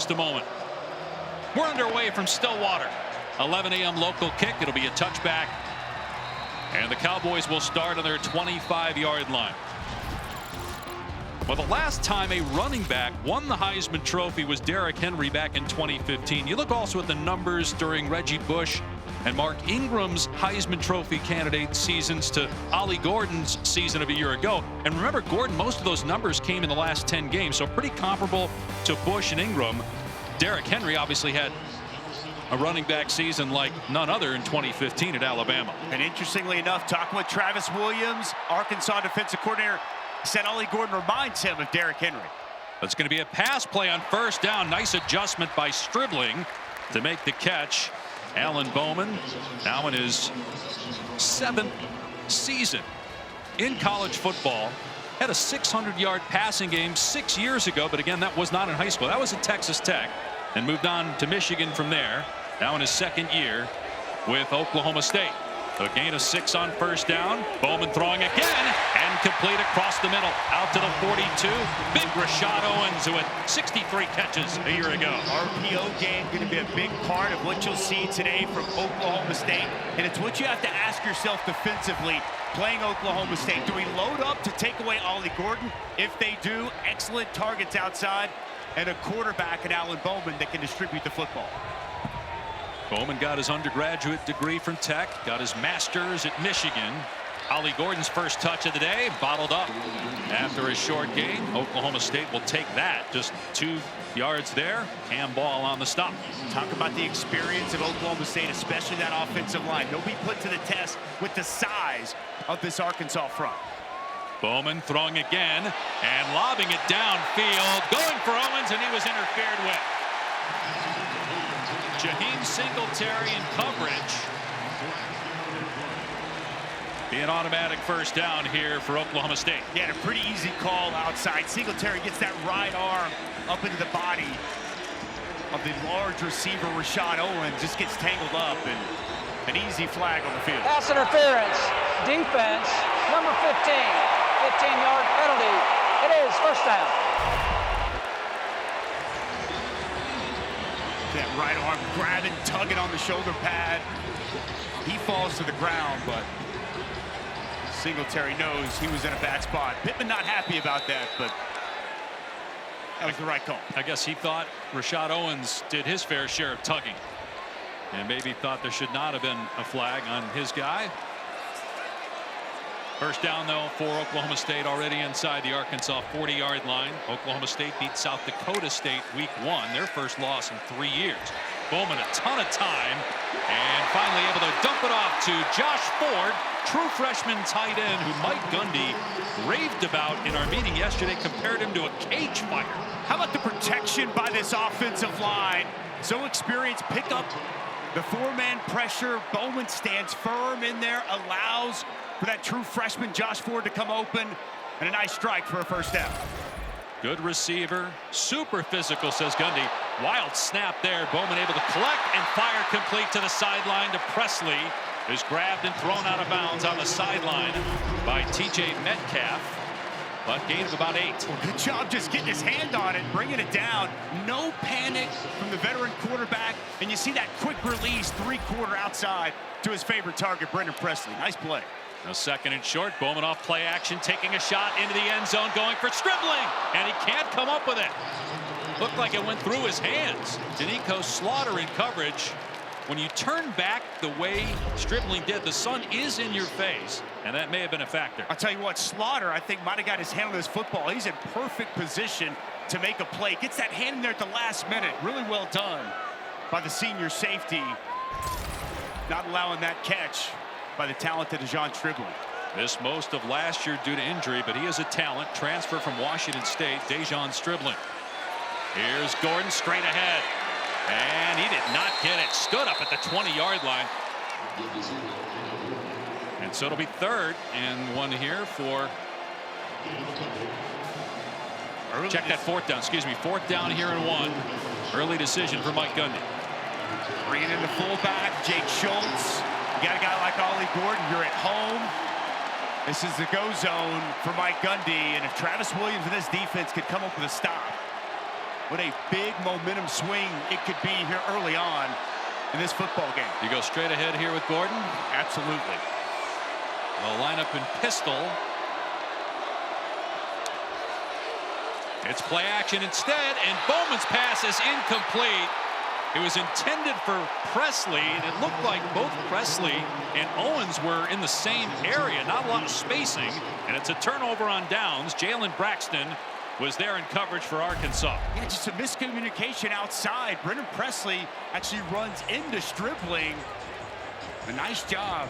just a moment. We're underway from Stillwater. 11 a.m. local kick. It'll be a touchback. And the Cowboys will start on their 25-yard line. Well, the last time a running back won the Heisman Trophy was Derrick Henry back in 2015. You look also at the numbers during Reggie Bush and Mark Ingram's Heisman Trophy candidate seasons to Ollie Gordon's season of a year ago. And remember, Gordon, most of those numbers came in the last 10 games, so pretty comparable to Bush and Ingram. Derrick Henry obviously had a running back season like none other in 2015 at Alabama. And interestingly enough, talking with Travis Williams, Arkansas defensive coordinator, said Ollie Gordon reminds him of Derrick Henry. It's going to be a pass play on first down. Nice adjustment by Stribling to make the catch. Alan Bowman now in his 7th season in college football. Had a 600-yard passing game 6 years ago, but again, that was not in high school. That was at Texas Tech, and moved on to Michigan from there. Now in his 2nd year with Oklahoma State. A gain of 6 on first down. Bowman throwing again and complete across the middle out to the 42. Big Rashad Owens, who had 63 catches a year ago. RPO game going to be a big part of what you'll see today from Oklahoma State, and it's what you have to ask yourself defensively playing Oklahoma State. Do we load up to take away Ollie Gordon? If they do, excellent targets outside and a quarterback in Alan Bowman that can distribute the football. Bowman got his undergraduate degree from Tech, got his master's at Michigan. Ollie Gordon's first touch of the day, bottled up after a short gain. Oklahoma State will take that. Just 2 yards there. Handball on the stop. Talk about the experience of Oklahoma State, especially that offensive line. They'll be put to the test with the size of this Arkansas front. Bowman throwing again and lobbing it downfield. Going for Owens, and he was interfered with. Jaheim Singletary in coverage. Be an automatic first down here for Oklahoma State. Yeah, a pretty easy call outside. Singletary gets that right arm up into the body of the large receiver, Rashad Owens. Just gets tangled up, and an easy flag on the field. Pass interference. Defense, number 15. 15-yard penalty. It is first down. That right arm grabbing, tugging on the shoulder pad. He falls to the ground, but Singletary knows he was in a bad spot. Pittman not happy about that, but that was the right call. I guess he thought Rashad Owens did his fair share of tugging, and maybe thought there should not have been a flag on his guy. First down, though, for Oklahoma State, already inside the Arkansas 40-yard line. Oklahoma State beat South Dakota State week 1, their first loss in 3 years. Bowman a ton of time, and finally able to dump it off to Josh Ford, true freshman tight end who Mike Gundy raved about in our meeting yesterday, compared him to a cage fighter. How about the protection by this offensive line? So experienced, pick up the 4-man pressure. Bowman stands firm in there, allows for that true freshman Josh Ford to come open, and a nice strike for a first down. Good receiver, super physical, says Gundy. Wild snap there. Bowman able to collect and fire complete to the sideline to Presley, who's grabbed and thrown out of bounds on the sideline by TJ Metcalf, but gain of about 8. Well, good job just getting his hand on it, bringing it down. No panic from the veteran quarterback, and you see that quick release, 3-quarter outside to his favorite target, Brendan Presley. Nice play. A 2nd and short. Bowman off play action, taking a shot into the end zone, going for Stribling, and he can't come up with it. Looked like it went through his hands. Danico Slaughter in coverage. When you turn back the way Stribling did, the sun is in your face, and that may have been a factor. I'll tell you what, Slaughter, I think, might have got his hand on this football. He's in perfect position to make a play. Gets that hand in there at the last minute. Really well done by the senior safety, not allowing that catch by the talented Dejon Stribling. Missed most of last year due to injury, but he is a talent. Transfer from Washington State, Dejon Stribling. Here's Gordon straight ahead, and he did not get it. Stood up at the 20-yard line. And so it'll be 3rd and 1 here for... Check that 4th down, excuse me. 4th down here and 1. Early decision for Mike Gundy. Bringing in the fullback, Jake Schultz. You got a guy like Ollie Gordon, you're at home. This is the go zone for Mike Gundy, and if Travis Williams and this defense could come up with a stop. What a big momentum swing it could be here early on in this football game. You go straight ahead here with Gordon. Absolutely. They'll line up in pistol. It's play action instead, and Bowman's pass is incomplete. It was intended for Presley, and it looked like both Presley and Owens were in the same area. Not a lot of spacing, and it's a turnover on downs. Jalen Braxton was there in coverage for Arkansas. Yeah, just a miscommunication outside. Brendan Presley actually runs into Stribling. A nice job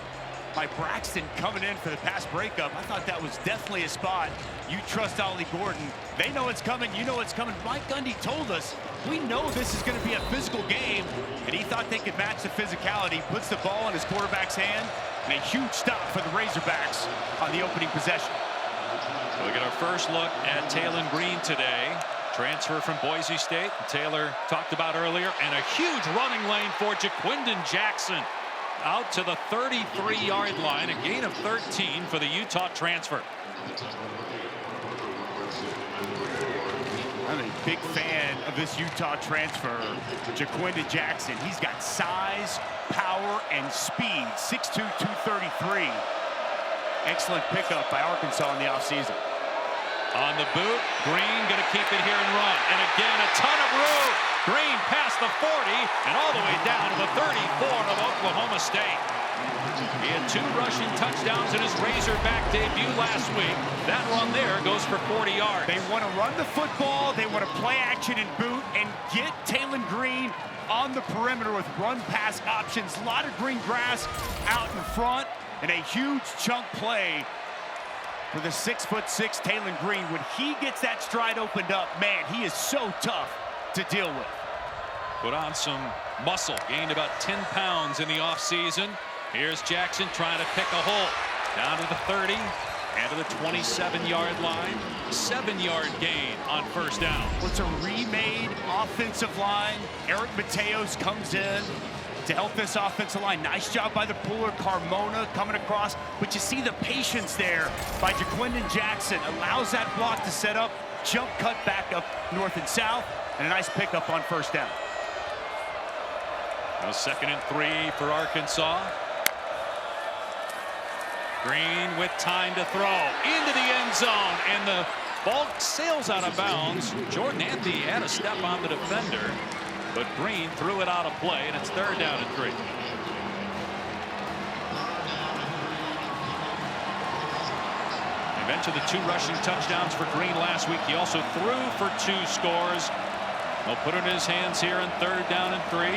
by Braxton coming in for the pass breakup. I thought that was definitely a spot. You trust Ollie Gordon. They know it's coming. You know it's coming. Mike Gundy told us, we know this is going to be a physical game, and he thought they could match the physicality. Puts the ball in his quarterback's hand, and a huge stop for the Razorbacks on the opening possession. We'll get our first look at Taylon Green today. Transfer from Boise State. Taylor talked about earlier, and a huge running lane for Jaquindon Jackson. Out to the 33-yard line, a gain of 13 for the Utah transfer. I'm a big fan of this Utah transfer, Jaquindon Jackson. He's got size, power, and speed. 6'2", 233. Excellent pickup by Arkansas in the offseason. On the boot, Green going to keep it here and run. And again, a ton of room. Green past the 40 and all the way down to the 34 of Oklahoma State. He had 2 rushing touchdowns in his Razorback debut last week. That run there goes for 40 yards. They want to run the football. They want to play action and boot and get Taylon Green on the perimeter with run-pass options. A lot of green grass out in front and a huge chunk play for the 6'6" Taylon Green. When he gets that stride opened up, man, he is so tough to deal with. Put on some muscle, gained about 10 pounds in the offseason. Here's Jackson trying to pick a hole. Down to the 30 and to the 27-yard line. 7-yard gain on first down. It's a remade offensive line. Eric Mateos comes in to help this offensive line. Nice job by the puller, Carmona coming across. But you see the patience there by Jaquindon Jackson. Allows that block to set up, jump cut back up north and south, and a nice pickup on first down. Now 2nd and 3 for Arkansas. Green with time to throw into the end zone, and the ball sails out of bounds. Jordan Anthony had a step on the defender, but Green threw it out of play, and it's 3rd down and 3. I mentioned the 2 rushing touchdowns for Green last week. He also threw for 2 scores. He'll put it in his hands here in 3rd down and 3.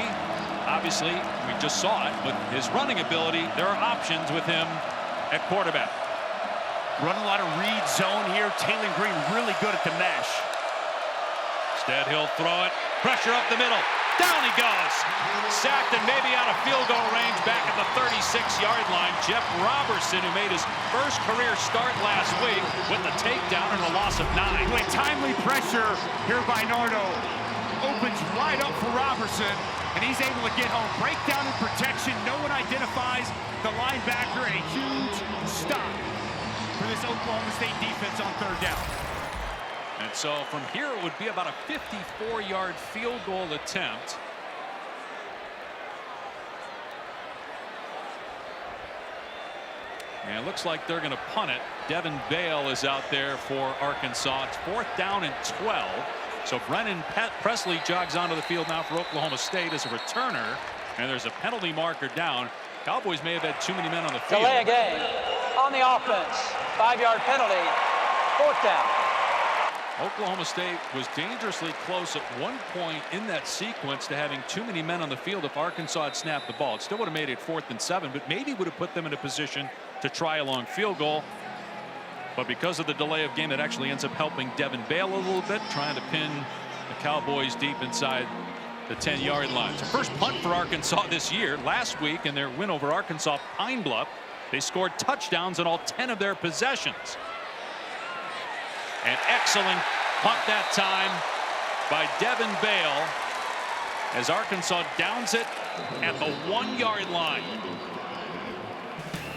Obviously, we just saw it, but his running ability, there are options with him at quarterback. Run a lot of read zone here. Taylon Green really good at the mesh. Instead, he'll throw it. Pressure up the middle. Down he goes. Sacked and maybe out of field goal range back at the 36-yard line. Jeff Robertson, who made his first career start last week with the takedown and a loss of 9. With timely pressure here by Nardo. Opens right up for Robertson, and he's able to get home. Breakdown in protection. No one identifies the linebacker, and a huge stop for this Oklahoma State defense on 3rd down. And so from here, it would be about a 54-yard field goal attempt. And it looks like they're going to punt it. Devin Bale is out there for Arkansas. It's 4th down and 12. So Brennan Presley jogs onto the field now for Oklahoma State as a returner. And there's a penalty marker down. Cowboys may have had too many men on the field. Delay a game on the offense. 5-yard penalty. 4th down. Oklahoma State was dangerously close at one point in that sequence to having too many men on the field. If Arkansas had snapped the ball, it still would have made it 4th and 7, but maybe would have put them in a position to try a long field goal. But because of the delay of game, it actually ends up helping Devin Bale a little bit, trying to pin the Cowboys deep inside the 10-yard line. So first punt for Arkansas this year. Last week in their win over Arkansas Pine Bluff, they scored touchdowns in all 10 of their possessions. An excellent punt that time by Devin Bale as Arkansas downs it at the 1-yard line.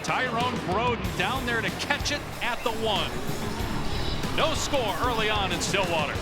Tyrone Broden down there to catch it at the 1. No score early on in Stillwater.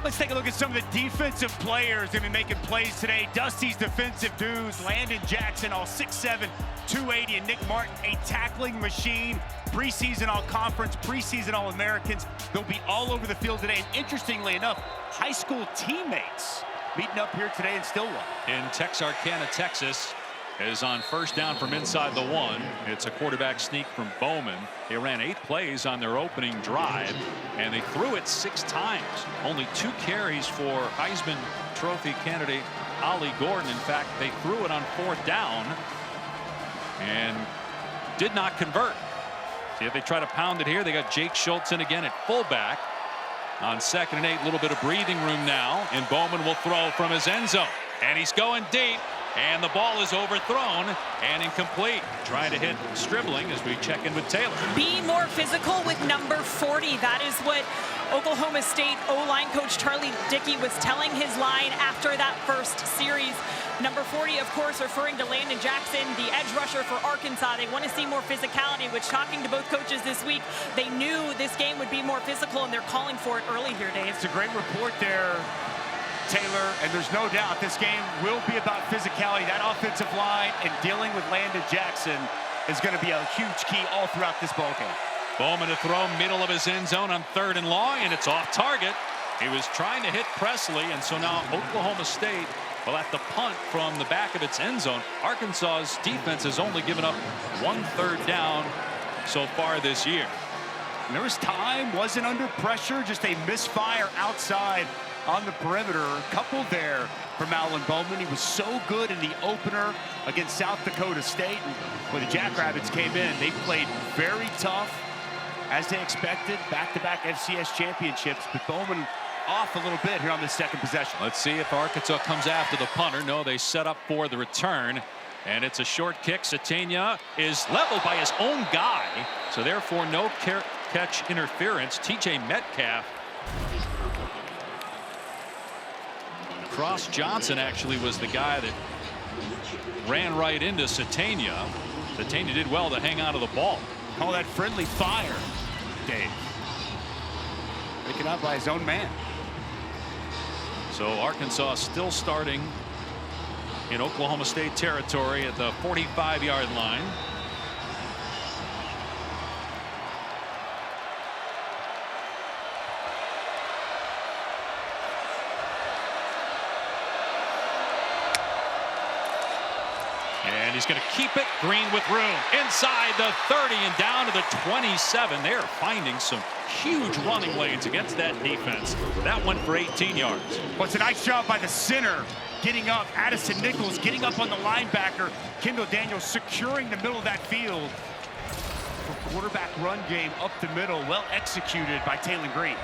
Let's take a look at some of the defensive players that have been making plays today. Dusty's defensive dudes, Landon Jackson, all 6'7", 280, and Nick Martin, a tackling machine. Preseason All-Conference, preseason All-Americans. They'll be all over the field today. And interestingly enough, high school teammates meeting up here today in Stillwater. In Texarkana, Texas, is on first down from inside the 1. It's a quarterback sneak from Bowman. They ran 8 plays on their opening drive, and they threw it 6 times. Only 2 carries for Heisman Trophy candidate Ollie Gordon. In fact, they threw it on 4th down and did not convert. See if they try to pound it here. They got Jake Schultz in again at fullback. On 2nd and 8, a little bit of breathing room now, and Bowman will throw from his end zone. And he's going deep. And the ball is overthrown and incomplete. Trying to hit Stribling as we check in with Taylor. Be more physical with number 40. That is what Oklahoma State O-line coach Charlie Dickey was telling his line after that first series. Number 40, of course, referring to Landon Jackson, the edge rusher for Arkansas. They want to see more physicality, which, talking to both coaches this week, they knew this game would be more physical, and they're calling for it early here, Dave. It's a great report there, Taylor, and there's no doubt this game will be about physicality. That offensive line and dealing with Landon Jackson is going to be a huge key all throughout this ball game. Bowman to throw middle of his end zone on 3rd and long, and it's off target. He was trying to hit Presley, and so now Oklahoma State will have to punt from the back of its end zone. Arkansas's defense has only given up 1 3rd down so far this year. And there was time, wasn't under pressure, just a misfire outside on the perimeter. Coupled there from Alan Bowman. He was so good in the opener against South Dakota State. And when the Jackrabbits came in, they played very tough, as they expected. Back-to-back FCS championships, but Bowman off a little bit here on this 2nd possession. Let's see if Arkansas comes after the punter. No, they set up for the return, and it's a short kick. Satania is leveled by his own guy, so therefore no catch interference. TJ Metcalf. Cross Johnson actually was the guy that ran right into Satania. Satania did well to hang on to the ball. Call that friendly fire, Dave. Taken out by his own man. So Arkansas still starting in Oklahoma State territory at the 45-yard line. And he's going to keep it. Green with room inside the 30 and down to the 27. They're finding some huge running lanes against that defense. That went for 18 yards. Well, it's a nice job by the center getting up. Addison Nichols getting up on the linebacker. Kendall Daniels securing the middle of that field. For quarterback run game up the middle, well executed by Taylor Green.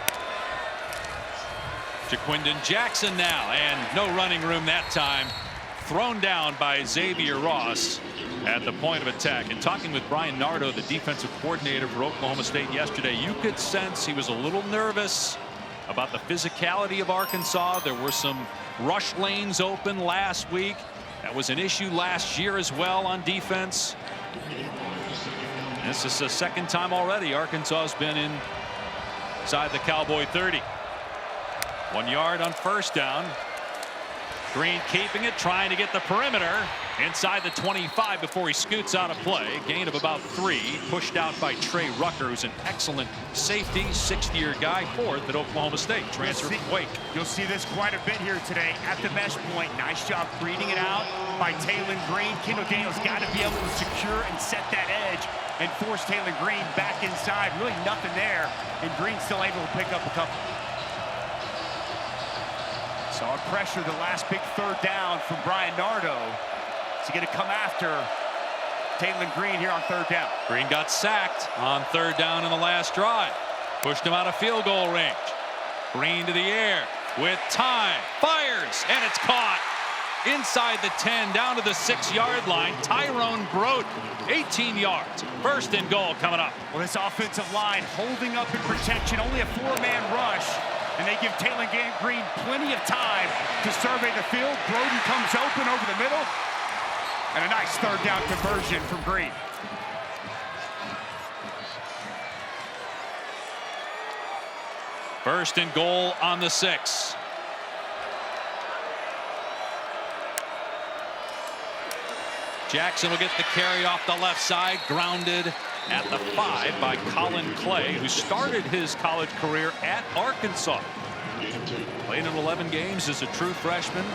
Jaquindon Jackson now, and no running room that time. Thrown down by Xavier Ross at the point of attack. And talking with Brian Nardo, the defensive coordinator for Oklahoma State yesterday, you could sense he was a little nervous about the physicality of Arkansas. There were some rush lanes open last week. That was an issue last year as well on defense. This is the 2nd time already Arkansas has been inside the Cowboy 30. 1 yard on 1st down. Green keeping it, trying to get the perimeter inside the 25 before he scoots out of play. Gain of about 3, pushed out by Trey Rucker, who's an excellent safety, 6th-year guy, 4th at Oklahoma State, transfer from Wake. You'll see this quite a bit here today at the mesh point. Nice job reading it out by Taylor Green. Kendall Daniels got to be able to secure and set that edge and force Taylor Green back inside. Really nothing there, and Green still able to pick up a couple. Saw pressure the last big 3rd down from Brian Nardo. Is he going to come after Taylor Green here on 3rd down? Green got sacked on 3rd down in the last drive. Pushed him out of field goal range. Green to the air with time. Fires, and it's caught. Inside the 10, down to the 6-yard line. Tyrone Broden, 18 yards. 1st and goal coming up. Well, this offensive line holding up in protection. Only a 4-man rush. And they give Taylor Green plenty of time to survey the field. Broden comes open over the middle. And a nice 3rd down conversion from Green. First and goal on the 6. Jackson will get the carry off the left side, grounded at the 5 by Colin Clay, who started his college career at Arkansas. Played in 11 games as a true freshman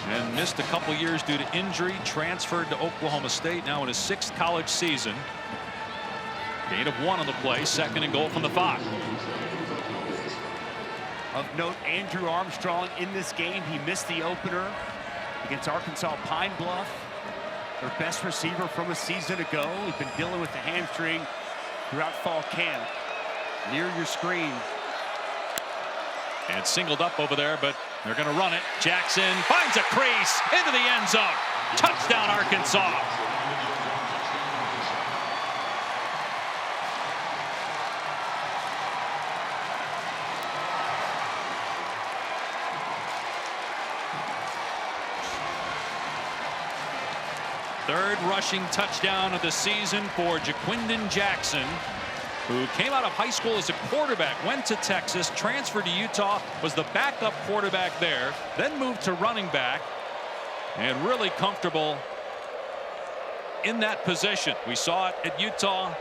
and missed a couple years due to injury. Transferred to Oklahoma State, now in his 6th college season. Gain of 1 on the play, second and goal from the 5. Of note, Andrew Armstrong in this game. He missed the opener against Arkansas Pine Bluff. Their best receiver from a season ago. He's been dealing with the hamstring throughout fall camp. Near your screen. And singled up over there, but they're going to run it. Jackson finds a crease into the end zone. Touchdown, Arkansas. Third rushing touchdown of the season for Jaquindon Jackson, who came out of high school as a quarterback, went to Texas, transferred to Utah, was the backup quarterback there, then moved to running back, and really comfortable in that position. We saw it at Utah,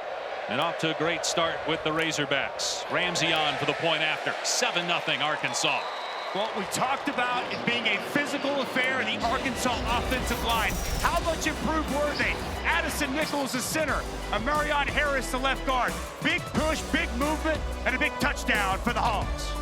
and off to a great start with the Razorbacks. Ramsey on for the point after. 7-0 Arkansas. Well, we talked about it being a physical affair in the Arkansas offensive line. How much improved were they? Addison Nichols, the center. Amarion Harris, the left guard. Big push, big movement, and a big touchdown for the Hogs.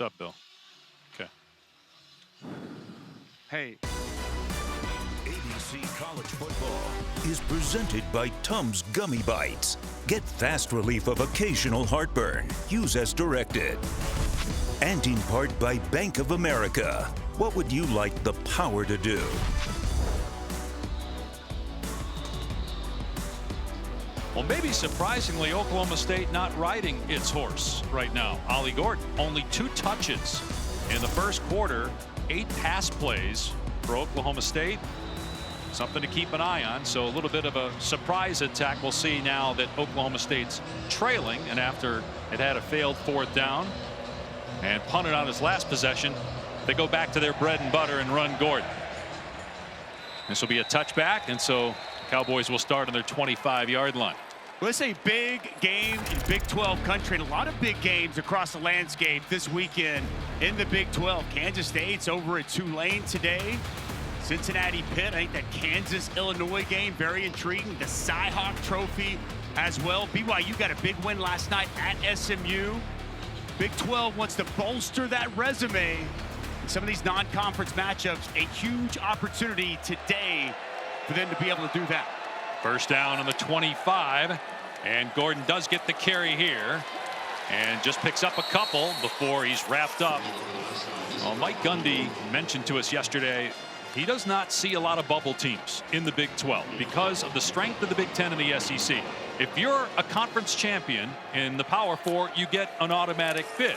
What's up, Bill? Okay. Hey. ABC College Football is presented by Tums Gummy Bites. Get fast relief of occasional heartburn. Use as directed. And in part by Bank of America. What would you like the power to do? Well, maybe surprisingly, Oklahoma State not riding its horse right now. Ollie Gordon, only 2 touches in the first quarter, 8 pass plays for Oklahoma State. something to keep an eye on. So a little bit of a surprise attack. We'll see now that Oklahoma State's trailing, and after it had a failed 4th down and punted on his last possession, they go back to their bread and butter and run Gordon. This will be a touchback, and so Cowboys will start on their 25-yard line. Well, it's a big game in Big 12 country, and a lot of big games across the landscape this weekend in the Big 12. Kansas State's over at Tulane today. Cincinnati Pitt, I think that Kansas-Illinois game, very intriguing. The Cy-Hawk Trophy as well. BYU got a big win last night at SMU. Big 12 wants to bolster that resume. In some of these non-conference matchups, a huge opportunity today for them to be able to do that. First down on the 25, and Gordon does get the carry here and just picks up a couple before he's wrapped up. Well, Mike Gundy mentioned to us yesterday he does not see a lot of bubble teams in the Big 12 because of the strength of the Big 10 and the SEC. If you're a conference champion in the Power 4, you get an automatic bid.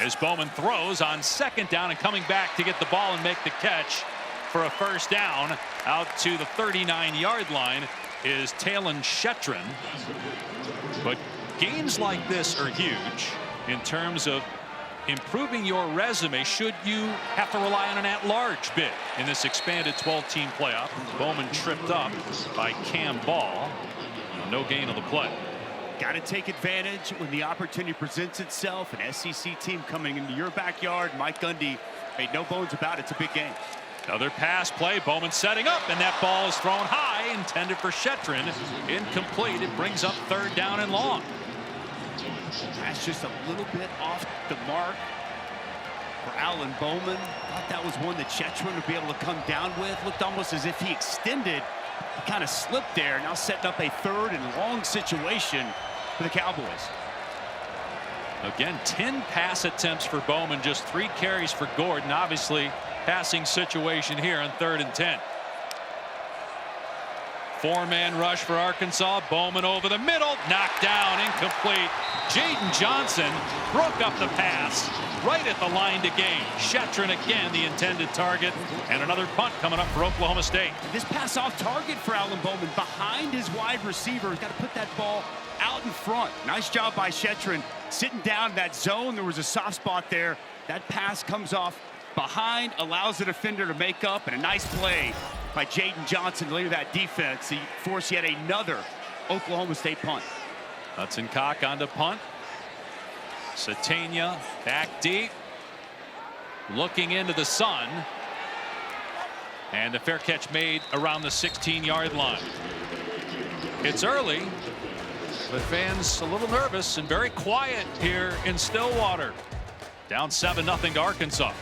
As Bowman throws on 2nd down and coming back to get the ball and make the catch for a first down out to the 39-yard line is Talon Shetron. But games like this are huge in terms of improving your resume should you have to rely on an at-large bid in this expanded 12-team playoff. Bowman tripped up by Cam Ball. No gain on the play. Got to take advantage when the opportunity presents itself. An SEC team coming into your backyard. Mike Gundy made no bones about it. It's a big game. Another pass play. Bowman setting up, and that ball is thrown high, intended for Shetron. Incomplete. It brings up 3rd down and long. That's just a little bit off the mark for Alan Bowman. Thought that was one that Shetron would be able to come down with. Looked almost as if he extended. He kind of slipped there. Now setting up a 3rd and long situation for the Cowboys. Again, 10 pass attempts for Bowman, just 3 carries for Gordon. Obviously, passing situation here on 3rd and 10. 4-man rush for Arkansas. Bowman over the middle, knocked down, incomplete. Jaden Johnson broke up the pass right at the line to gain. Shetron again the intended target, and another punt coming up for Oklahoma State. This pass off target for Alan Bowman behind his wide receiver. He's got to put that ball out in front. Nice job by Shetron sitting down that zone. There was a soft spot there. That pass comes off behind, allows the defender to make up, and a nice play by Jaden Johnson to lead that defense. He forced yet another Oklahoma State punt. Hudson Cock on to punt. Satania back deep, looking into the sun, and the fair catch made around the 16-yard line. It's early, but fans a little nervous and very quiet here in Stillwater. Down 7-0 to Arkansas.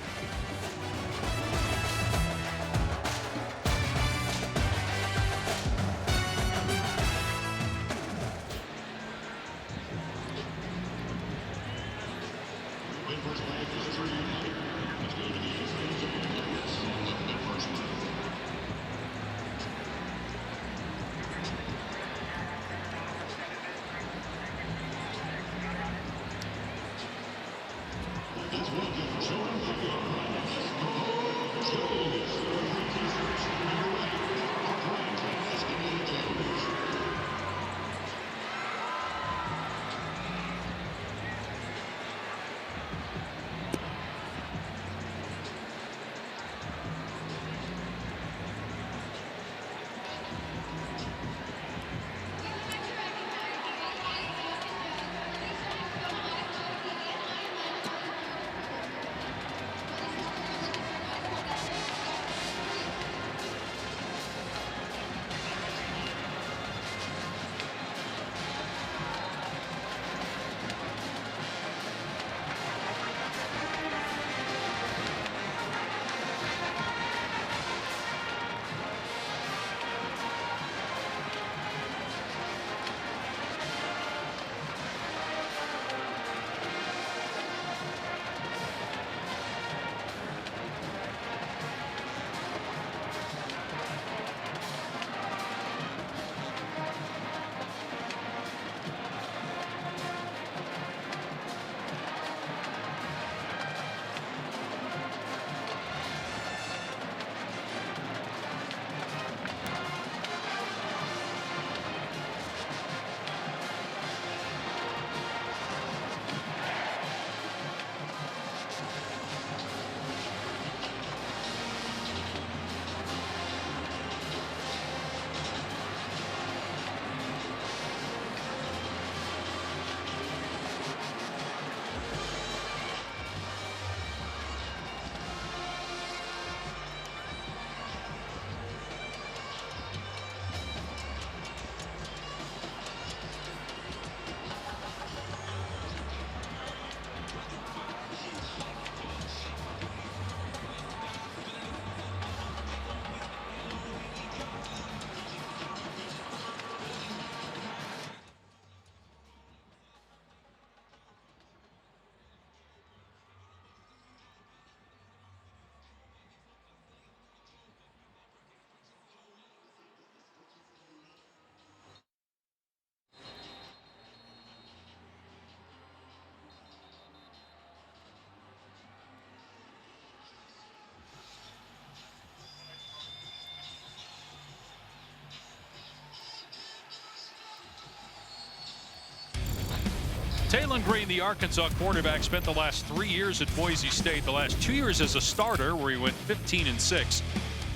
Taylon Green, the Arkansas quarterback, spent the last 3 years at Boise State, the last 2 years as a starter, where he went 15-6.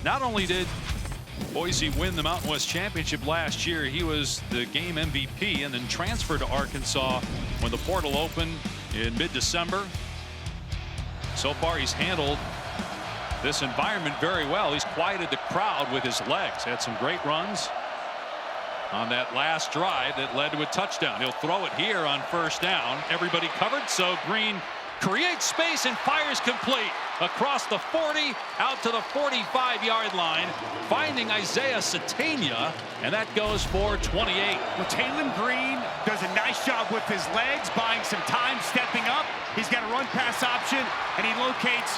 Not only did Boise win the Mountain West Championship last year, he was the game MVP and then transferred to Arkansas when the portal opened in mid-December. So far, he's handled this environment very well. He's quieted the crowd with his legs. Had some great runs on that last drive that led to a touchdown. He'll throw it here on first down. Everybody covered, so Green creates space and fires complete across the 40 out to the 45-yard line, finding Isaiah Satania, and that goes for 28. Well, Taylon Green does a nice job with his legs, buying some time, stepping up. He's got a run pass option, and he locates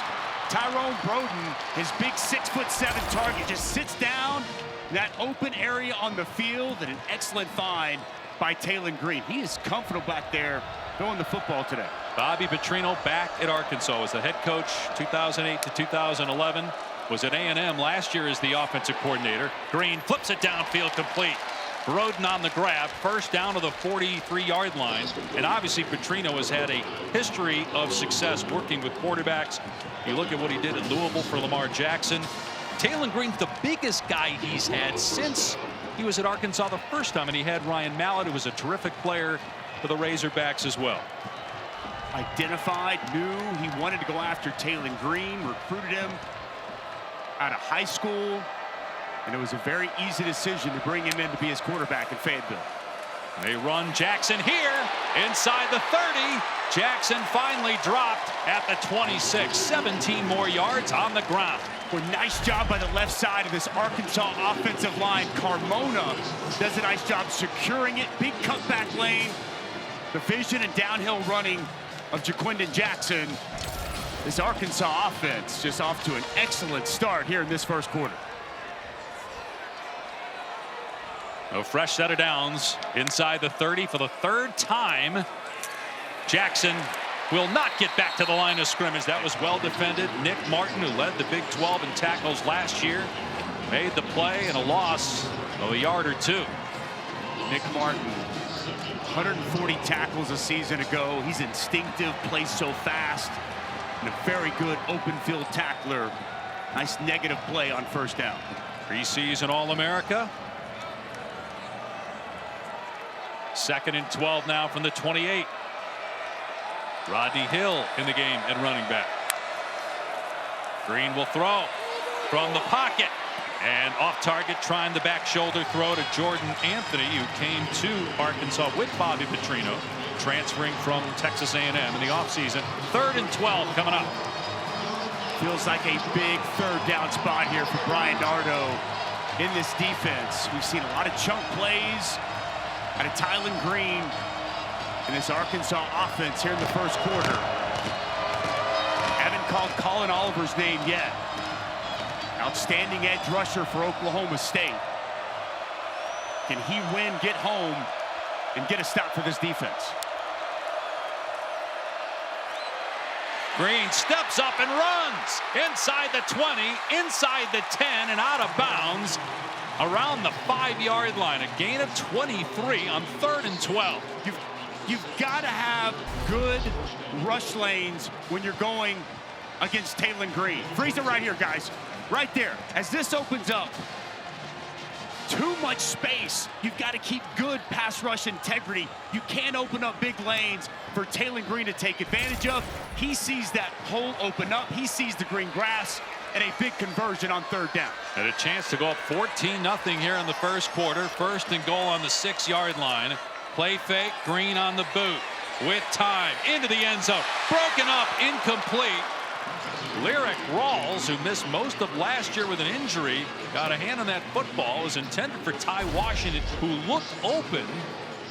Tyrone Broden, his big 6'7" target, just sits down in that open area on the field, and an excellent find by Taylon Green. He is comfortable back there throwing the football today. Bobby Petrino back at Arkansas as the head coach 2008 to 2011. Was at A&M last year as the offensive coordinator. Green flips it downfield complete. Broden on the grab, first down to the 43-yard line. And obviously Petrino has had a history of success working with quarterbacks. You look at what he did at Louisville for Lamar Jackson. Taylon Green's the biggest guy he's had since he was at Arkansas the first time, and he had Ryan Mallett, who was a terrific player for the Razorbacks as well. Identified, knew he wanted to go after Taylon Green, recruited him out of high school, and it was a very easy decision to bring him in to be his quarterback in Fayetteville. They run Jackson here inside the 30. Jackson finally dropped at the 26. 17 more yards on the ground. Well, nice job by the left side of this Arkansas offensive line. Carmona does a nice job securing it. Big cutback lane. The vision and downhill running of Jaquindon Jackson. This Arkansas offense just off to an excellent start here in this first quarter. A fresh set of downs inside the 30 for the third time. Jackson will not get back to the line of scrimmage. That was well defended. Nick Martin, who led the Big 12 in tackles last year, made the play and a loss of a yard or two. Nick Martin, 140 tackles a season ago. He's instinctive, plays so fast, and a very good open field tackler. Nice negative play on first down. Preseason All-America. 2nd and 12 now from the 28. Rodney Hill in the game at running back. Green will throw from the pocket and off target, trying the back shoulder throw to Jordan Anthony, who came to Arkansas with Bobby Petrino, transferring from Texas A&M in the offseason. 3rd and 12 coming up. Feels like a big third down spot here for Brian Nardo in this defense. We've seen a lot of chunk plays out of Taylon Green in this Arkansas offense here in the first quarter. Haven't called Colin Oliver's name yet. Outstanding edge rusher for Oklahoma State. Can he win, get home, and get a stop for this defense? Green steps up and runs inside the 20, inside the 10, and out of bounds around the 5-yard line. A gain of 23 on 3rd and 12. You've got to have good rush lanes when you're going against Taylon Green. Freeze it right here, guys. Right there. As this opens up, too much space. You've got to keep good pass rush integrity. You can't open up big lanes for Taylon Green to take advantage of. He sees that hole open up. He sees the green grass, and a big conversion on 3rd down. And a chance to go up 14-0 here in the first quarter. 1st and goal on the 6-yard line. Play fake, Green on the boot. With time, into the end zone. Broken up, incomplete. Lyric Rawls, who missed most of last year with an injury, got a hand on that football. It was intended for Ty Washington, who looked open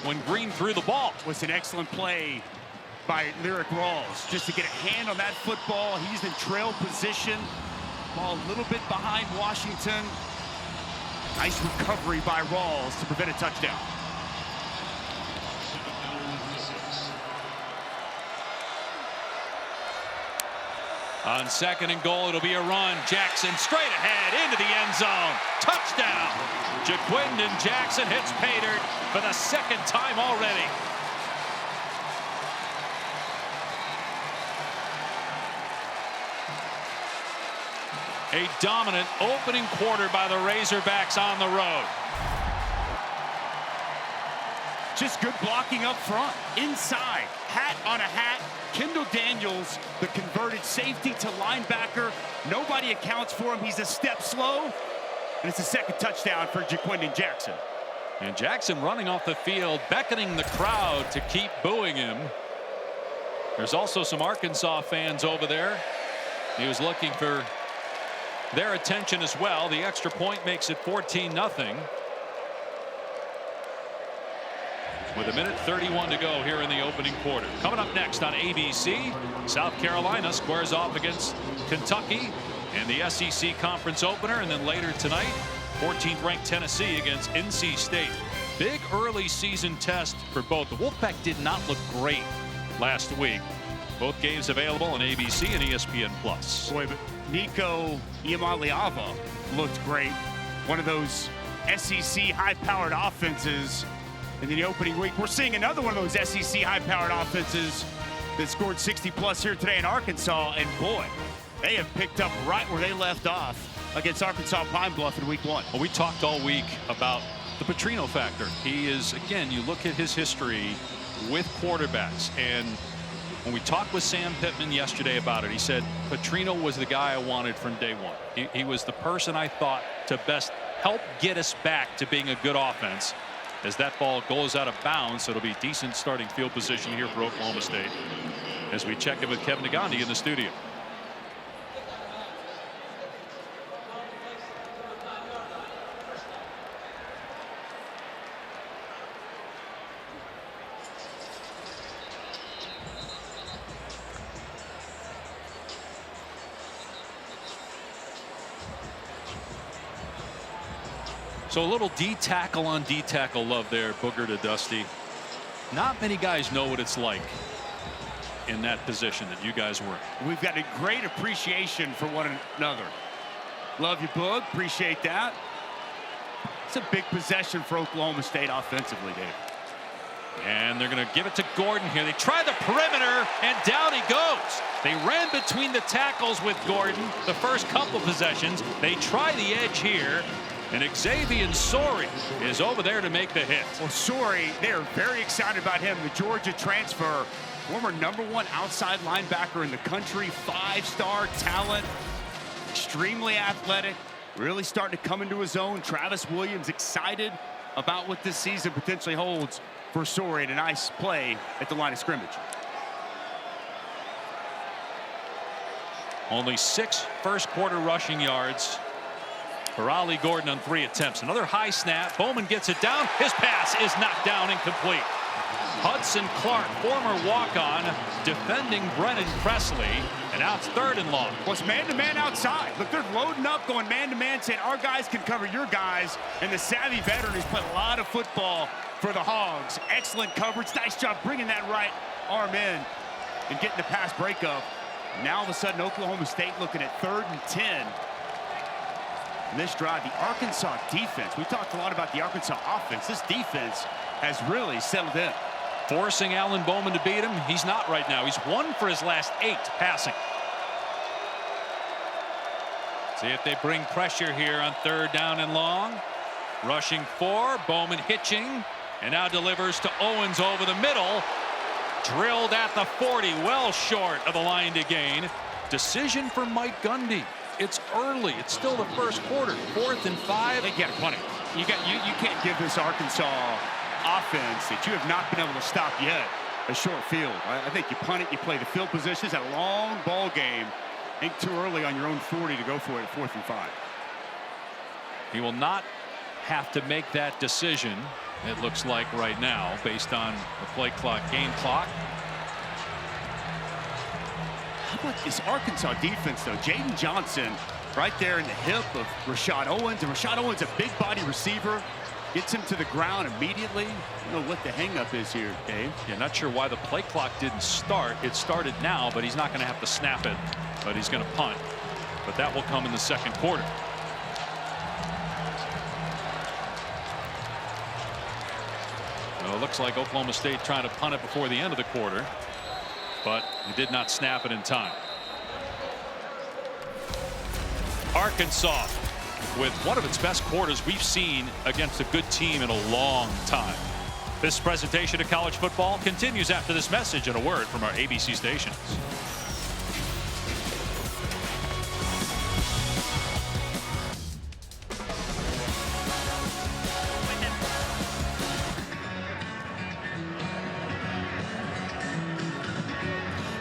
when Green threw the ball. It was an excellent play by Lyric Rawls just to get a hand on that football. He's in trail position. Ball a little bit behind Washington. Nice recovery by Rawls to prevent a touchdown. On 2nd and goal, it'll be a run. Jackson straight ahead into the end zone. Touchdown. Jaquindon Jackson hits pay dirt for the 2nd time already. A dominant opening quarter by the Razorbacks on the road. Just good blocking up front, inside, hat on a hat. Kendall Daniels, the converted safety to linebacker. Nobody accounts for him. He's a step slow, and it's a second touchdown for Jaquindon Jackson. And Jackson running off the field, beckoning the crowd to keep booing him. There's also some Arkansas fans over there. He was looking for their attention as well. The extra point makes it 14-0. With 1:31 to go here in the opening quarter. Coming up next on ABC, South Carolina squares off against Kentucky in the SEC conference opener, and then later tonight 14th ranked Tennessee against NC State. Big early season test for both. The Wolfpack did not look great last week. Both games available on ABC and ESPN+. Boy, but Nico Iamaleava looked great. One of those SEC high-powered offenses in the opening week. We're seeing another one of those SEC high-powered offenses that scored 60+ here today in Arkansas, and boy, they have picked up right where they left off against Arkansas Pine Bluff in week 1. Well, we talked all week about the Petrino factor. He is, again, you look at his history with quarterbacks, and when we talked with Sam Pittman yesterday about it, he said Petrino was the guy I wanted from day one. He was the person I thought to best help get us back to being a good offense. As that ball goes out of bounds, so it'll be decent starting field position here for Oklahoma State as we check in with Kevin Negandhi in the studio. So a little D-tackle on D-tackle love there, Booger to Dusty. Not many guys know what it's like in that position that you guys were. We've got a great appreciation for one another. Love you, Boog. Appreciate that. It's a big possession for Oklahoma State offensively, Dave. And they're going to give it to Gordon here. They try the perimeter, and down he goes. They ran between the tackles with Gordon the first couple possessions. They try the edge here. And Xavier Sori is over there to make the hit. Well, Sori, they're very excited about him. The Georgia transfer, former #1 outside linebacker in the country, 5-star talent, extremely athletic, really starting to come into his own. Travis Williams excited about what this season potentially holds for Sori, and a nice play at the line of scrimmage. Only 6 first quarter rushing yards for Ollie Gordon on 3 attempts. Another high snap. Bowman gets it down. His pass is knocked down, incomplete. Hudson Clark, former walk-on, defending Brennan Presley, and now it's 3rd and long. Well, it's man-to-man outside. Look, they're loading up, going man-to-man, saying our guys can cover your guys. And the savvy veteran who's played a lot of football for the Hogs. Excellent coverage. Nice job bringing that right arm in and getting the pass breakup. Now, all of a sudden, Oklahoma State looking at 3rd and 10. This drive, the Arkansas defense. We talked a lot about the Arkansas offense. This defense has really settled in. Forcing Alan Bowman to beat him. He's not right now. He's 1 for his last 8 passing. See if they bring pressure here on 3rd down and long. Rushing 4. Bowman hitching. And now delivers to Owens over the middle. Drilled at the 40. Well short of the line to gain. Decision for Mike Gundy. It's early. It's still the first quarter. 4th and 5. They got to punt it. You can't give this Arkansas offense that you have not been able to stop yet a short field. I think you punt it. You play the field position. It's a long ball game. I think too early on your own 40 to go for it at 4th and 5. He will not have to make that decision, it looks like right now, based on the play clock, game clock. How about this Arkansas defense, though? Jaden Johnson right there in the hip of Rashad Owens. And Rashad Owens, a big body receiver, gets him to the ground immediately. I don't know what the hang-up is here, Dave. Yeah, not sure why the play clock didn't start. It started now, but he's not going to have to snap it. But he's going to punt. But that will come in the second quarter. Well, it looks like Oklahoma State trying to punt it before the end of the quarter. But he did not snap it in time. Arkansas with one of its best quarters we've seen against a good team in a long time. This presentation of college football continues after this message and a word from our ABC stations.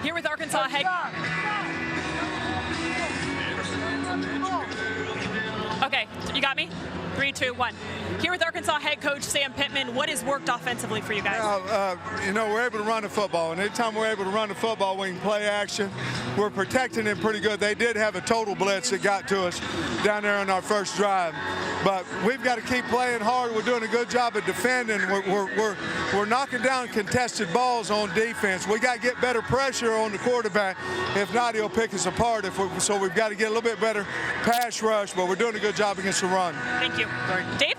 Here with Arkansas head. Okay, you got me? 3, 2, 1. Here with Arkansas head coach Sam Pittman. What has worked offensively for you guys? You know, we're able to run the football, and anytime we're able to run the football, we can play action. We're protecting it pretty good. They did have a total blitz that got to us down there on our first drive, but we've got to keep playing hard. We're doing a good job of defending. We're knocking down contested balls on defense. We got to get better pressure on the quarterback. If not, he'll pick us apart. So we've got to get a little bit better pass rush, but we're doing a good job against the run. Thank you. Dave?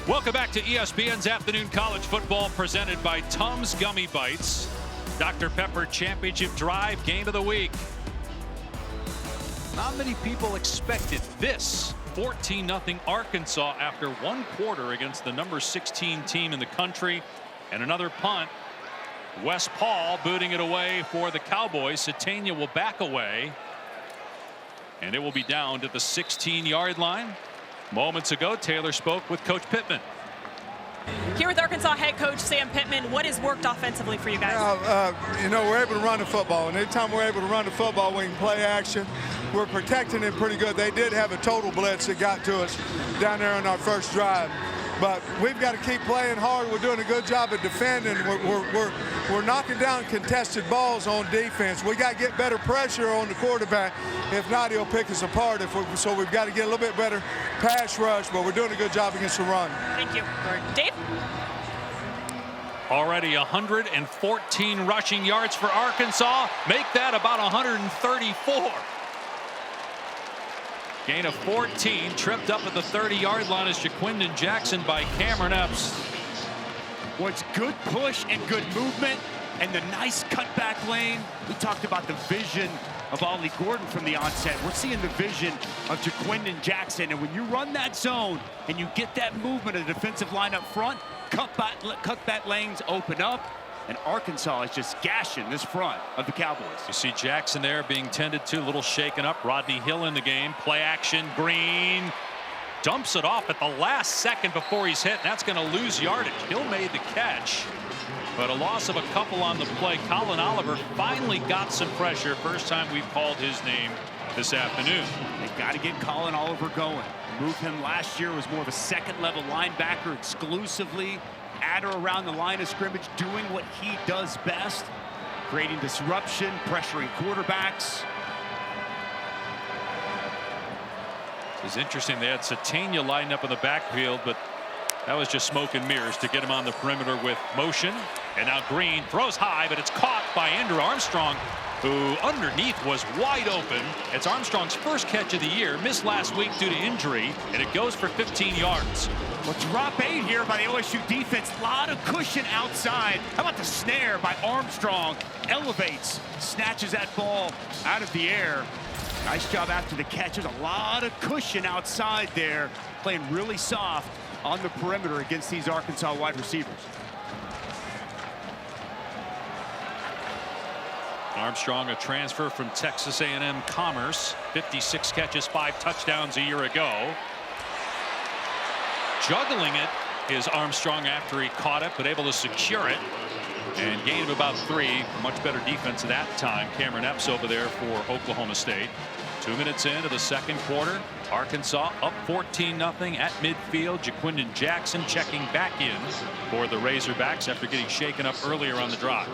Welcome back to ESPN's Afternoon College Football presented by Tums Gummy Bites. Dr. Pepper Championship Drive Game of the Week. Not many people expected this 14-0 Arkansas after one quarter against the number 16 team in the country. And another punt. Wes Paul booting it away for the Cowboys. Satania will back away. And it will be down to the 16-yard line. Moments ago, Taylor spoke with Coach Pittman. Here with Arkansas head coach Sam Pittman, what has worked offensively for you guys? You know, we're able to run the football, and anytime we're able to run the football, we can play action. We're protecting it pretty good. They did have a total blitz that got to us down there on our first drive, but we've got to keep playing hard. We're doing a good job of defending. We're knocking down contested balls on defense. We got to get better pressure on the quarterback. If not, he'll pick us apart. So we've got to get a little bit better pass rush, but we're doing a good job against the run. Thank you. Dave? Already 114 rushing yards for Arkansas. Make that about 134. Gain of 14. Tripped up at the 30-yard line is Jaquindon Jackson by Cameron Epps. What's good push and good movement and the nice cutback lane. We talked about the vision of Ollie Gordon from the onset. We're seeing the vision of Jaquindon Jackson. And when you run that zone and you get that movement of the defensive line up front, cutback lanes open up, and Arkansas is just gashing this front of the Cowboys. You see Jackson there being tended to, a little shaken up. Rodney Hill in the game. Play action. Green dumps it off at the last second before he's hit. And that's going to lose yardage. Hill made the catch, but a loss of a couple on the play. Colin Oliver finally got some pressure. First time we've called his name this afternoon. They've got to get Colin Oliver going. Move him last year was more of a second-level linebacker exclusively at or around the line of scrimmage, doing what he does best, creating disruption, pressuring quarterbacks. It's interesting. They had Satania lined up in the backfield, but that was just smoke and mirrors to get him on the perimeter with motion. And now Green throws high, but it's caught by Andrew Armstrong, who underneath was wide open. It's Armstrong's first catch of the year, missed last week due to injury, and it goes for 15 yards. Well, drop 8 here by the OSU defense. A lot of cushion outside. How about the snare by Armstrong? Elevates, snatches that ball out of the air. Nice job after the catch. There's a lot of cushion outside there, playing really soft on the perimeter against these Arkansas wide receivers. Armstrong, a transfer from Texas A&M Commerce. 56 catches, 5 touchdowns a year ago. Juggling it is Armstrong after he caught it, but able to secure it. And gain of about 3. Much better defense at that time. Cameron Epps over there for Oklahoma State. 2 minutes into the second quarter. Arkansas up 14-0 at midfield. Jaquindon Jackson checking back in for the Razorbacks after getting shaken up earlier on the drive.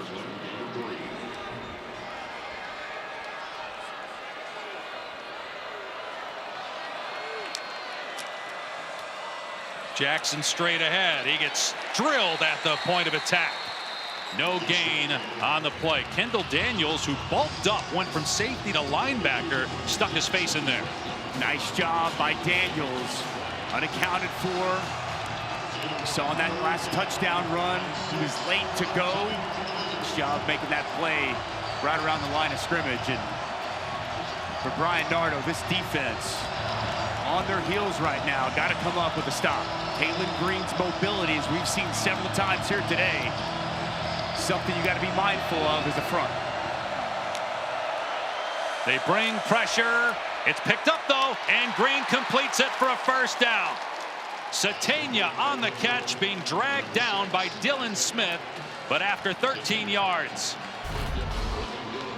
Jackson straight ahead. He gets drilled at the point of attack. No gain on the play. Kendall Daniels, who bulked up, went from safety to linebacker, stuck his face in there. Nice job by Daniels. Unaccounted for. We saw in that last touchdown run, he was late to go. Nice job making that play right around the line of scrimmage. And for Brian Nardo, this defense on their heels right now. Got to come up with a stop. Taylon Green's mobility, as we've seen several times here today, something you got to be mindful of as the front. They bring pressure. It's picked up though, and Green completes it for a first down. Satania on the catch, being dragged down by Dylan Smith, but after 13 yards.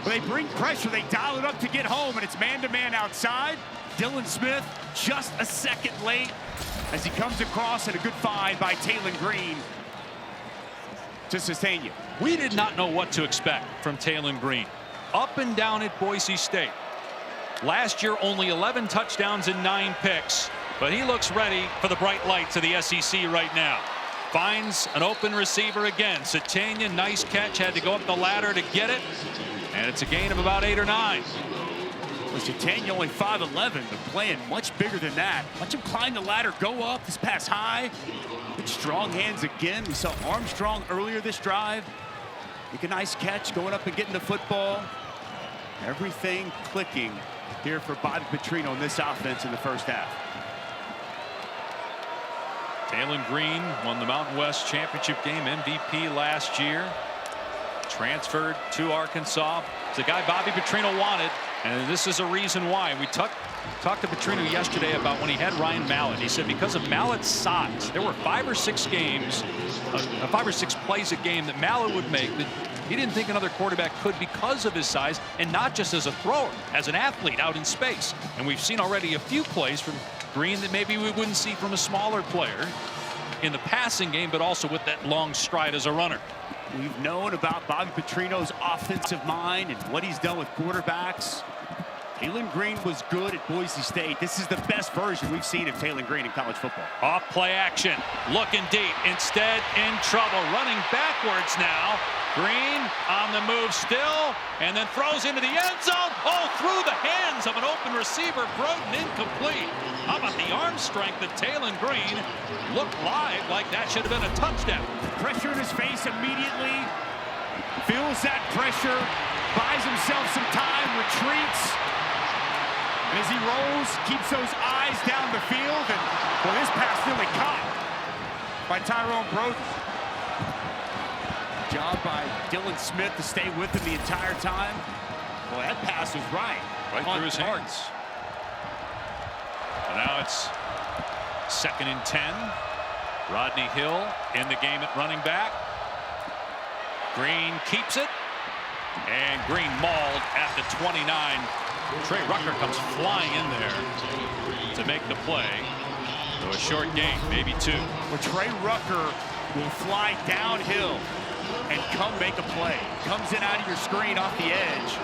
When they bring pressure, they dial it up to get home, and it's man-to-man outside. Dylan Smith just a second late as he comes across, and a good find by Taylon Green to sustain you. We did not know what to expect from Taylon Green. Up and down at Boise State. Last year, only 11 touchdowns and 9 picks, but he looks ready for the bright lights of the SEC right now. Finds an open receiver again. Satania, nice catch, had to go up the ladder to get it, and it's a gain of about 8 or 9. Well, Satania only 5'11", but playing much bigger than that. Watch him climb the ladder, go up, this pass high. Good strong hands again. We saw Armstrong earlier this drive. Make a nice catch, going up and getting the football. Everything clicking here for Bobby Petrino in this offense in the first half. Taylon Green won the Mountain West Championship game MVP last year. Transferred to Arkansas. It's a guy Bobby Petrino wanted, and this is a reason why. We talked to Petrino yesterday about when he had Ryan Mallett. He said because of Mallett's size, there were 5 or 6 games, 5 or 6 plays a game that Mallett would make that he didn't think another quarterback could because of his size, and not just as a thrower, as an athlete out in space. And we've seen already a few plays from Green that maybe we wouldn't see from a smaller player in the passing game, but also with that long stride as a runner. We've known about Bobby Petrino's offensive mind and what he's done with quarterbacks. Taylor Green was good at Boise State. This is the best version we've seen of Taylor Green in college football. Off play action, looking deep, instead in trouble, running backwards now. Green on the move still, and then throws into the end zone. Oh, through the hands of an open receiver. Broden incomplete. How about the arm strength of Taylor Green? Looked live like that should have been a touchdown. Pressure in his face immediately. Feels that pressure. Buys himself some time, retreats. And as he rolls, keeps those eyes down the field. And, well, this pass nearly caught by Tyrone Broden. Job by Dylan Smith to stay with him the entire time. Well, that pass was right through his hands. And now it's 2nd and 10. Rodney Hill in the game at running back. Green keeps it. And Green mauled at the 29. Trey Rucker comes flying in there to make the play. So a short gain, maybe 2. Well, Trey Rucker will fly downhill and come make a play. Comes in out of your screen off the edge.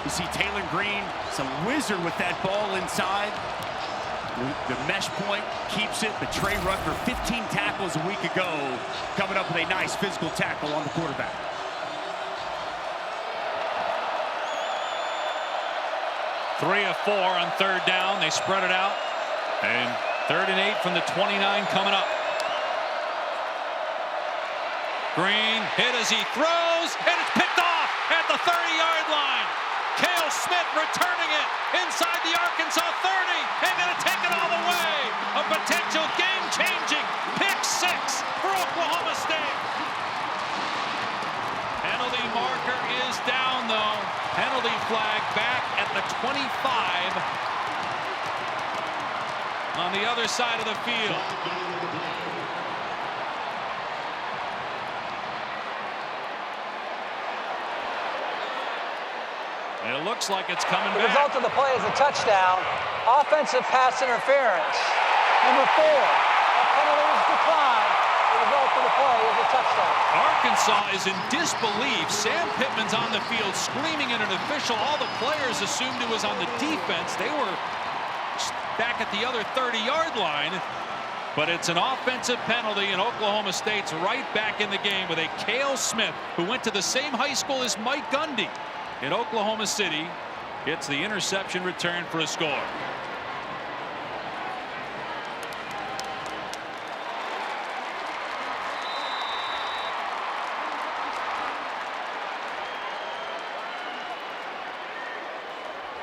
You see Taylor Green, some wizard with that ball inside. The mesh point keeps it, but Trey Rucker, 15 tackles a week ago, coming up with a nice physical tackle on the quarterback. Three of 4 on 3rd down. They spread it out. And 3rd and 8 from the 29 coming up. Green hit as he throws, and it's picked off at the 30-yard line. Cale Smith returning it inside the Arkansas 30 and going to take it all the way. A potential game-changing pick 6 for Oklahoma State. Penalty marker is down, though. Penalty flag back at the 25 on the other side of the field. It looks like it's coming back. The result of the play is a touchdown. Offensive pass interference. Number 4. A penalty is declined. The result of the play is a touchdown. Arkansas is in disbelief. Sam Pittman's on the field screaming at an official. All the players assumed it was on the defense. They were back at the other 30-yard line. But it's an offensive penalty, and Oklahoma State's right back in the game with a Cale Smith, who went to the same high school as Mike Gundy in Oklahoma City, gets the interception return for a score.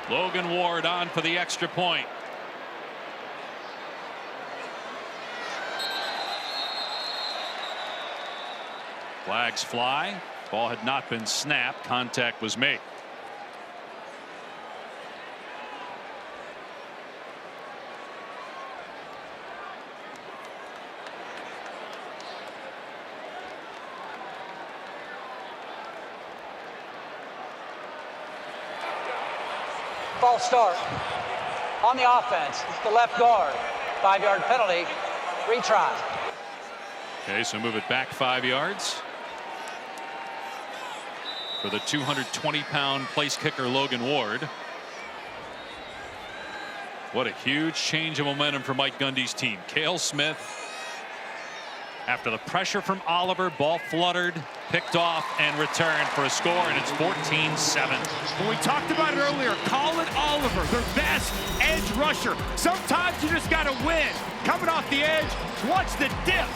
Logan Ward on for the extra point. Flags fly. Ball had not been snapped. Contact was made. False start on the offense. The left guard. 5-yard penalty. Retry. Okay, so move it back 5 yards for the 220-pound place kicker Logan Ward. What a huge change of momentum for Mike Gundy's team. Cale Smith, after the pressure from Oliver, ball fluttered, picked off, and returned for a score, and it's 14-7. Well, we talked about it earlier. Colin Oliver, their best edge rusher. Sometimes you just got to win. Coming off the edge, watch the dip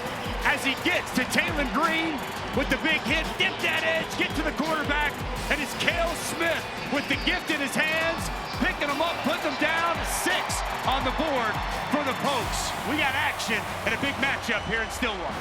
as he gets to Taylor Green with the big hit. Dip that edge, get to the quarterback, and it's Cale Smith with the gift in his hands, picking them up, putting them down. 6 on the board for the Pokes. We got action and a big matchup here in Stillwater.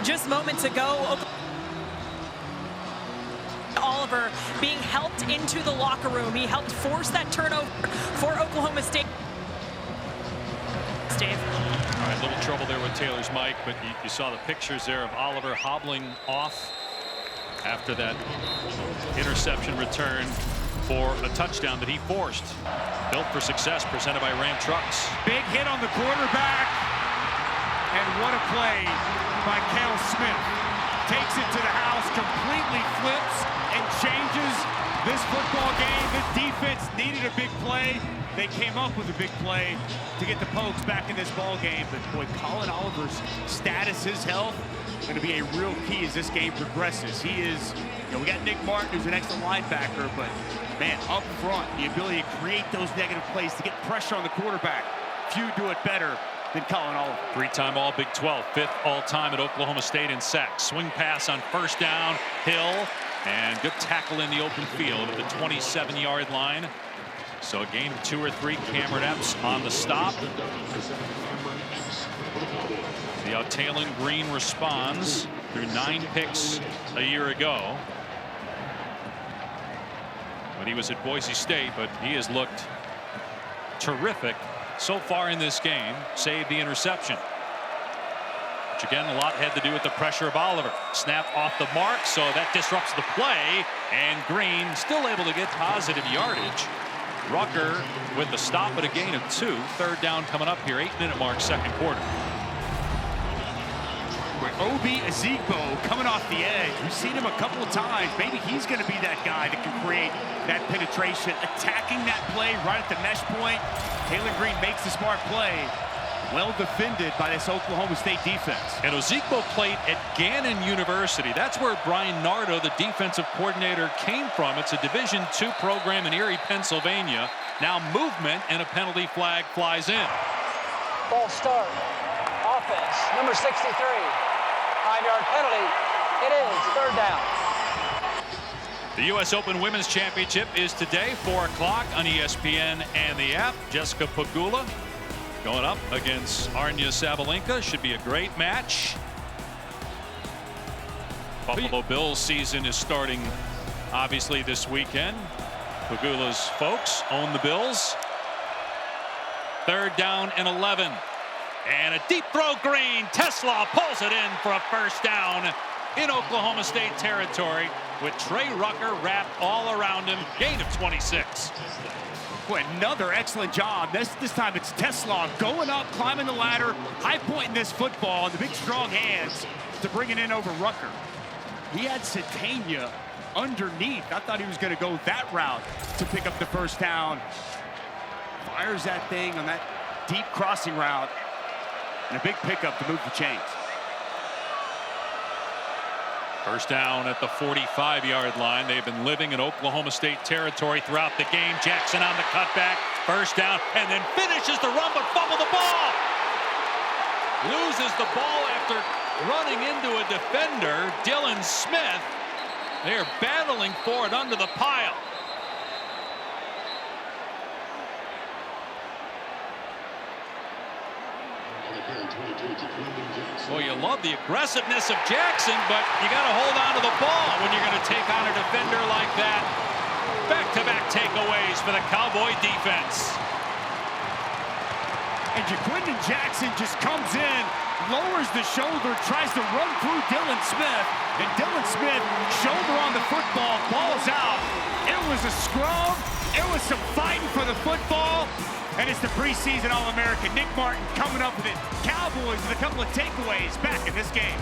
Just moments ago, Oliver being helped into the locker room. He helped force that turnover for Oklahoma State. Dave. All right, little trouble there with Taylor's mic, but you saw the pictures there of Oliver hobbling off after that interception return for a touchdown that he forced. Built for success, presented by Ram Trucks. Big hit on the quarterback. And what a play by Cale Smith. Takes it to the house, completely flips and changes this football game. The defense needed a big play. They came up with a big play to get the Pokes back in this ball game. But boy, Colin Oliver's status, his health, going to be a real key as this game progresses. He is, we got Nick Martin, who's an excellent linebacker, but man, up front, the ability to create those negative plays, to get pressure on the quarterback. Few do it better than Colin Oliver. Three-time All Big 12, fifth all-time at Oklahoma State in sacks. Swing pass on first down, Hill, and good tackle in the open field at the 27-yard line. So a gain of 2 or 3. Cameron Epps on the stop. See how Taylor Green responds through 9 picks a year ago when he was at Boise State, but he has looked terrific so far in this game. Saved the interception, which again a lot had to do with the pressure of Oliver. Snap off the mark, so that disrupts the play, and Green still able to get positive yardage. Rucker with the stop at a gain of 2. Third down coming up here, 8-minute mark, second quarter. Obi Ezigbo coming off the edge. We've seen him a couple of times. Maybe he's going to be that guy that can create that penetration, attacking that play right at the mesh point. Taylor Green makes the smart play. Well defended by this Oklahoma State defense. And Ezigbo played at Gannon University. That's where Brian Nardo, the defensive coordinator, came from. It's a Division II program in Erie, Pennsylvania. Now movement, and a penalty flag flies in. Ball start. Offense, number 63. 5-yard penalty. It is third down. The U.S. Open Women's Championship is today, 4 o'clock on ESPN and the app. Jessica Pegula going up against Arnya Sabalenka. Should be a great match. Buffalo Bills season is starting obviously this weekend. Pegula's folks own the Bills. Third down and 11. And a deep throw, Green. Tesla pulls it in for a first down in Oklahoma State territory with Trey Rucker wrapped all around him. Gain of 26. Boy, another excellent job. This time it's Tesla going up, climbing the ladder, high pointing this football, and the big strong hands to bring it in over Rucker. He had Satania underneath. I thought he was going to go that route to pick up the first down. Fires that thing on that deep crossing route. And a big pickup to move the chains. First down at the 45-yard line. They've been living in Oklahoma State territory throughout the game. Jackson on the cutback. First down, and then finishes the run, but fumbled the ball. Loses the ball after running into a defender, Dylan Smith. They're battling for it under the pile. Well, you love the aggressiveness of Jackson, but you got to hold on to the ball when you're going to take on a defender like that. Back-to-back takeaways for the Cowboy defense. And Jaquindon Jackson just comes in, lowers the shoulder, tries to run through Dylan Smith, and Dylan Smith, shoulder on the football, ball's out. It was a scrum. It was some fighting for the football. And it's the preseason All-American Nick Martin coming up with it. Cowboys with a couple of takeaways back in this game.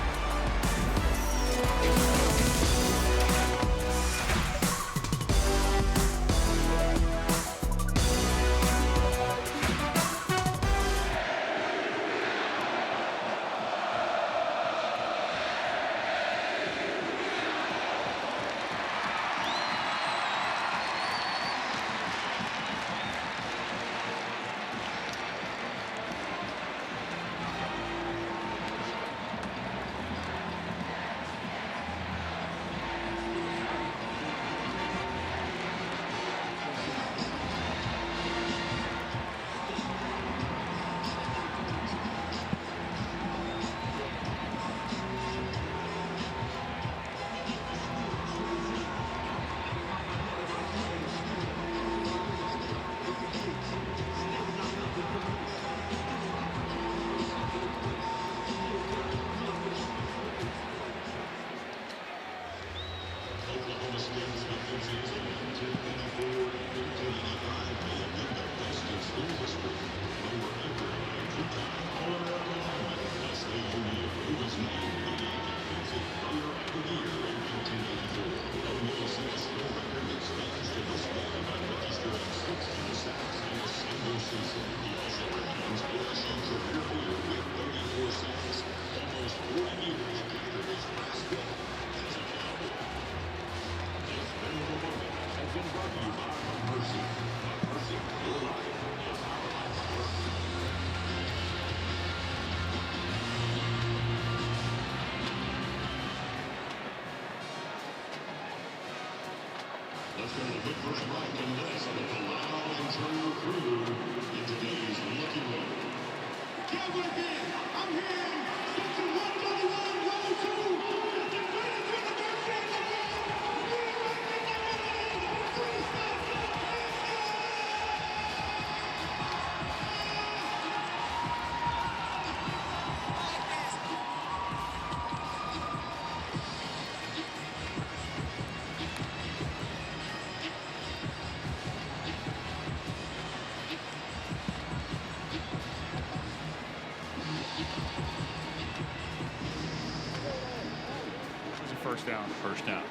First down. First down.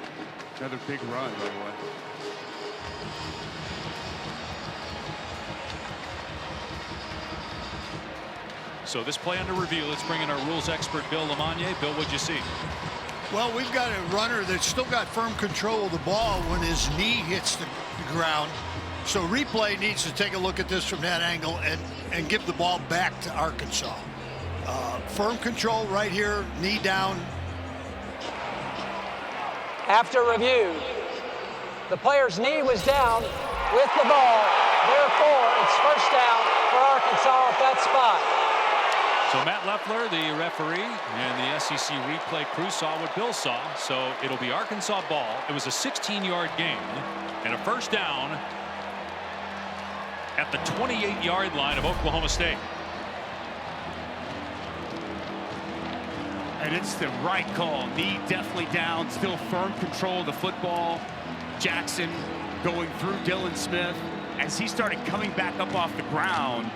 Another big run, by the way. So this play under review. Let's bring in our rules expert, Bill Lamagna. Bill, what'd you see? Well, we've got a runner that's still got firm control of the ball when his knee hits the ground. So replay needs to take a look at this from that angle and give the ball back to Arkansas. Firm control right here, knee down. After review, the player's knee was down with the ball. Therefore, it's first down for Arkansas at that spot. So Matt Leffler, the referee, and the SEC replay crew saw what Bill saw. So it'll be Arkansas ball. It was a 16-yard gain and a first down at the 28-yard line of Oklahoma State. And it's the right call. Knee definitely down, still firm control of the football. Jackson going through Dylan Smith. As he started coming back up off the ground,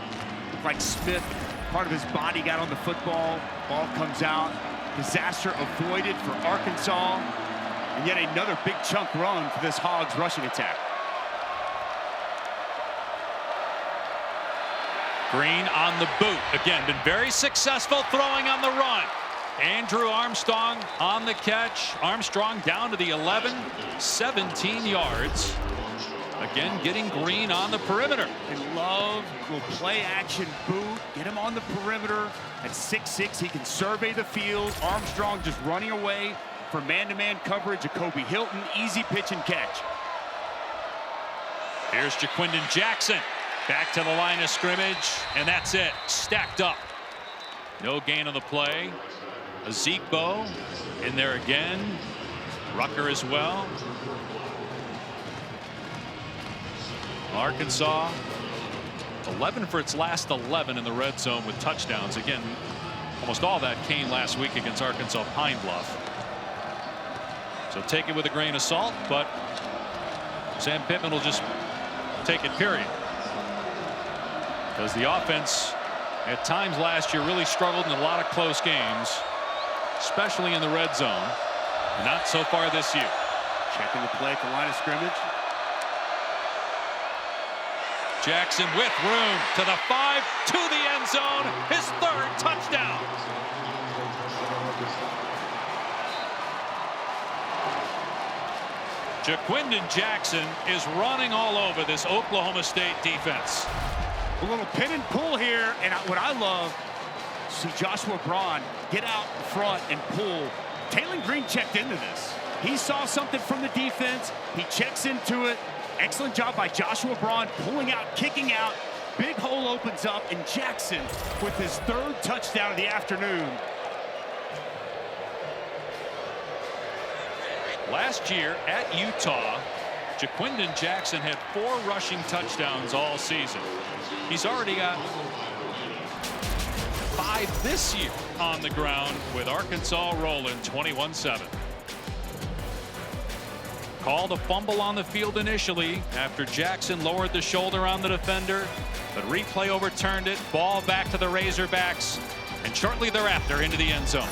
looked like Smith, part of his body got on the football. Ball comes out. Disaster avoided for Arkansas. And yet another big chunk run for this Hogs rushing attack. Green on the boot. Again, been very successful throwing on the run. Andrew Armstrong on the catch. Armstrong down to the 11, 17 yards. Again, getting Green on the perimeter. And Love will play action boot, get him on the perimeter. At 6'6", he can survey the field. Armstrong just running away for man-to-man coverage. Jacoby Hilton, easy pitch and catch. Here's Jaquindon Jackson back to the line of scrimmage, and that's it. Stacked up. No gain on the play. Ezekbo in there again. Rucker as well. Arkansas 11 for its last 11 in the red zone with touchdowns. Again, almost all that came last week against Arkansas Pine Bluff. So take it with a grain of salt, but Sam Pittman will just take it, period. Because the offense at times last year really struggled in a lot of close games, especially in the red zone. Not so far this year. Checking the play at the line of scrimmage. Jackson with room to the 5, to the end zone, his third touchdown. Jaquindon Jackson is running all over this Oklahoma State defense. A little pin and pull here, and what I love, see Joshua Braun get out in front and pull. Taylon Green checked into this. He saw something from the defense. He checks into it. Excellent job by Joshua Braun pulling out, kicking out. Big hole opens up, and Jackson with his third touchdown of the afternoon. Last year at Utah, Jaquindon Jackson had 4 rushing touchdowns all season. He's already got 5 this year on the ground with Arkansas rolling 21-7. Called a fumble on the field initially after Jackson lowered the shoulder on the defender, but replay overturned it. Ball back to the Razorbacks, and shortly thereafter into the end zone.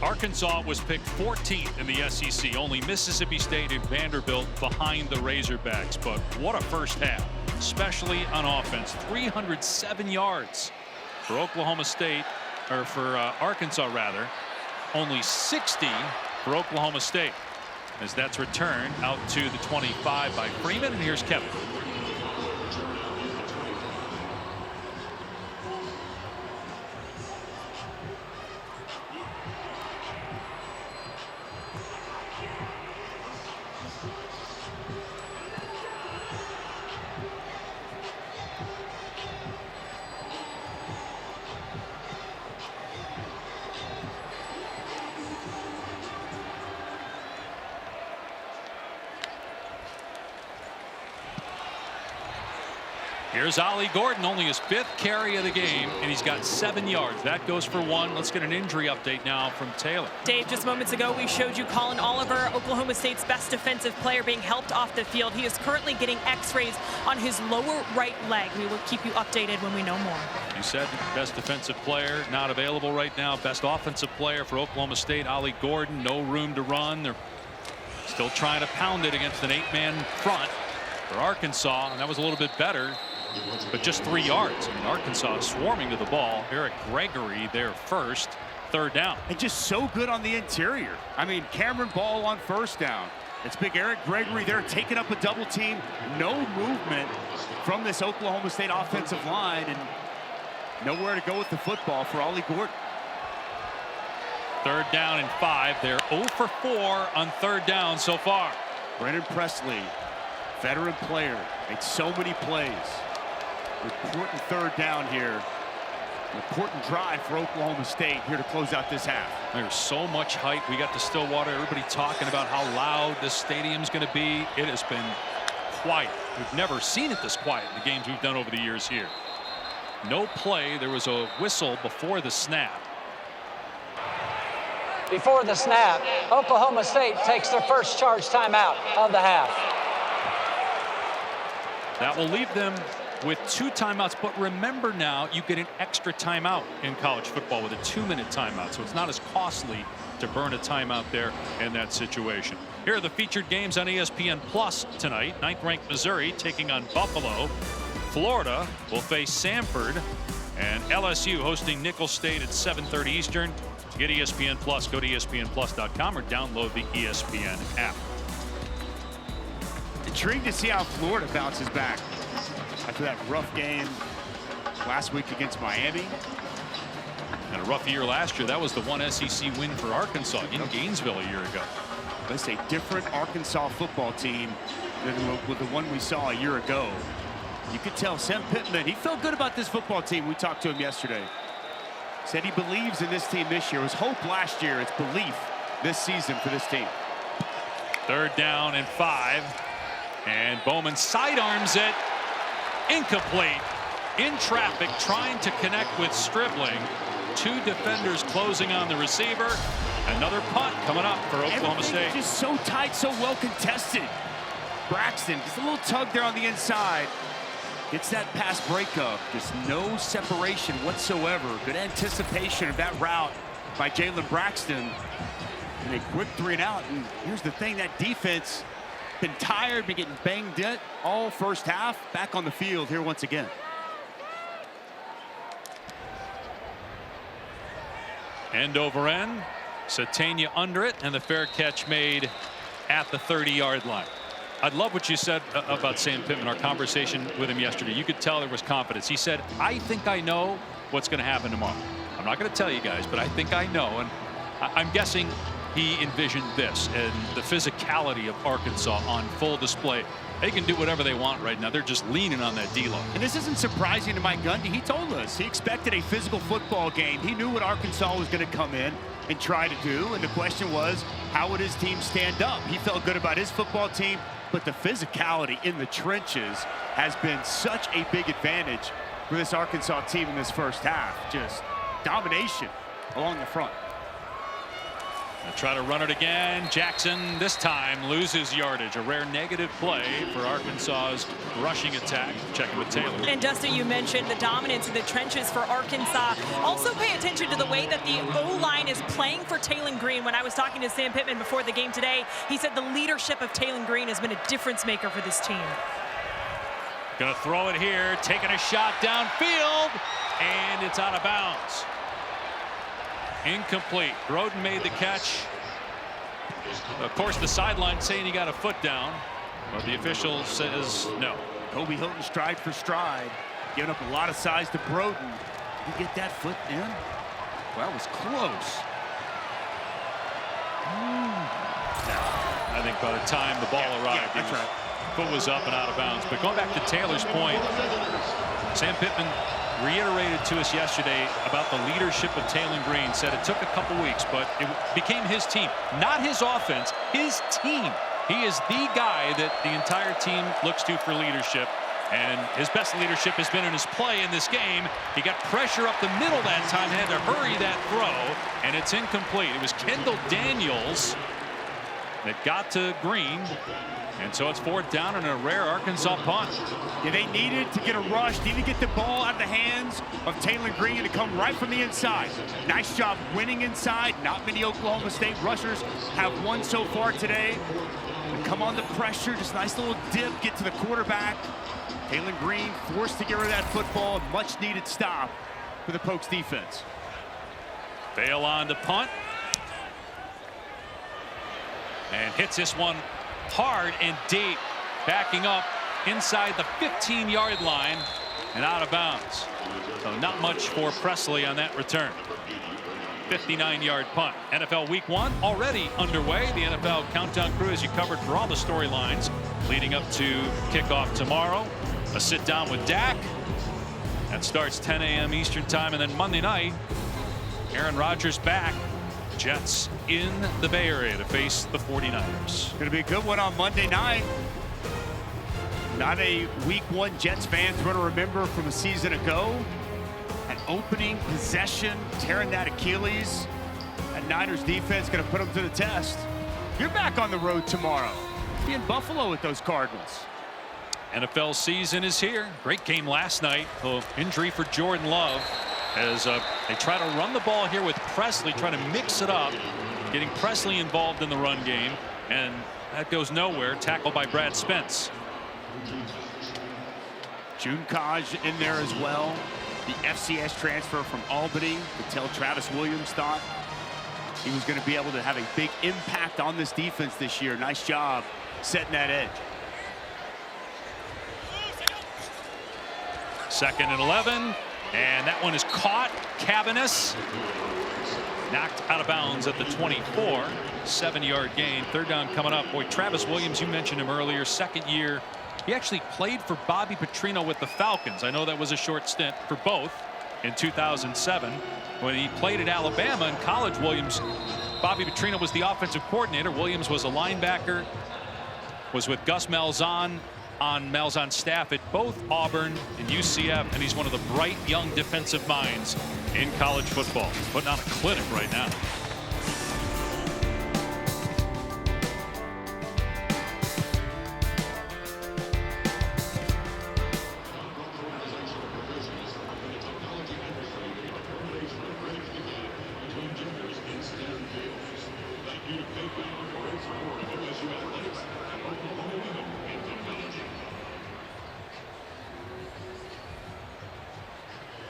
Arkansas was picked 14th in the SEC, only Mississippi State and Vanderbilt behind the Razorbacks. But what a first half, especially on offense. 307 yards for Oklahoma State, or for Arkansas rather. Only 60 for Oklahoma State, as that's returned out to the 25 by Freeman. And here's Kevin. Here's Ollie Gordon, only his 5th carry of the game, and he's got 7 yards. That goes for 1. Let's get an injury update now from Taylor. Dave, just moments ago, we showed you Colin Oliver, Oklahoma State's best defensive player, being helped off the field. He is currently getting x-rays on his lower right leg. We will keep you updated when we know more. You said best defensive player not available right now. Best offensive player for Oklahoma State, Ollie Gordon. No room to run. They're still trying to pound it against an 8-man front for Arkansas, and that was a little bit better. But just 3 yards. I mean, Arkansas swarming to the ball. Eric Gregory there first. 3rd down. And just so good on the interior. I mean, Cameron Ball on 1st down. It's big Eric Gregory there taking up a double team. No movement from this Oklahoma State offensive line, and nowhere to go with the football for Ollie Gordon. 3rd down and 5. They're 0 for 4 on 3rd down so far. Brennan Presley, veteran player, made so many plays. Important 3rd down here. Important drive for Oklahoma State here to close out this half. There's so much hype. We got to Stillwater. Everybody talking about how loud this stadium's going to be. It has been quiet. We've never seen it this quiet in the games we've done over the years here. No play. There was a whistle before the snap. Before the snap, Oklahoma State takes their first charge timeout of the half. That will leave them with 2 timeouts, but remember now you get an extra timeout in college football with a 2-minute timeout, so it's not as costly to burn a timeout there in that situation. Here are the featured games on ESPN Plus tonight. 9th-ranked Missouri taking on Buffalo. Florida will face Samford, and LSU hosting Nicholls State at 7:30 Eastern. To get ESPN Plus, go to ESPNplus.com or download the ESPN app. Intrigued to see how Florida bounces back after that rough game last week against Miami. And a rough year last year. That was the one SEC win for Arkansas in Gainesville a year ago. That's a different Arkansas football team than with the one we saw a year ago. You could tell Sam Pittman, he felt good about this football team. We talked to him yesterday. Said he believes in this team this year. It was hope last year. It's belief this season for this team. 3rd down and 5. And Bowman sidearms it. Incomplete. In traffic, trying to connect with Stribling. 2 defenders closing on the receiver. Another punt coming up for Oklahoma State. Just so tight, so well contested. Braxton, just a little tug there on the inside. Gets that pass breakup. Just no separation whatsoever. Good anticipation of that route by Jalen Braxton. And a quick 3-and-out. And here's the thing, that defense been tired, been getting banged in all first half. Back on the field here once again. End over end. Satania under it, and the fair catch made at the 30-yard line. I love what you said about Sam Pittman, our conversation with him yesterday. You could tell there was confidence. He said, I think I know what's going to happen tomorrow. I'm not going to tell you guys, but I think I know. And I'm guessing he envisioned this and the physicality of Arkansas on full display. They can do whatever they want right now. They're just leaning on that D-line. And this isn't surprising to Mike Gundy. He told us he expected a physical football game. He knew what Arkansas was going to come in and try to do. And the question was, how would his team stand up? He felt good about his football team, but the physicality in the trenches has been such a big advantage for this Arkansas team in this first half. Just domination along the front. They'll try to run it again. Jackson this time loses yardage. A rare negative play for Arkansas's rushing attack. Checking with Taylor. And Dustin, you mentioned the dominance in the trenches for Arkansas. Also pay attention to the way that the O-line is playing for Taylor Green. When I was talking to Sam Pittman before the game today, he said the leadership of Taylor Green has been a difference maker for this team. Gonna throw it here, taking a shot downfield, and it's out of bounds. Incomplete. Groden made the catch. Of course, the sideline saying he got a foot down, but the official says no. Kobe Hilton stride for stride, giving up a lot of size to Broden. Did he get that foot in? Well, it was close. I think by the time the ball arrived, that's right. Foot was up and out of bounds. But going back to Taylor's point, Sam Pittman reiterated to us yesterday about the leadership of Taylor Green. Said it took a couple weeks, but it became his team, not his offense, his team. He is the guy that the entire team looks to for leadership, and his best leadership has been in his play in this game. He got pressure up the middle that time, had to hurry that throw, and it's incomplete. It was Kendall Daniels that got to Green. And so it's 4th down and a rare Arkansas punt. Yeah, they needed to get a rush, needed to get the ball out of the hands of Taylor Green to come right from the inside. Nice job winning inside. Not many Oklahoma State rushers have won so far today. And come on the pressure, just nice little dip, get to the quarterback. Taylor Green forced to get rid of that football. Much needed stop for the Pokes defense. Bail on to punt. And hits this one hard and deep, backing up inside the 15-yard line and out of bounds. So not much for Presley on that return. 59-yard punt. NFL Week 1 already underway. The NFL Countdown Crew has you covered for all the storylines leading up to kickoff tomorrow. A sit down with Dak. That starts 10 a.m. Eastern time, and then Monday night, Aaron Rodgers back. Jets in the Bay Area to face the 49ers. Going to be a good one on Monday night. Not a Week 1 Jets fans going to remember from a season ago. An opening possession, tearing that Achilles. That Niners defense going to put them to the test. You're back on the road tomorrow. Be in Buffalo with those Cardinals. NFL season is here. Great game last night. Injury for Jordan Love. As they try to run the ball here with Presley, trying to mix it up, getting Presley involved in the run game, and that goes nowhere. Tackled by Brad Spence. June Kaj in there as well. The FCS transfer from Albany to tell Travis Williams thought he was going to be able to have a big impact on this defense this year. Nice job setting that edge. 2nd and 11. And that one is caught. Cabanis knocked out of bounds at the 24. 7-yard gain. 3rd down coming up. Boy, Travis Williams, you mentioned him earlier. 2nd year. He actually played for Bobby Petrino with the Falcons. I know that was a short stint for both in 2007. When he played at Alabama in college, Bobby Petrino was the offensive coordinator. Williams was a linebacker. Was with Gus Malzahn on Malzahn's staff at both Auburn and UCF, and he's one of the bright young defensive minds in college football. He's putting on a clinic right now.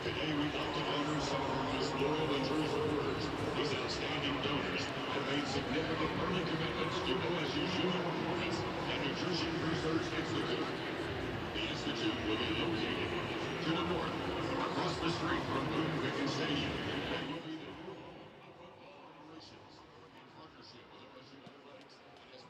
Today we'd like to honor some of our most loyal and true supporters. These outstanding donors have made significant early commitments to OSU's human performance and nutrition research institute. The institute will be located to the north, across the street from Boone Pickens Stadium, and will be the new home of football operations in partnership with OSU Athletics and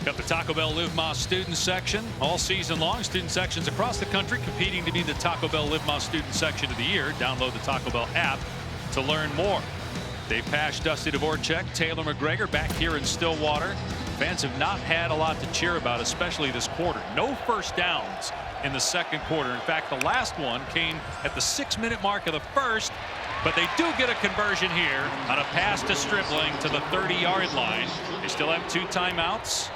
Got the Taco Bell Live Más student section all season long. Student sections across the country competing to be the Taco Bell Live Más student section of the year. Download the Taco Bell app to learn more. Dave Pasch, Dusty Dvorak, Taylor McGregor back here in Stillwater. Fans have not had a lot to cheer about, especially this quarter. No first downs in the second quarter. In fact, the last one came at the 6-minute mark of the first, but they do get a conversion here on a pass to Stribling to the 30-yard line. They still have 2 timeouts.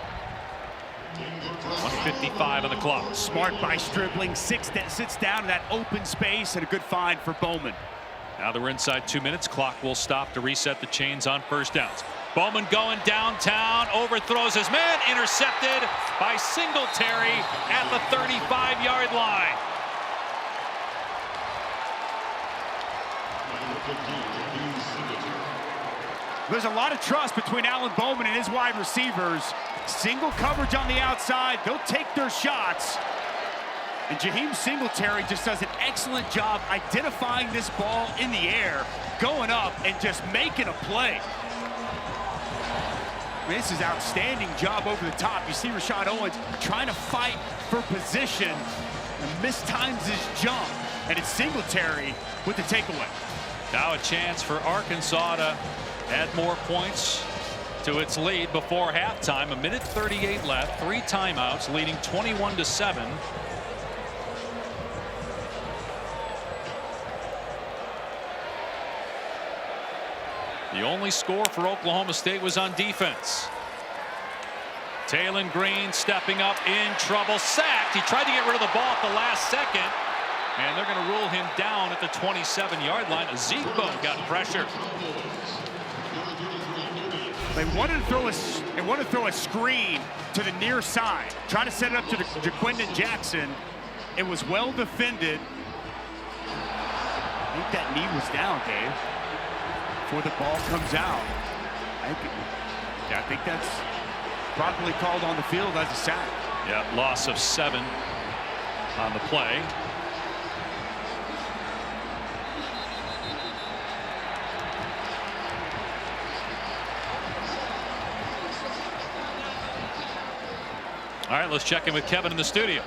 1:55 on the clock. Smart by Stribling, sits down in that open space, and a good find for Bowman. Now that we're inside 2 minutes, clock will stop to reset the chains on first downs. Bowman going downtown, overthrows his man, intercepted by Singletary at the 35-yard line. There's a lot of trust between Alan Bowman and his wide receivers. Single coverage on the outside. They'll take their shots. And Jaheim Singletary just does an excellent job identifying this ball in the air, going up and just making a play. I mean, this is an outstanding job over the top. You see Rashad Owens trying to fight for position and mistimes his jump. And it's Singletary with the takeaway. Now a chance for Arkansas to add more points to its lead before halftime. 1:38 left, 3 timeouts, leading 21-7. The only score for Oklahoma State was on defense. Taylon Green stepping up, in trouble, sacked. He tried to get rid of the ball at the last second, and they're going to rule him down at the 27-yard line. Ezekbo got pressure. They wanted to throw a screen to the near side, try to set it up to Jaquindon Jackson. It was well defended. I think that knee was down, Dave, before the ball comes out. I think that's properly called on the field as a sack. Yeah, loss of 7 on the play. All right, let's check in with Kevin in the studio.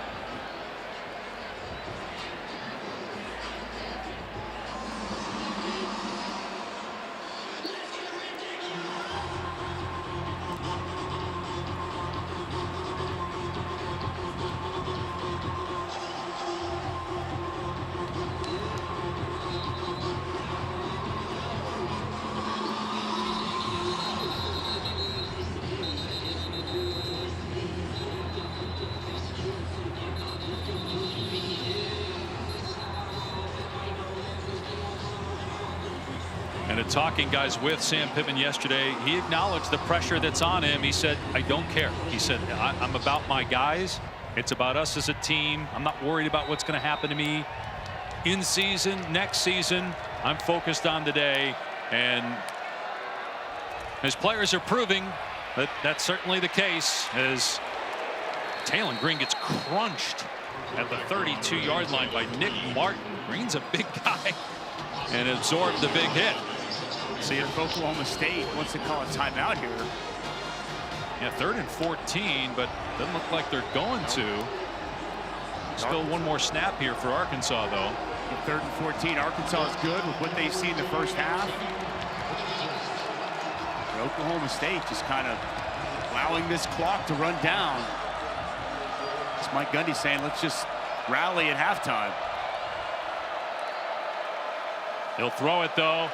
Talking, guys, with Sam Pittman yesterday, he acknowledged the pressure that's on him. He said, I don't care. He said, I'm about my guys. It's about us as a team. I'm not worried about what's going to happen to me in season, next season. I'm focused on today. And his players are proving that that's certainly the case, as Taylon Green gets crunched at the 32-yard line by Nick Martin. Green's a big guy and absorbed the big hit. See if Oklahoma State wants to call a timeout here. Yeah, 3rd and 14, but doesn't look like they're going to. Still one more snap here for Arkansas, though. 3rd and 14. Arkansas is good with what they've seen the first half. But Oklahoma State just kind of allowing this clock to run down. It's Mike Gundy saying, let's just rally at halftime. He'll throw it, though.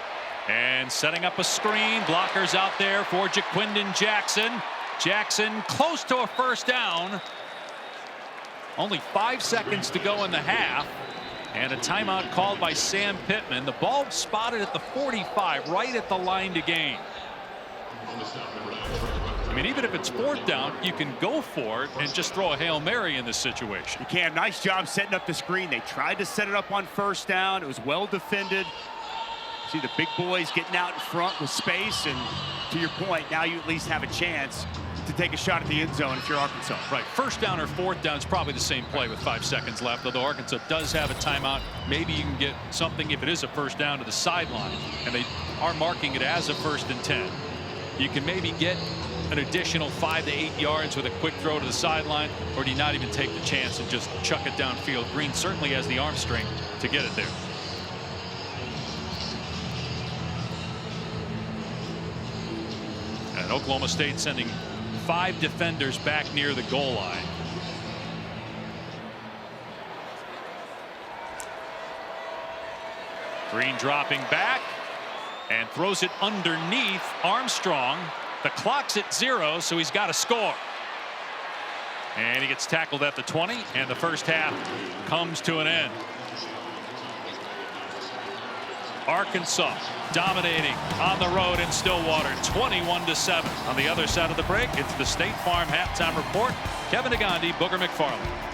And setting up a screen. Blockers out there for Jaquindon Jackson. Jackson close to a first down. Only 5 seconds to go in the half. And a timeout called by Sam Pittman. The ball spotted at the 45, right at the line to gain. I mean, even if it's 4th down, you can go for it and just throw a Hail Mary in this situation. You can. Nice job setting up the screen. They tried to set it up on first down. It was well defended. See the big boys getting out in front with space, and to your point, now you at least have a chance to take a shot at the end zone if you're Arkansas. Right, 1st down or 4th down is probably the same play with 5 seconds left, although Arkansas does have a timeout. Maybe you can get something if it is a 1st down to the sideline, and they are marking it as a 1st and 10. You can maybe get an additional 5 to 8 yards with a quick throw to the sideline, or do you not even take the chance and just chuck it downfield? Green certainly has the arm strength to get it there. And Oklahoma State sending 5 defenders back near the goal line. Green dropping back and throws it underneath Armstrong. The clock's at 0, so he's got to score. And he gets tackled at the 20, and the first half comes to an end. Arkansas dominating on the road in Stillwater, 21-7. On the other side of the break, it's the State Farm halftime report. Kevin Negandhi, Booger McFarland.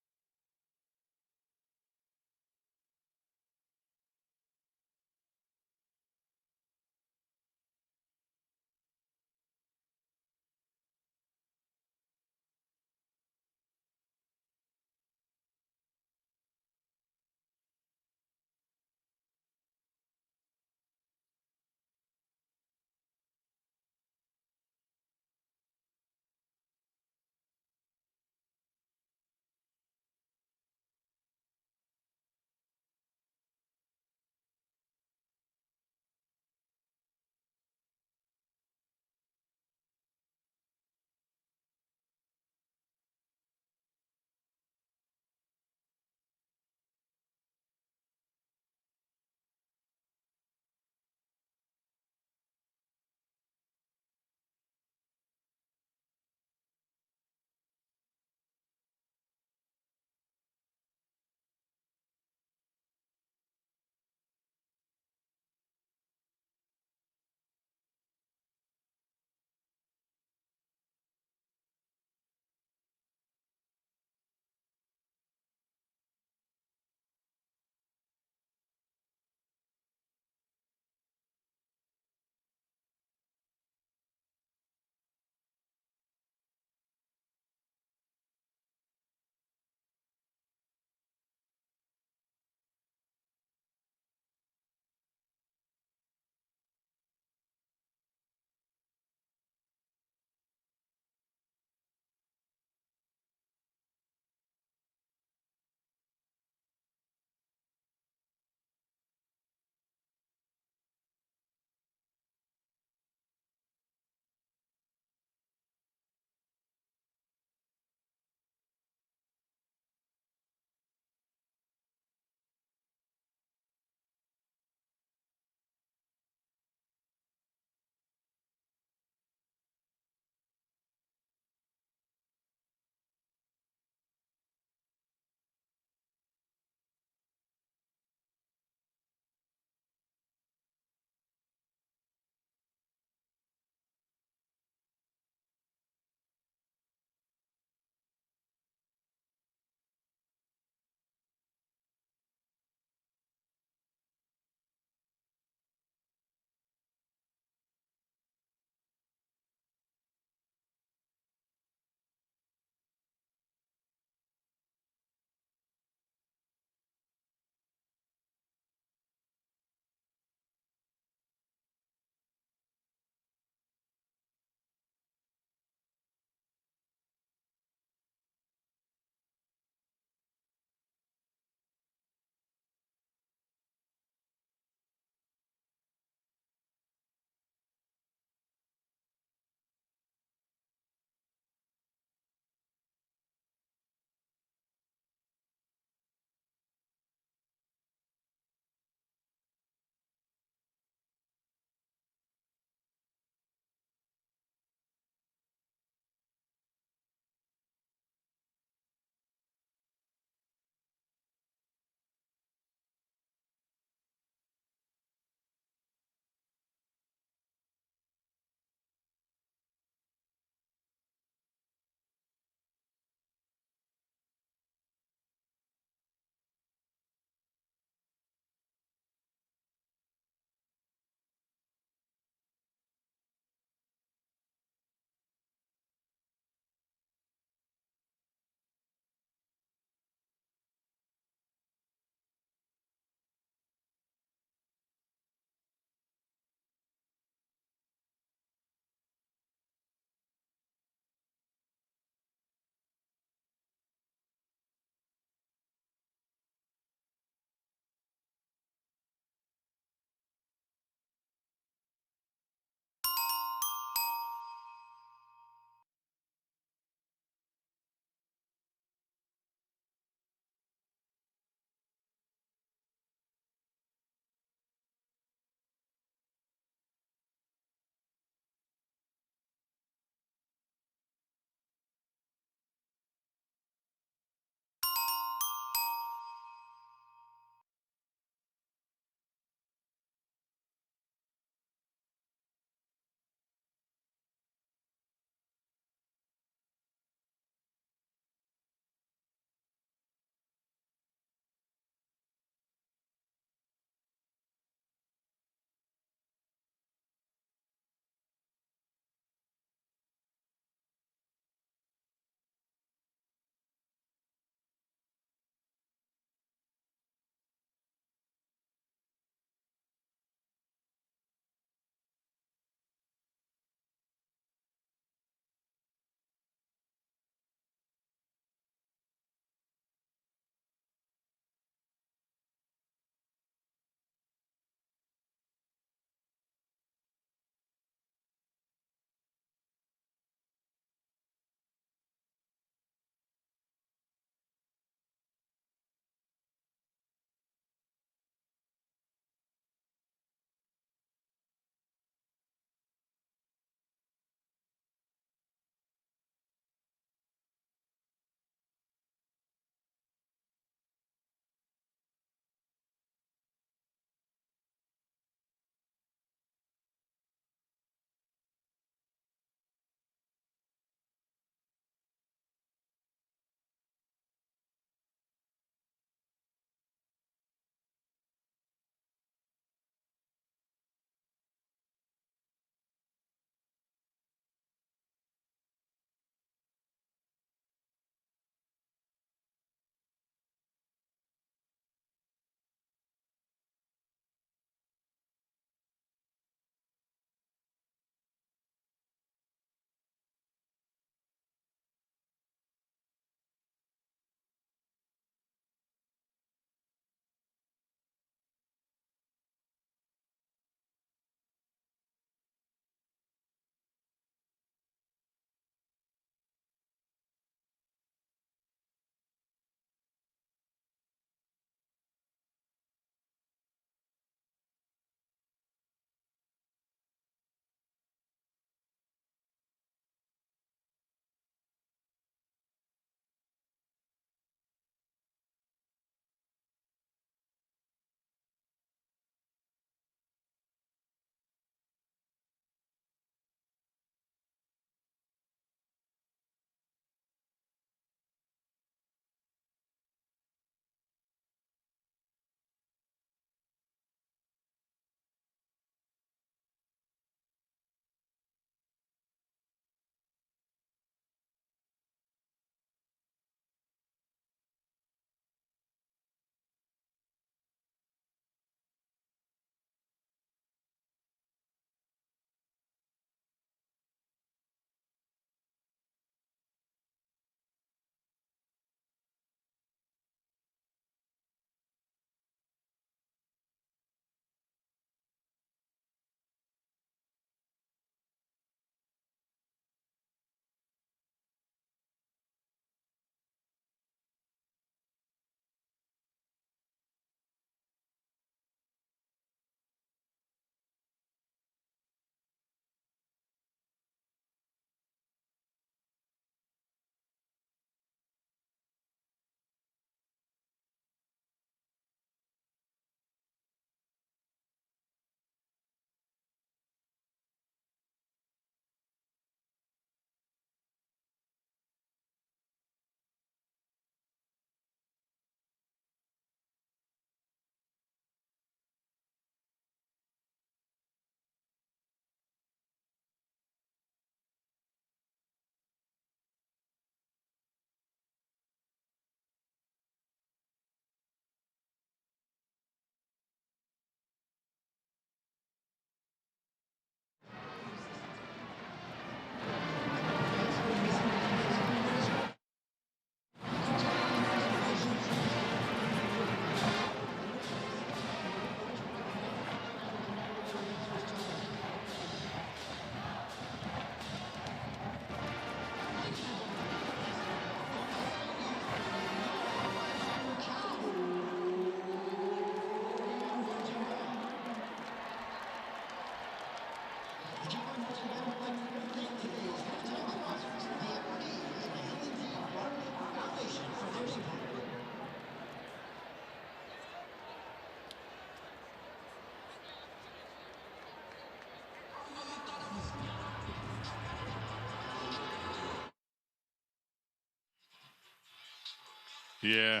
Yeah.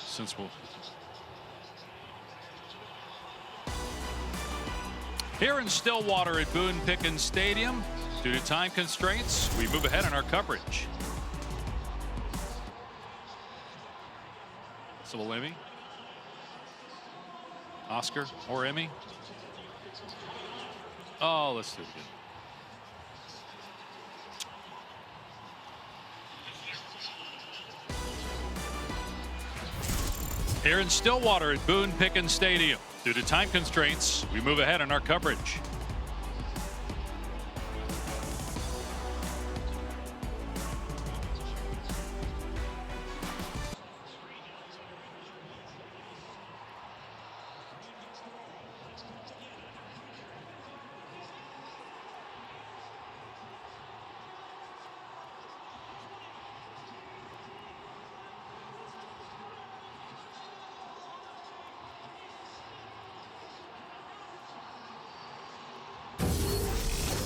Since we'll. Here in Stillwater at Boone Pickens Stadium, due to time constraints, we move ahead in our coverage. Civil Emmy. Oscar or Emmy. Oh, let's do it again. Here in Stillwater at Boone Pickens Stadium. Due to time constraints, we move ahead in our coverage.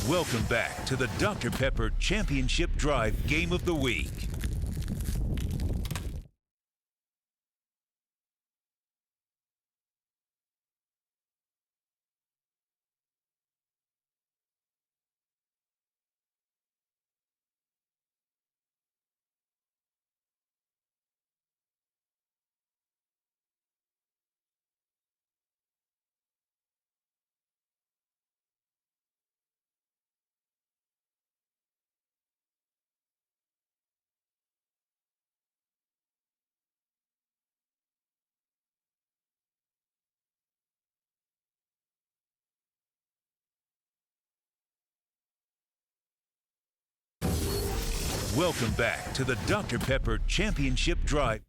Welcome back to the Dr. Pepper Championship Drive Game of the Week. Welcome back to the Dr. Pepper Championship Drive.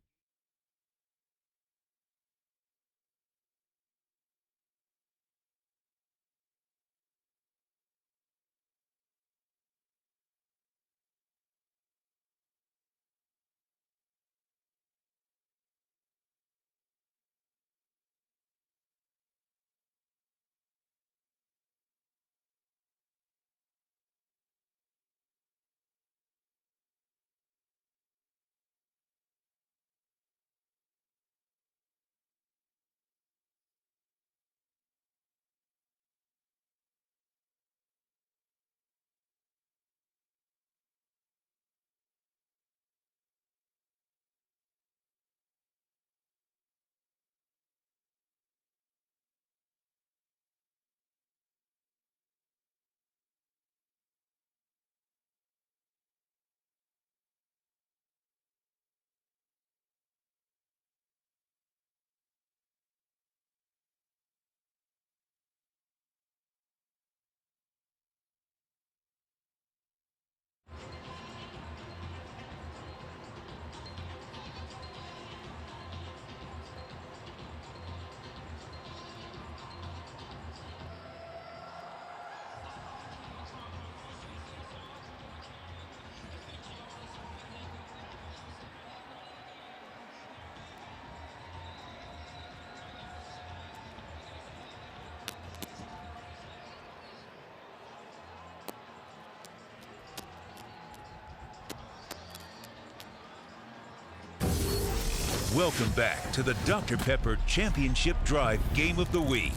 Welcome back to the Dr. Pepper Championship Drive Game of the Week.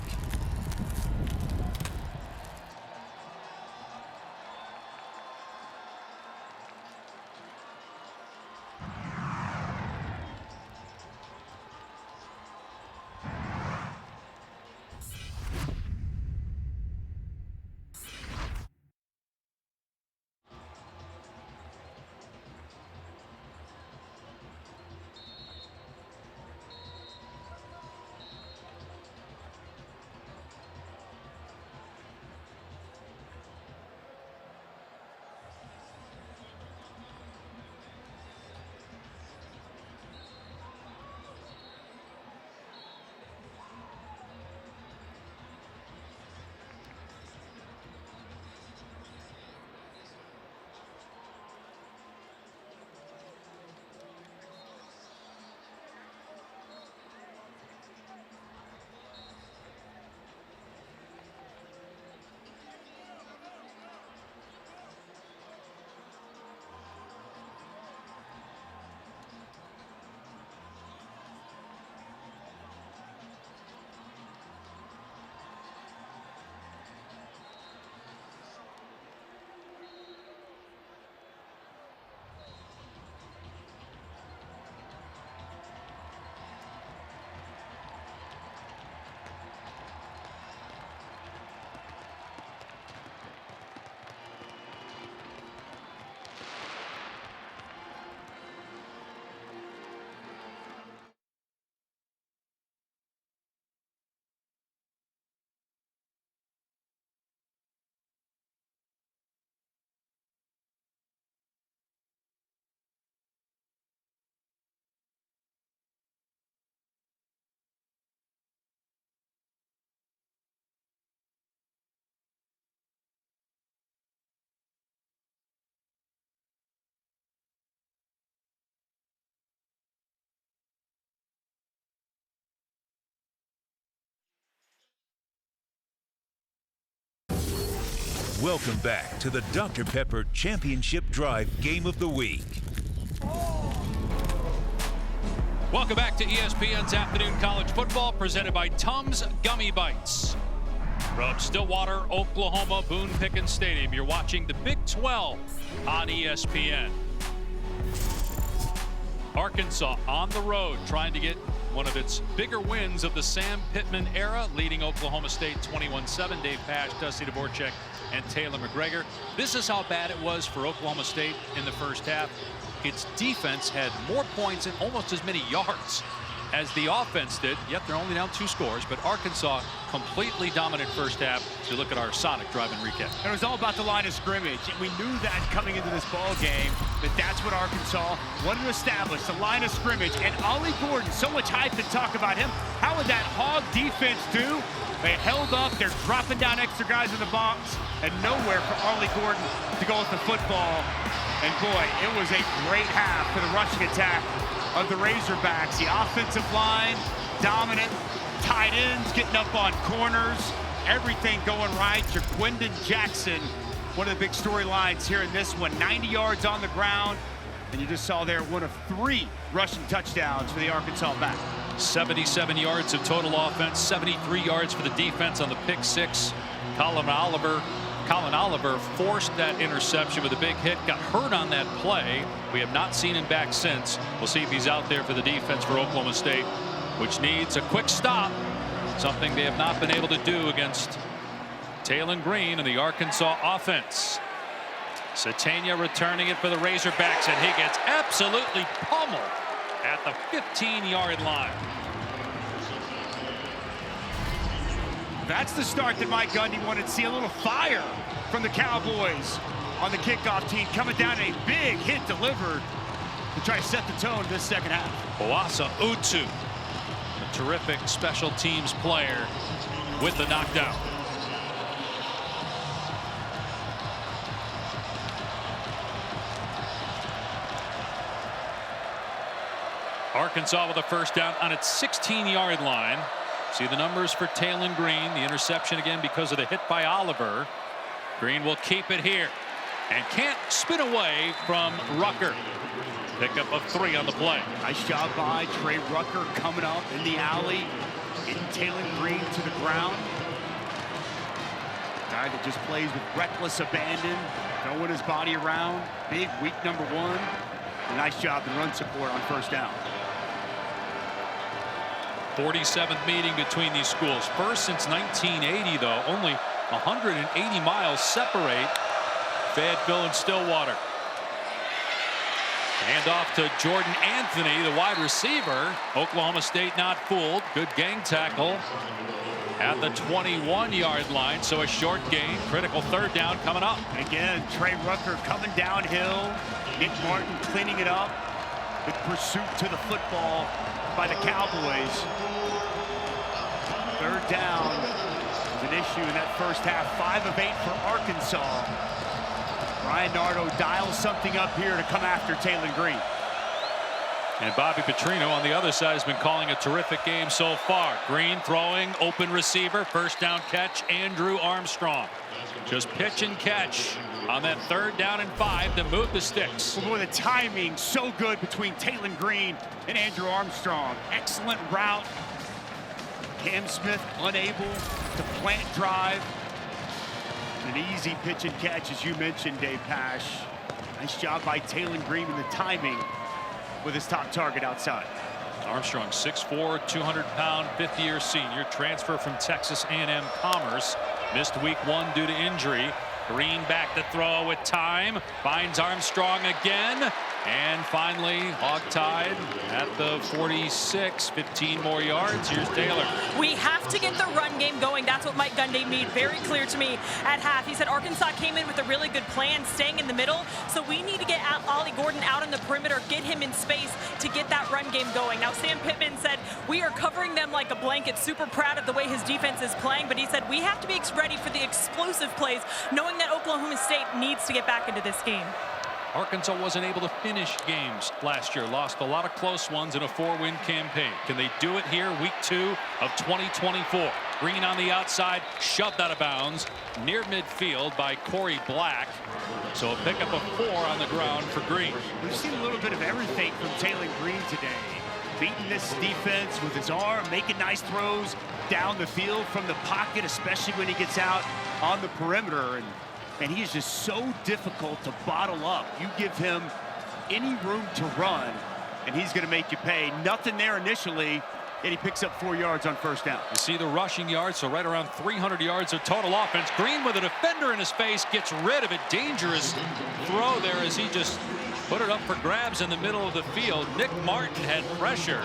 Welcome back to the Dr. Pepper Championship Drive Game of the Week. Welcome back to ESPN's Afternoon College Football, presented by Tums Gummy Bites. From Stillwater, Oklahoma, Boone Pickens Stadium, you're watching the Big 12 on ESPN. Arkansas on the road, trying to get one of its bigger wins of the Sam Pittman era, leading Oklahoma State 21-7. Dave Pasch, Dusty Dvorak, and Taylor McGregor. This is how bad it was for Oklahoma State in the first half. Its defense had more points and almost as many yards as the offense did. Yet they're only down 2 scores, but Arkansas completely dominant first half. So look at our Sonic drive and recap. It was all about the line of scrimmage, and we knew that coming into this ball game, that's what Arkansas wanted to establish, the line of scrimmage. And Ollie Gordon, so much hype to talk about him. How would that hog defense do? They held up, they're dropping down extra guys in the box, and nowhere for Ollie Gordon to go with the football. And boy, it was a great half for the rushing attack of the Razorbacks. The offensive line, dominant, tight ends getting up on corners, everything going right. Jaquindon Jackson, one of the big storylines here in this one, 90 yards on the ground. And you just saw there one of 3 rushing touchdowns for the Arkansas back. 77 yards of total offense, 73 yards for the defense on the pick 6. Colin Oliver forced that interception with a big hit, got hurt on that play. We have not seen him back since. We'll see if he's out there for the defense for Oklahoma State, which needs a quick stop, something they have not been able to do against Taylon Green and the Arkansas offense. Satania returning it for the Razorbacks, and he gets absolutely pummeled at the 15-yard line. That's the start that Mike Gundy wanted to see. A little fire from the Cowboys on the kickoff team, coming down, a big hit delivered to try to set the tone this second half. Boasa Utu, a terrific special teams player, with the knockdown. Arkansas with a first down on its 16-yard line. See the numbers for Taylon Green. The interception again because of the hit by Oliver. Green will keep it here and can't spin away from Rucker. Pickup of 3 on the play. Nice job by Trey Rucker coming up in the alley, getting Taylon Green to the ground. Guy that just plays with reckless abandon, throwing his body around. Big week number 1. A nice job in run support on first down. 47th meeting between these schools. First since 1980, though. Only 180 miles separate Fayetteville and Stillwater. Hand off to Jordan Anthony, the wide receiver. Oklahoma State not fooled. Good gang tackle at the 21-yard line. So a short gain. Critical third down coming up. Again, Trey Rucker coming downhill. Nick Martin cleaning it up. Good pursuit to the football by the Cowboys. Third down is an issue in that first half. 5 of 8 for Arkansas. Ryan Nardo dials something up here to come after Taylon Green. And Bobby Petrino on the other side has been calling a terrific game so far. Green throwing, open receiver, first down catch, Andrew Armstrong. Just pitch and catch on that third down and 5 to move the sticks. Boy, the timing so good between Taylon Green and Andrew Armstrong. Excellent route. Cam Smith unable to plant drive. An easy pitch and catch, as you mentioned, Dave Pasch. Nice job by Taylon Green in the timing with his top target outside. Armstrong, 6'4", 200-pound, fifth-year senior, transfer from Texas A&M Commerce. Missed week 1 due to injury. Green back to throw with time. Finds Armstrong again. And finally, hog-tied at the 46. 15 more yards. Here's Taylor. We have to get the run game going. That's what Mike Gundy made very clear to me at half. He said Arkansas came in with a really good plan, staying in the middle. So we need to get Ollie Gordon out on the perimeter, get him in space to get that run game going. Now, Sam Pittman said, we are covering them like a blanket. Super proud of the way his defense is playing. But he said, we have to be ready for the explosive plays, knowing that Oklahoma State needs to get back into this game. Arkansas wasn't able to finish games last year. Lost a lot of close ones in a 4-win campaign. Can they do it here, week 2 of 2024? Green on the outside, shoved out of bounds near midfield by Corey Black. So a pickup of 4 on the ground for Green. We've seen a little bit of everything from Taylor Green today. Beating this defense with his arm, making nice throws down the field from the pocket, especially when he gets out on the perimeter. And he is just so difficult to bottle up. You give him any room to run, and he's going to make you pay. Nothing there initially, and he picks up 4 yards on first down. You see the rushing yards, so right around 300 yards of total offense. Green with a defender in his face gets rid of it. Dangerous throw there as he just put it up for grabs in the middle of the field. Nick Martin had pressure.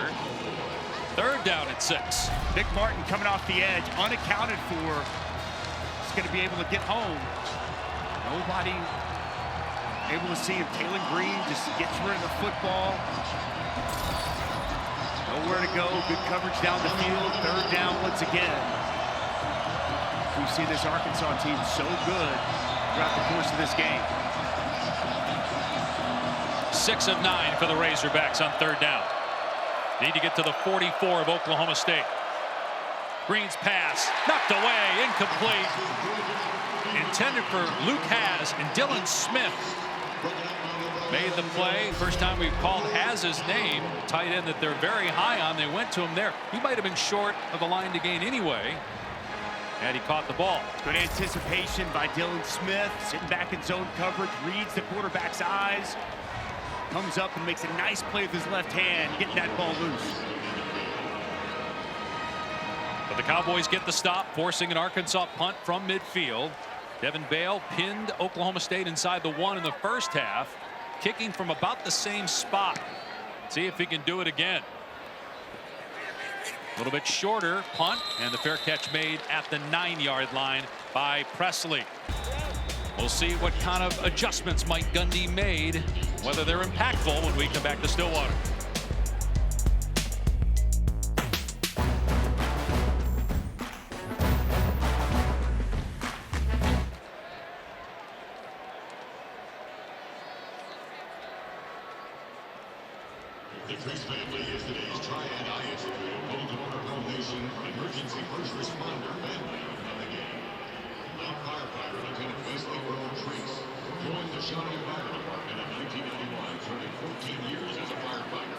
3rd down at 6. Nick Martin coming off the edge, unaccounted for. He's going to be able to get home. Nobody able to see him. Taylor Green just gets rid of the football. Nowhere to go. Good coverage down the field. 3rd down once again. We've seen this Arkansas team so good throughout the course of this game. 6 of 9 for the Razorbacks on 3rd down. Need to get to the 44 of Oklahoma State. Green's pass knocked away, incomplete. Intended for Luke Haas, and Dylan Smith made the play. First time we've called Haas's name. Tight end that they're very high on. They went to him there. He might have been short of the line to gain anyway, and he caught the ball. Good anticipation by Dylan Smith, sitting back in zone coverage, reads the quarterback's eyes, comes up and makes a nice play with his left hand, getting that ball loose. But the Cowboys get the stop, forcing an Arkansas punt from midfield. Devin Bale pinned Oklahoma State inside the 1 in the first half, kicking from about the same spot. See if he can do it again. A little bit shorter punt, and the fair catch made at the 9-yard line by Presley. We'll see what kind of adjustments Mike Gundy made, whether they're impactful when we come back to Stillwater. The Trace family is today's Triad Eye Institute Baltimore Foundation Emergency First Responder family of the game. Now firefighter Lieutenant Wesley Earl Trace joined the Shawnee Fire Department in 1991, serving 14 years as a firefighter.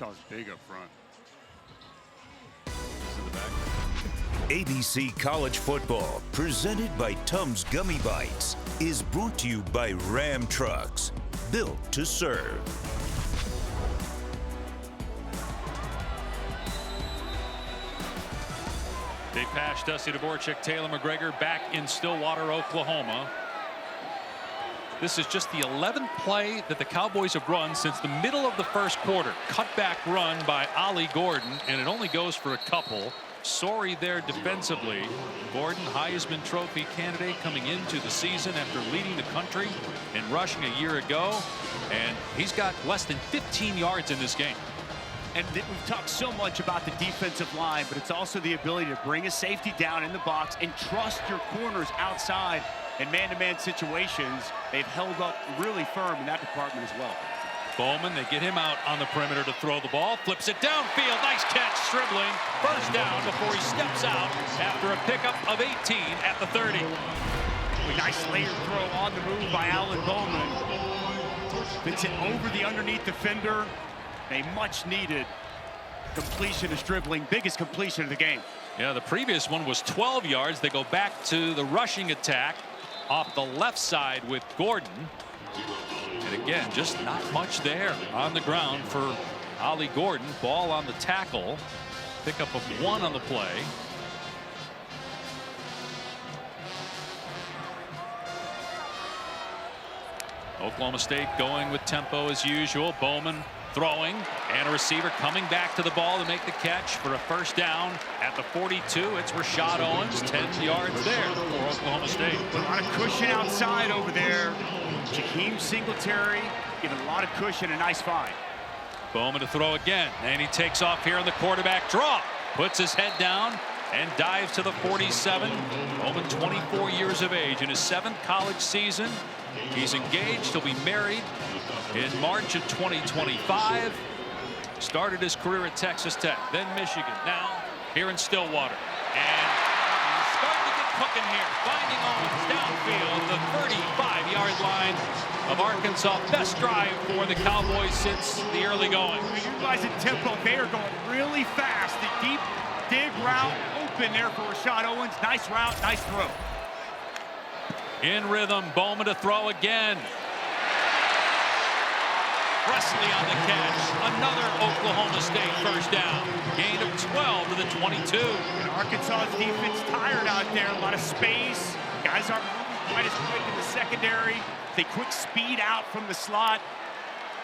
Arkansas is big up front. ABC College Football, presented by Tums Gummy Bites, is brought to you by Ram Trucks, built to serve. Big pass, Dusty Dvorak, Taylor McGregor back in Stillwater, Oklahoma. This is just the 11th play that the Cowboys have run since the middle of the first quarter. Cutback run by Ollie Gordon, and it only goes for a couple. Sorry there defensively. Gordon, Heisman Trophy candidate, coming into the season after leading the country in rushing a year ago, and he's got less than 15 yards in this game. And we've talked so much about the defensive line, but it's also the ability to bring a safety down in the box and trust your corners outside in man-to-man situations. They've held up really firm in that department as well. Bowman, they get him out on the perimeter to throw the ball, flips it downfield, nice catch, Stribling, first down before he steps out after a pickup of 18 at the 30. A nice layer throw on the move by Alan Bowman. Fits it over the underneath defender. A much-needed completion to Stribling, biggest completion of the game. Yeah, the previous one was 12 yards. They go back to the rushing attack off the left side with Gordon. And again, just not much there on the ground for Ollie Gordon. Ball on the tackle. Pickup of 1 on the play. Oklahoma State going with tempo as usual. Bowman throwing, and a receiver coming back to the ball to make the catch for a first down at the 42. It's Rashad Owens, 10 yards there for Oklahoma State. A lot of cushion outside over there. Jakeem Singletary giving a lot of cushion, a nice find. Bowman to throw again, and he takes off here on the quarterback draw. Puts his head down and dives to the 47. Bowman, 24 years of age, in his 7th college season. He's engaged. He'll be married in March of 2025. Started his career at Texas Tech, then Michigan, now here in Stillwater. And he's starting to get cooking here. Finding Owens downfield, the 35-yard line of Arkansas. Best drive for the Cowboys since the early going. Utilizing tempo, they are going really fast. The deep dig route open there for Rashad Owens. Nice route, nice throw. In rhythm, Bowman to throw again. Presley on the catch. Another Oklahoma State first down. Gain of 12 to the 22. And Arkansas's defense tired out there. A lot of space. Guys aren't moving quite as quick in the secondary. They quick speed out from the slot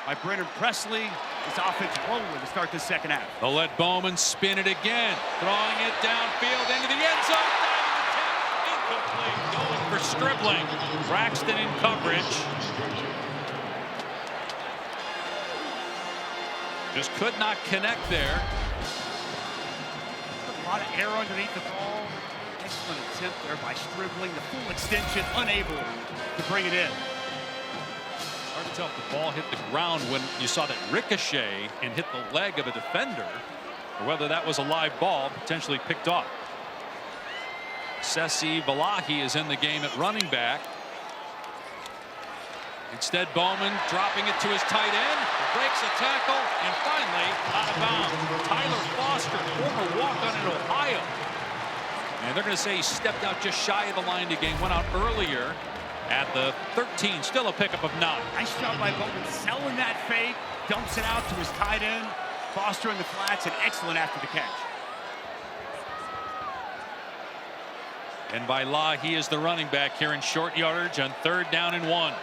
by Brennan Presley. This offense rolling to start the second half. They'll let Bowman spin it again. Throwing it downfield into the end zone. Incomplete. Going for Stribling. Braxton in coverage. Just could not connect there. A lot of air underneath the ball. Excellent attempt there by Stribling. The full extension, unable to bring it in. Hard to tell if the ball hit the ground when you saw that ricochet and hit the leg of a defender, or whether that was a live ball potentially picked off. Sesi Valahi is in the game at running back. Instead, Bowman dropping it to his tight end, breaks a tackle, and finally out of bounds. Tyler Foster, former walk-on in Ohio. And they're going to say he stepped out just shy of the line to gain. Went out earlier at the 13. Still a pickup of 9. Nice job by Bowman selling that fake. Dumps it out to his tight end. Foster in the flats, and excellent after the catch. And by law, he is the running back here in short yardage on 3rd down and 1.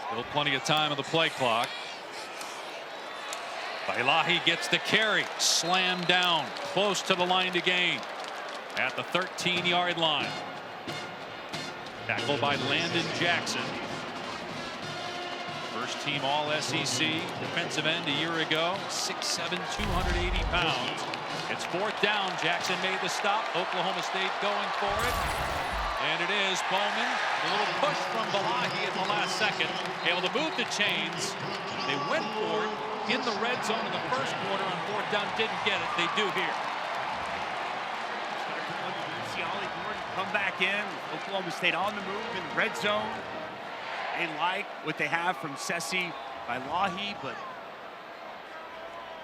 Still plenty of time on the play clock. Bailahi gets the carry, slammed down, close to the line to gain at the 13-yard line. Tackled by Landon Jackson. First team All-SEC defensive end a year ago, 6'7", 280 pounds. It's 4th down. Jackson made the stop. Oklahoma State going for it. And it is Bowman. A little push from Balahi in the last second. Able to move the chains. They went for it in the red zone in the first quarter on 4th down. Didn't get it. They do here. See Ollie Gordon come back back in. Oklahoma State on the move in the red zone. They like what they have from Sessi by Lahi, but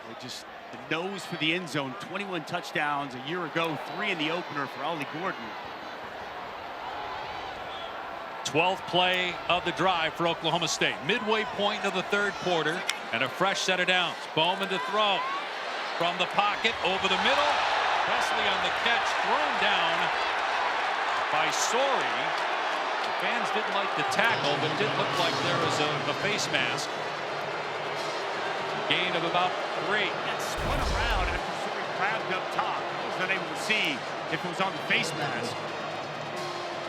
they just the nose for the end zone. 21 touchdowns a year ago, 3 in the opener for Ollie Gordon. 12th play of the drive for Oklahoma State. Midway point of the third quarter, and a fresh set of downs. Bowman to throw from the pocket over the middle. Presley on the catch, thrown down by Sori. The fans didn't like the tackle, but it did look like there was a face mask. Gain of about 3. That spun around after Sori grabbed up top. I was unable to see if it was on the face mask.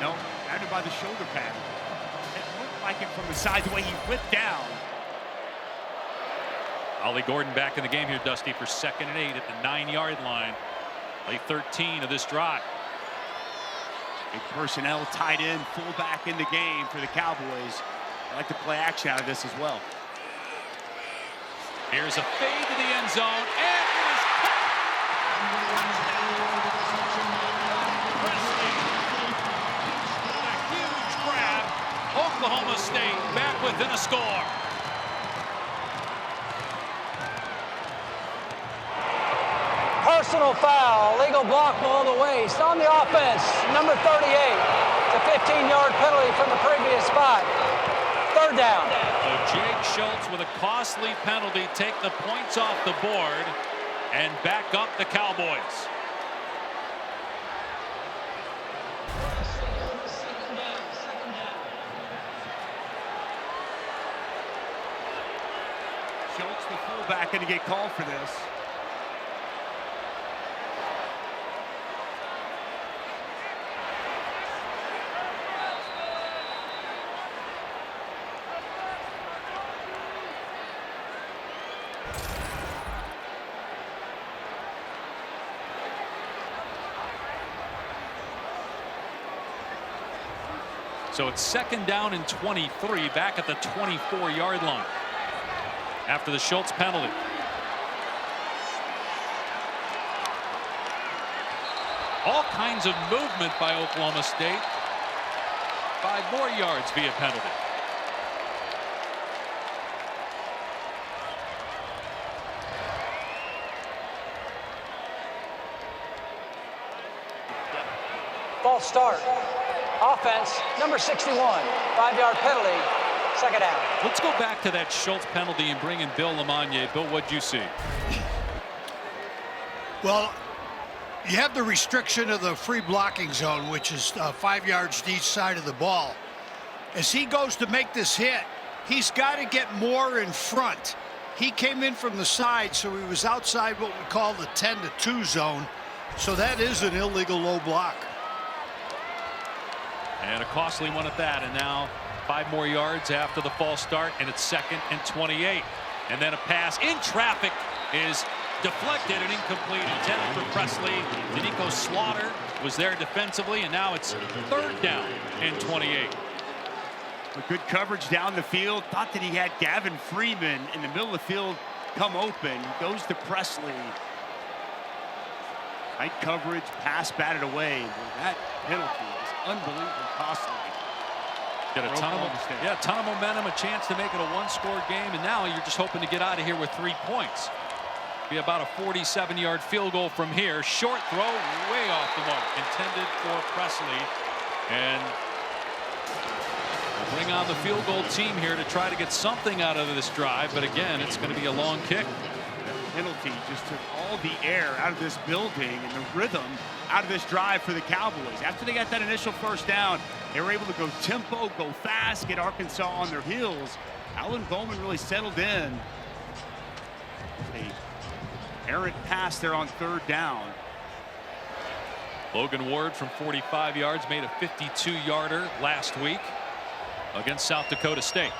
No, grabbed it by the shoulder pad. It looked like it from the side, the way he whipped down. Ollie Gordon back in the game here, Dusty, for 2nd and 8 at the 9-yard line. Play 13 of this drive. Big personnel, tight end, fullback in the game for the Cowboys. I like to play action out of this as well. Here's a fade to the end zone, and it is caught. Presley with a huge grab. Oklahoma State back within a score. Personal foul, legal block below the waist on the offense, number 38. It's a 15-yard penalty from the previous spot. 3rd down. So Jake Schultz with a costly penalty take the points off the board and back up the Cowboys. Schultz, the fullback, going to get called for this. So it's 2nd down and 23, back at the 24-yard line after the Schultz penalty. All kinds of movement by Oklahoma State. 5 more yards via penalty. False start. Offense, number 61. 5-yard penalty. 2nd down. Let's go back to that Schultz penalty and bring in Bill Lamagna. Bill, what'd you see? Well, you have the restriction of the free blocking zone, which is 5 yards to each side of the ball. As he goes to make this hit, he's got to get more in front. He came in from the side, so he was outside what we call the 10-2 zone. So that is an illegal low block. And a costly one at that. And now 5 more yards after the false start, and it's 2nd and 28. And then a pass in traffic is deflected and incomplete, intended for Presley. Danico Slaughter was there defensively, and now it's 3rd down and 28. With good coverage down the field. Thought that he had Gavin Freeman in the middle of the field come open. Goes to Presley. Tight coverage, pass batted away. That penalty is unbelievably costly. Got a ton of momentum, a chance to make it a 1-score game, and now you're just hoping to get out of here with 3 points. Be about a 47-yard field goal from here. Short throw, way off the mark, intended for Presley, and we'll bring on the field goal team here to try to get something out of this drive. But again, it's going to be a long kick. Penalty just took all the air out of this building and the rhythm out of this drive for the Cowboys. After they got that initial 1st down, they were able to go tempo, go fast, get Arkansas on their heels. Alan Bowman really settled in. A errant pass there on 3rd down. Logan Ward from 45 yards made a 52-yarder last week against South Dakota State.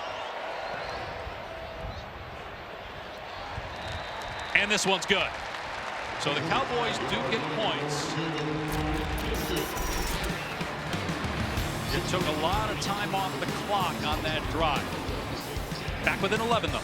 And this one's good. So the Cowboys do get points. It took a lot of time off the clock on that drive. Back within 11, though.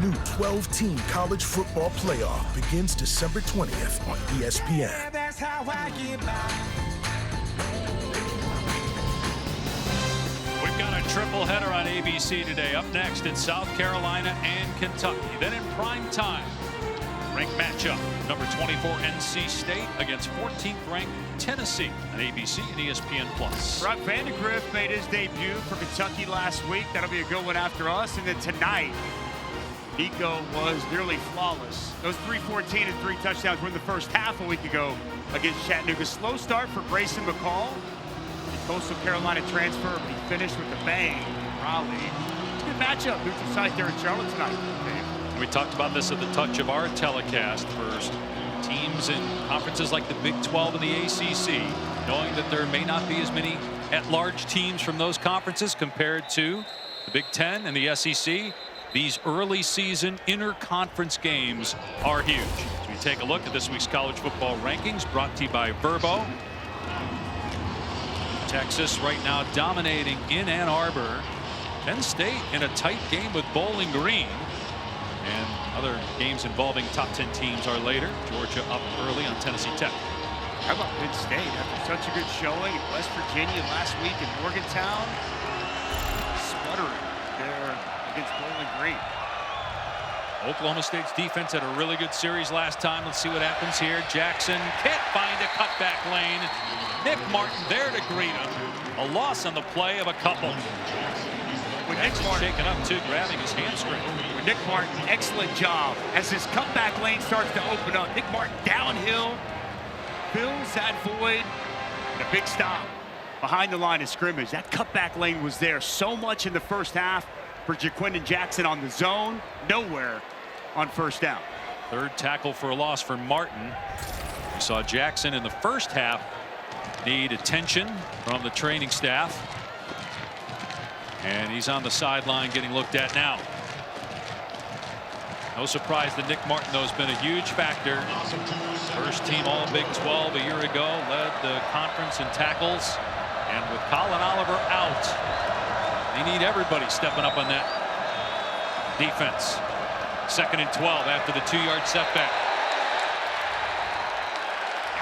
new 12-team college football playoff begins December 20th on ESPN. That's how I get by. We've got a triple header on ABC today. Up next in South Carolina and Kentucky. Then in prime time, ranked matchup, number 24 NC State against 14th ranked Tennessee on ABC and ESPN+. Brock Vandegrift made his debut for Kentucky last week. That'll be a good one after us. And then tonight, Nico was nearly flawless. Those 314 and 3 touchdowns were in the first half a week ago against Chattanooga. Slow start for Grayson McCall, the Coastal Carolina transfer, but he finished with a bang in Raleigh. It's a good matchup, neutral site there in Charlotte tonight. We talked about this at the touch of our telecast for teams in conferences like the Big 12 and the ACC, knowing that there may not be as many at-large teams from those conferences compared to the Big 10 and the SEC. These early season inter-conference games are huge. As we take a look at this week's college football rankings, brought to you by Verbo. Texas right now dominating in Ann Arbor. Penn State in a tight game with Bowling Green. And other games involving top 10 teams are later. Georgia up early on Tennessee Tech. How about Penn State after such a good showing in West Virginia last week in Morgantown? Sputtering there against Bowling Green. Oklahoma State's defense had a really good series last time. Let's see what happens here. Jackson can't find a cutback lane. Nick Martin there to greet him. A loss on the play of a couple. With Nick Martin shaken up too, grabbing his hamstring. With Nick Martin, excellent job as his cutback lane starts to open up. Nick Martin downhill, fills that void, and a big stop behind the line of scrimmage. That cutback lane was there so much in the first half for Jaquindon Jackson on the zone, nowhere on first down. Third tackle for a loss for Martin. We saw Jackson in the first half need attention from the training staff. And he's on the sideline getting looked at now. No surprise that Nick Martin, though, has been a huge factor. First team All Big 12 a year ago, led the conference in tackles. And with Colin Oliver out, they need everybody stepping up on that defense. 2nd and 12 after the 2-yard setback.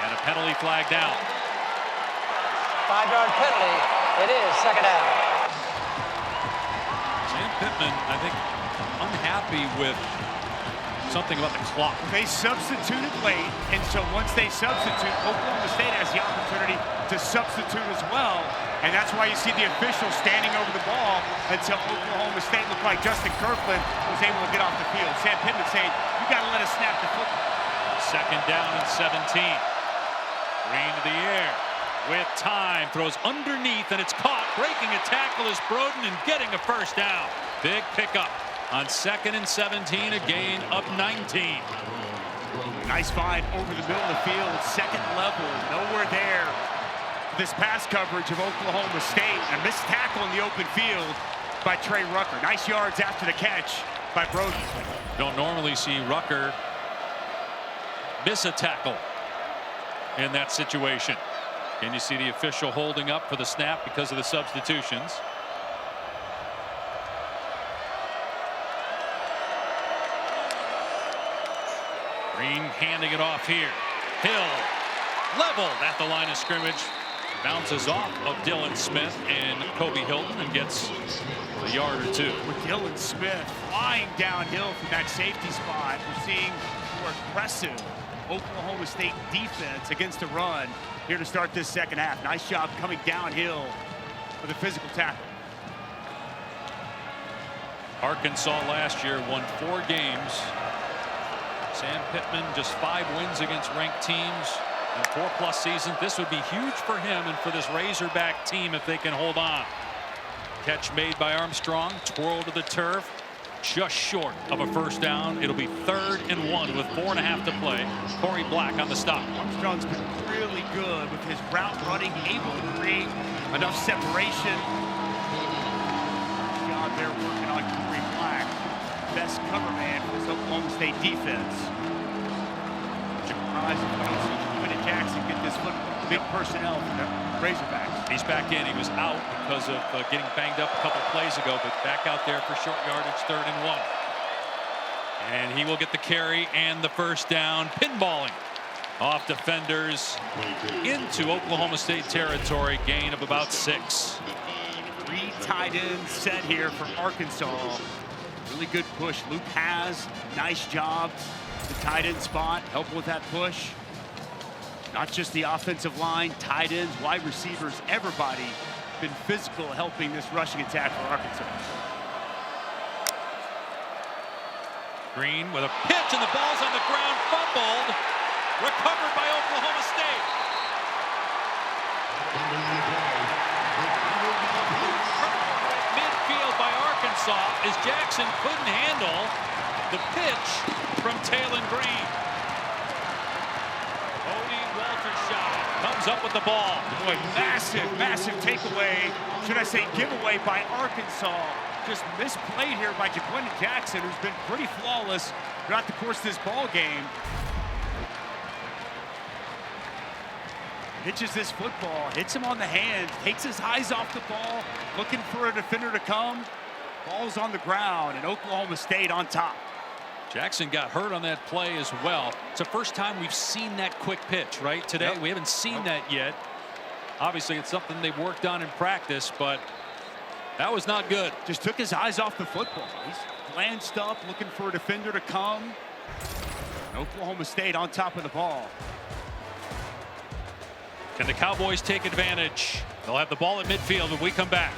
And a penalty flag down. 5-yard penalty. It is second down. Sam Pittman, I think, unhappy with something about the clock. They substituted late, and so once they substitute, Oklahoma State has the opportunity to substitute as well. And that's why you see the official standing over the ball until Oklahoma State looked like Justin Kirkland was able to get off the field. Sam Pittman saying, you got to let us snap the football. 2nd down and 17. Green to the air. With time, throws underneath, and it's caught. Breaking a tackle is Broden and getting a first down. Big pickup on 2nd and 17, a gain of 19. Nice find over the middle of the field, second level, nowhere there. This pass coverage of Oklahoma State, a missed tackle in the open field by Trey Rucker. Nice yards after the catch by Broden. Don't normally see Rucker miss a tackle in that situation. Can you see the official holding up for the snap because of the substitutions? Green handing it off here. Hill leveled at the line of scrimmage. Bounces off of Dylan Smith and Kobe Hilton and gets a yard or two. With Dylan Smith flying downhill from that safety spot, we're seeing more aggressive Oklahoma State defense against the run here to start this second half. Nice job coming downhill with a physical tackle. Arkansas last year won 4 games. Sam Pittman just 5 wins against ranked teams in 4+ seasons. This would be huge for him and for this Razorback team if they can hold on. Catch made by Armstrong, twirl to the turf, just short of a first down. It'll be 3rd and 1 with 4.5 to play. Corey Black on the stop. Armstrong's been really good with his route running, able to create enough separation. God, they're working on Corey Black, best cover man for this Oklahoma State defense. Surprised to see Quinton Jackson get this foot, big personnel from the Razorbacks. He's back in. He was out because of getting banged up a couple plays ago, but back out there for short yardage, 3rd and 1. And he will get the carry and the first down. Pinballing off defenders into Oklahoma State territory. Gain of about 6. 3 tight ends set here for Arkansas. Really good push. Luke has nice job. The tight end spot, help with that push. Not just the offensive line, tight ends, wide receivers, everybody been physical helping this rushing attack for Arkansas. Green with a pitch, and the ball's on the ground, fumbled, recovered by Oklahoma State. Midfield by Arkansas as Jackson couldn't handle the pitch from Taylon Green. Odie Waltershot comes up with the ball. Boy, massive takeaway, should I say giveaway by Arkansas. Just misplayed here by Jaquindon Jackson, who's been pretty flawless throughout the course of this ball game. Pitches this football, hits him on the hand, takes his eyes off the ball, looking for a defender to come. Ball's on the ground, and Oklahoma State on top. Jackson got hurt on that play as well. It's the first time we've seen that quick pitch, right? Today, we haven't seen that yet. Obviously, it's something they've worked on in practice, but that was not good. Just took his eyes off the football. He's glanced up, looking for a defender to come. Oklahoma State on top of the ball. Can the Cowboys take advantage? They'll have the ball at midfield when we come back.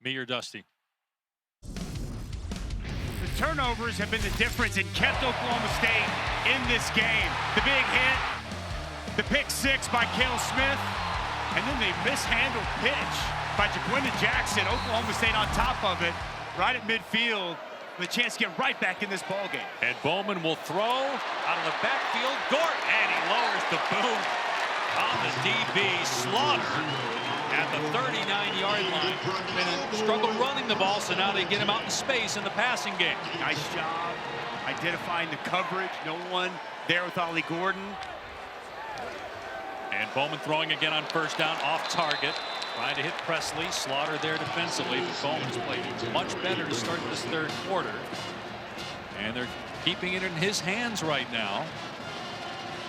Me or Dusty? The turnovers have been the difference and kept Oklahoma State in this game. The big hit, the pick six by Cale Smith, And then they mishandled pitch by Jaquindon Jackson. Oklahoma State on top of it, right at midfield, with a chance to get right back in this ballgame. And Bowman will throw out of the backfield. Gordon, and he lowers the boot on the DB. Slaughter at the 39-yard line. Been a struggle running the ball, so now they get him out in space in the passing game. Nice job identifying the coverage. No one there with Ollie Gordon. And Bowman throwing again on first down, off target. Trying to hit Presley. Slaughter there defensively. But Bowman's played much better to start this third quarter. And they're keeping it in his hands right now.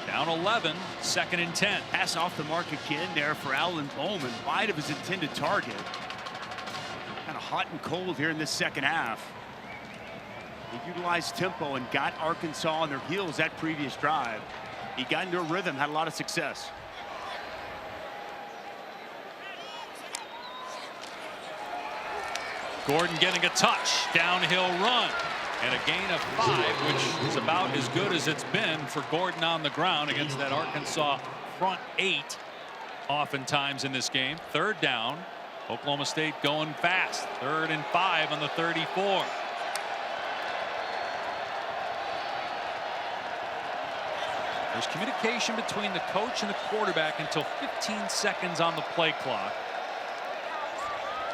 Down 11, 2nd and 10. Pass off the mark again there for Alan Bowman, wide of his intended target. Kind of hot and cold here in this second half. He utilized tempo and got Arkansas on their heels that previous drive. He got into a rhythm, had a lot of success. Gordon getting a touch, downhill run, and a gain of 5, which is about as good as it's been for Gordon on the ground against that Arkansas front 8 oftentimes in this game. 3rd down, Oklahoma State going fast. 3rd and 5 on the 34. There's communication between the coach and the quarterback until 15 seconds on the play clock.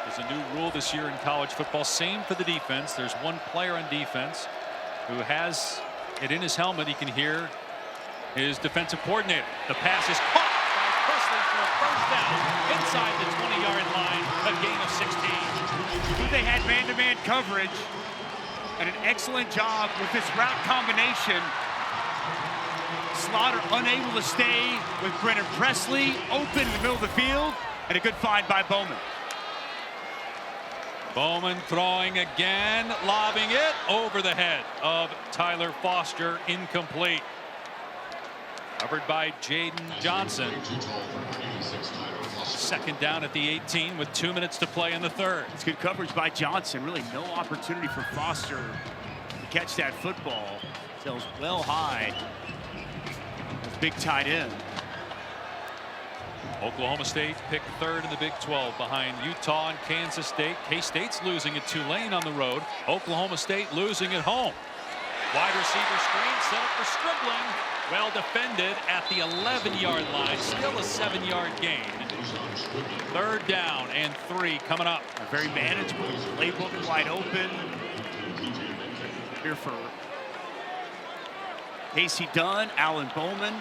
There's a new rule this year in college football. Same for the defense. There's one player on defense who has it in his helmet. He can hear his defensive coordinator. The pass is caught by Presley for a first down inside the 20-yard line. A gain of 16. They had man-to-man coverage and an excellent job with this route combination. Slaughter unable to stay with Brennan Presley open in the middle of the field, and a good find by Bowman. Bowman throwing again, lobbing it over the head of Tyler Foster, incomplete. Covered by Jaden Johnson. 2nd down at the 18 with 2 minutes to play in the 3rd. It's good coverage by Johnson. Really no opportunity for Foster to catch that football. Sails well high. That's big tight end. Oklahoma State picked 3rd in the Big 12 behind Utah and Kansas State. K-State's losing at Tulane on the road. Oklahoma State losing at home. Wide receiver screen set up for Stribling. Well defended at the 11-yard line. Still a 7-yard gain. 3rd down and 3 coming up. Very manageable. Playbook wide open. Here for Casey Dunn, Alan Bowman.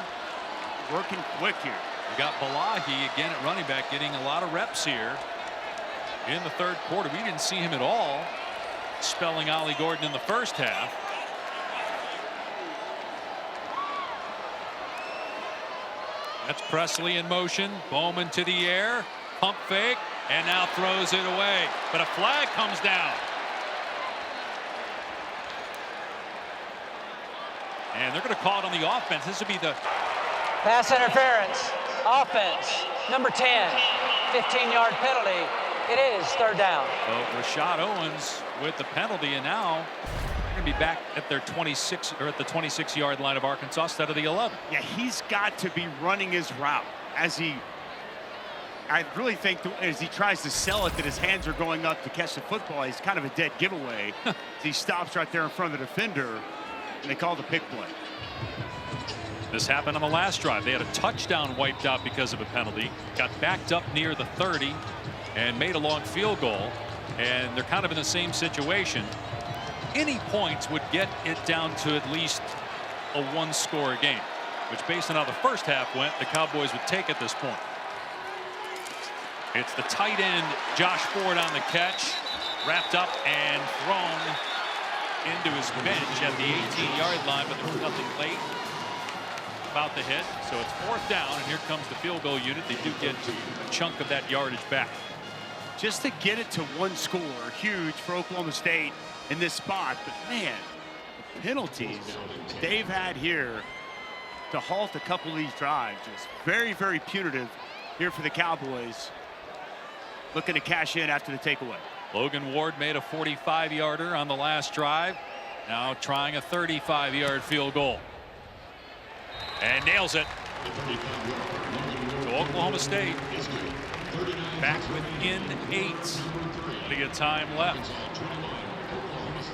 Working quick here. We got Balahi again at running back, getting a lot of reps here in the 3rd quarter. We didn't see him at all spelling Ollie Gordon in the first half. That's Presley in motion. Bowman to the air. Pump fake. And now throws it away. But a flag comes down. And they're going to call it on the offense. This would be the Pass interference. Offense. Number 10. 15-yard penalty. It is 3rd down. So Rashad Owens with the penalty, and now they're going to be back at their 26 or at the 26-yard line of Arkansas instead of the 11. Yeah, he's got to be running his route I really think as he tries to sell it that his hands are going up to catch the football. He's kind of a dead giveaway. He stops right there in front of the defender, and they call the pick play. This happened on the last drive. They had a touchdown wiped out because of a penalty. Got backed up near the 30 and made a long field goal. And they're kind of in the same situation. Any points would get it down to at least a 1-score game, which based on how the first half went, the Cowboys would take at this point. It's the tight end, Josh Ford, on the catch. Wrapped up and thrown into his bench at the 18-yard line, but there was nothing late about the hit. So it's 4th down, and here comes the field goal unit. They do get a chunk of that yardage back. Just to get it to 1 score, huge for Oklahoma State in this spot. But man, the penalties they've had here to halt a couple of these drives is very, very punitive here for the Cowboys. Looking to cash in after the takeaway. Logan Ward made a 45-yarder on the last drive. Now trying a 35-yard field goal. And nails it. So Oklahoma State back within 8. Plenty of time left.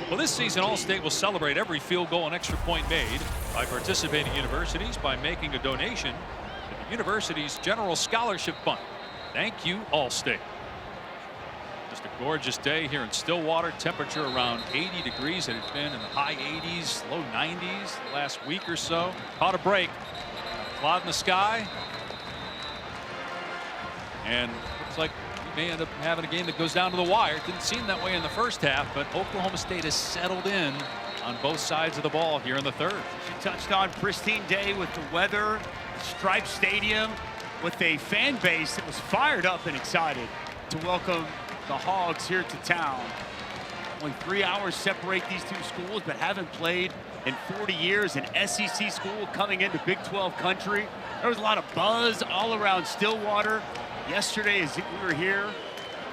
Well, this season, All-State will celebrate every field goal and extra point made by participating universities by making a donation to the university's General Scholarship Fund. Thank you, All-State. Just a gorgeous day here in Stillwater. Temperature around 80 degrees. It had been in the high 80s, low 90s the last week or so. Caught a break. Cloud in the sky. And looks like we may end up having a game that goes down to the wire. It didn't seem that way in the first half, but Oklahoma State has settled in on both sides of the ball here in the third. She touched on pristine day with the weather, striped stadium, with a fan base that was fired up and excited to welcome the Hogs here to town. Only 3 hours separate these two schools, but haven't played in 40 years. An SEC school coming into Big 12 country. There was a lot of buzz all around Stillwater. Yesterday, as we were here,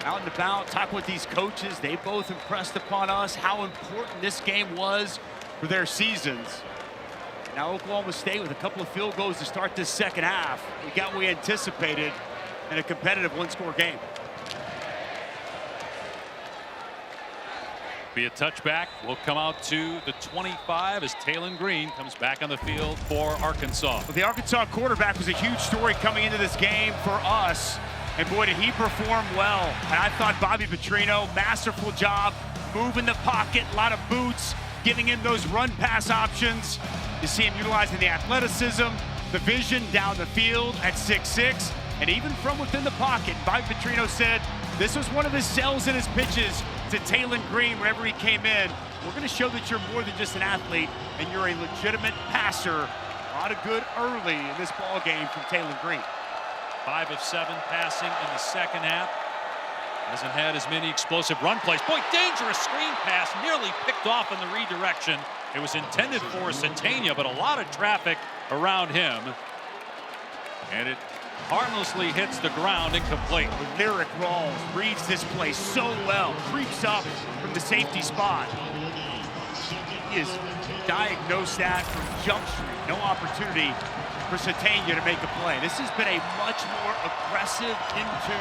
out and about, talking with these coaches, they both impressed upon us how important this game was for their seasons. Now Oklahoma State with a couple of field goals to start this second half. We got what we anticipated in a competitive one-score game. Be a touchback. Will come out to the 25 as Talon Green comes back on the field for Arkansas. Well, the Arkansas quarterback was a huge story coming into this game for us. And boy, did he perform well. And I thought Bobby Petrino, masterful job, moving the pocket, a lot of boots, giving him those run-pass options. You see him utilizing the athleticism, the vision down the field at 6'6", and even from within the pocket. Bobby Petrino said this was one of his sells in his pitches to Talon Green whenever he came in. We're going to show that you're more than just an athlete, and you're a legitimate passer. A lot of good early in this ball game from Talon Green. 5 of 7 passing in the second half. Hasn't had as many explosive run plays. Boy, dangerous screen pass, nearly picked off in the redirection. It was intended for Satania, but a lot of traffic around him. And it harmlessly hits the ground, incomplete. Lyric Rawls reads this play so well, creeps up from the safety spot. He has diagnosed that from Jump Street. No opportunity for Satania to make a play. This has been a much more aggressive into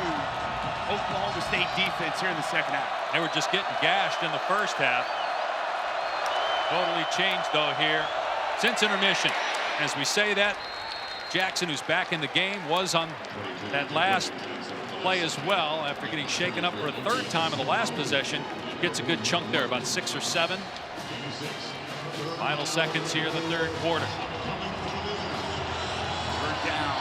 Oklahoma State defense here in the second half. They were just getting gashed in the first half. Totally changed though here since intermission. As we say that, Jackson, who's back in the game, was on that last play as well after getting shaken up for a third time in the last possession. Gets a good chunk there, about 6 or 7. Final seconds here in the third quarter. Third down.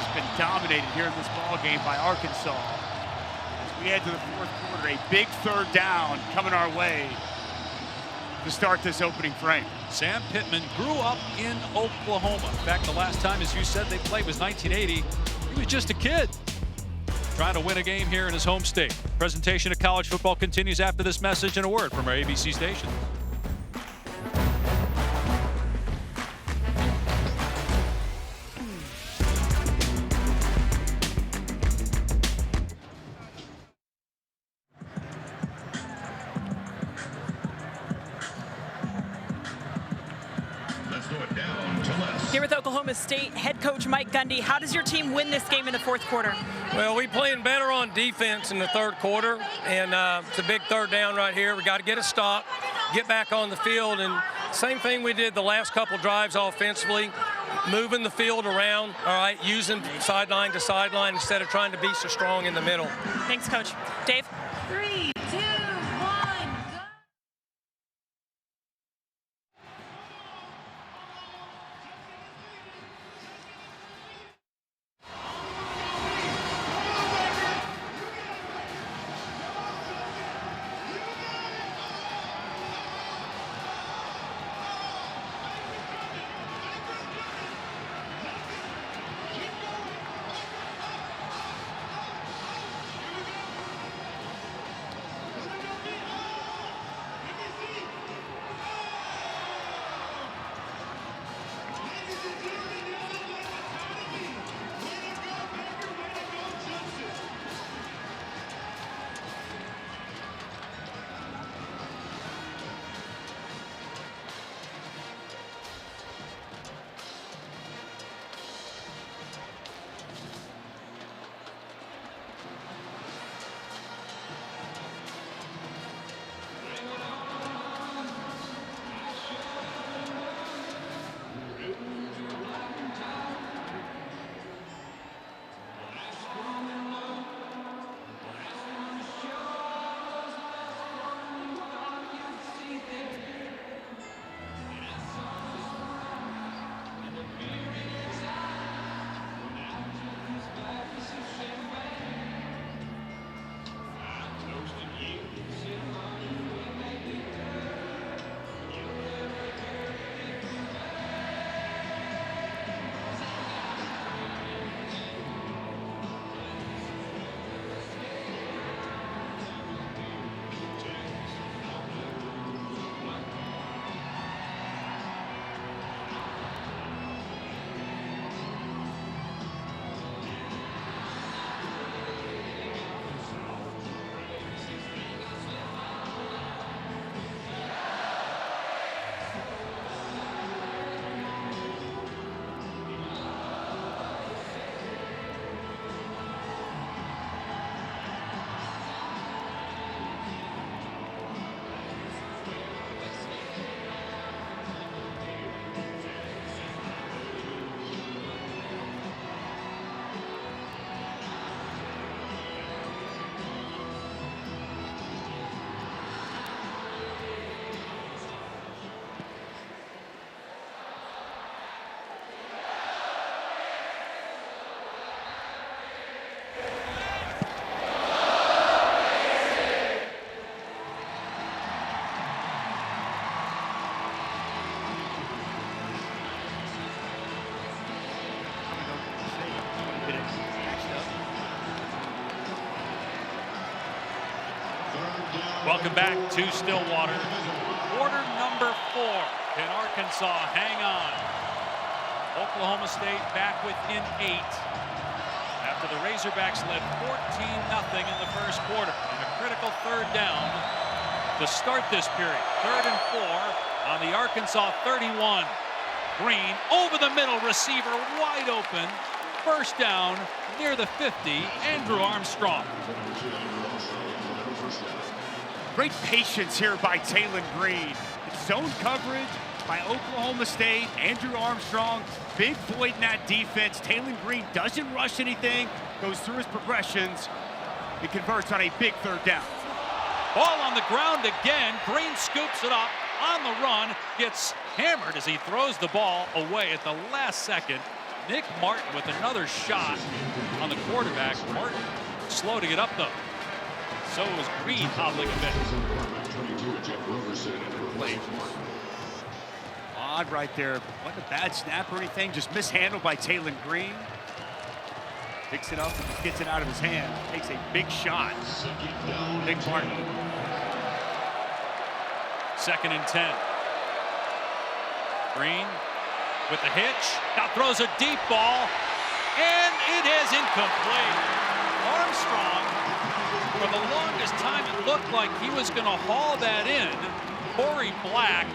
It's been dominated here in this ball game by Arkansas. As we head to the fourth quarter, a big third down coming our way to start this opening frame. Sam Pittman grew up in Oklahoma. In fact, the last time, as you said, they played was 1980. He was just a kid trying to win a game here in his home state. Presentation of college football continues after this message and a word from our ABC station. Here with Oklahoma State head coach Mike Gundy, how does your team win this game in the fourth quarter? Well, we playing better on defense in the third quarter, and it's a big third down right here. We got to get a stop, get back on the field, and same thing we did the last couple drives offensively, moving the field around, all right, using sideline to sideline instead of trying to be so strong in the middle. Thanks, Coach. Dave? 3, 2, 1, go! Welcome back to Stillwater. Quarter number 4 in Arkansas. Hang on. Oklahoma State back within 8 after the Razorbacks led 14-0 in the first quarter. And a critical third down to start this period. 3rd and 4 on the Arkansas 31. Green over the middle, receiver wide open. First down near the 50. Andrew Armstrong. Great patience here by Taylon Green. Zone coverage by Oklahoma State. Andrew Armstrong, big void in that defense. Taylon Green doesn't rush anything, goes through his progressions. He converts on a big 3rd down. Ball on the ground again. Green scoops it up on the run. Gets hammered as he throws the ball away at the last second. Nick Martin with another shot on the quarterback. Martin slow to get up though. So is Green hobbling a bit. Odd right there. Wasn't a bad snap or anything. Just mishandled by Taylon Green. Picks it up and just gets it out of his hand. Takes a big shot. Nick Martin. 2nd and 10. Green with the hitch. Now throws a deep ball. And it is incomplete. Armstrong, for the longest time, it looked like he was going to haul that in. Corey Black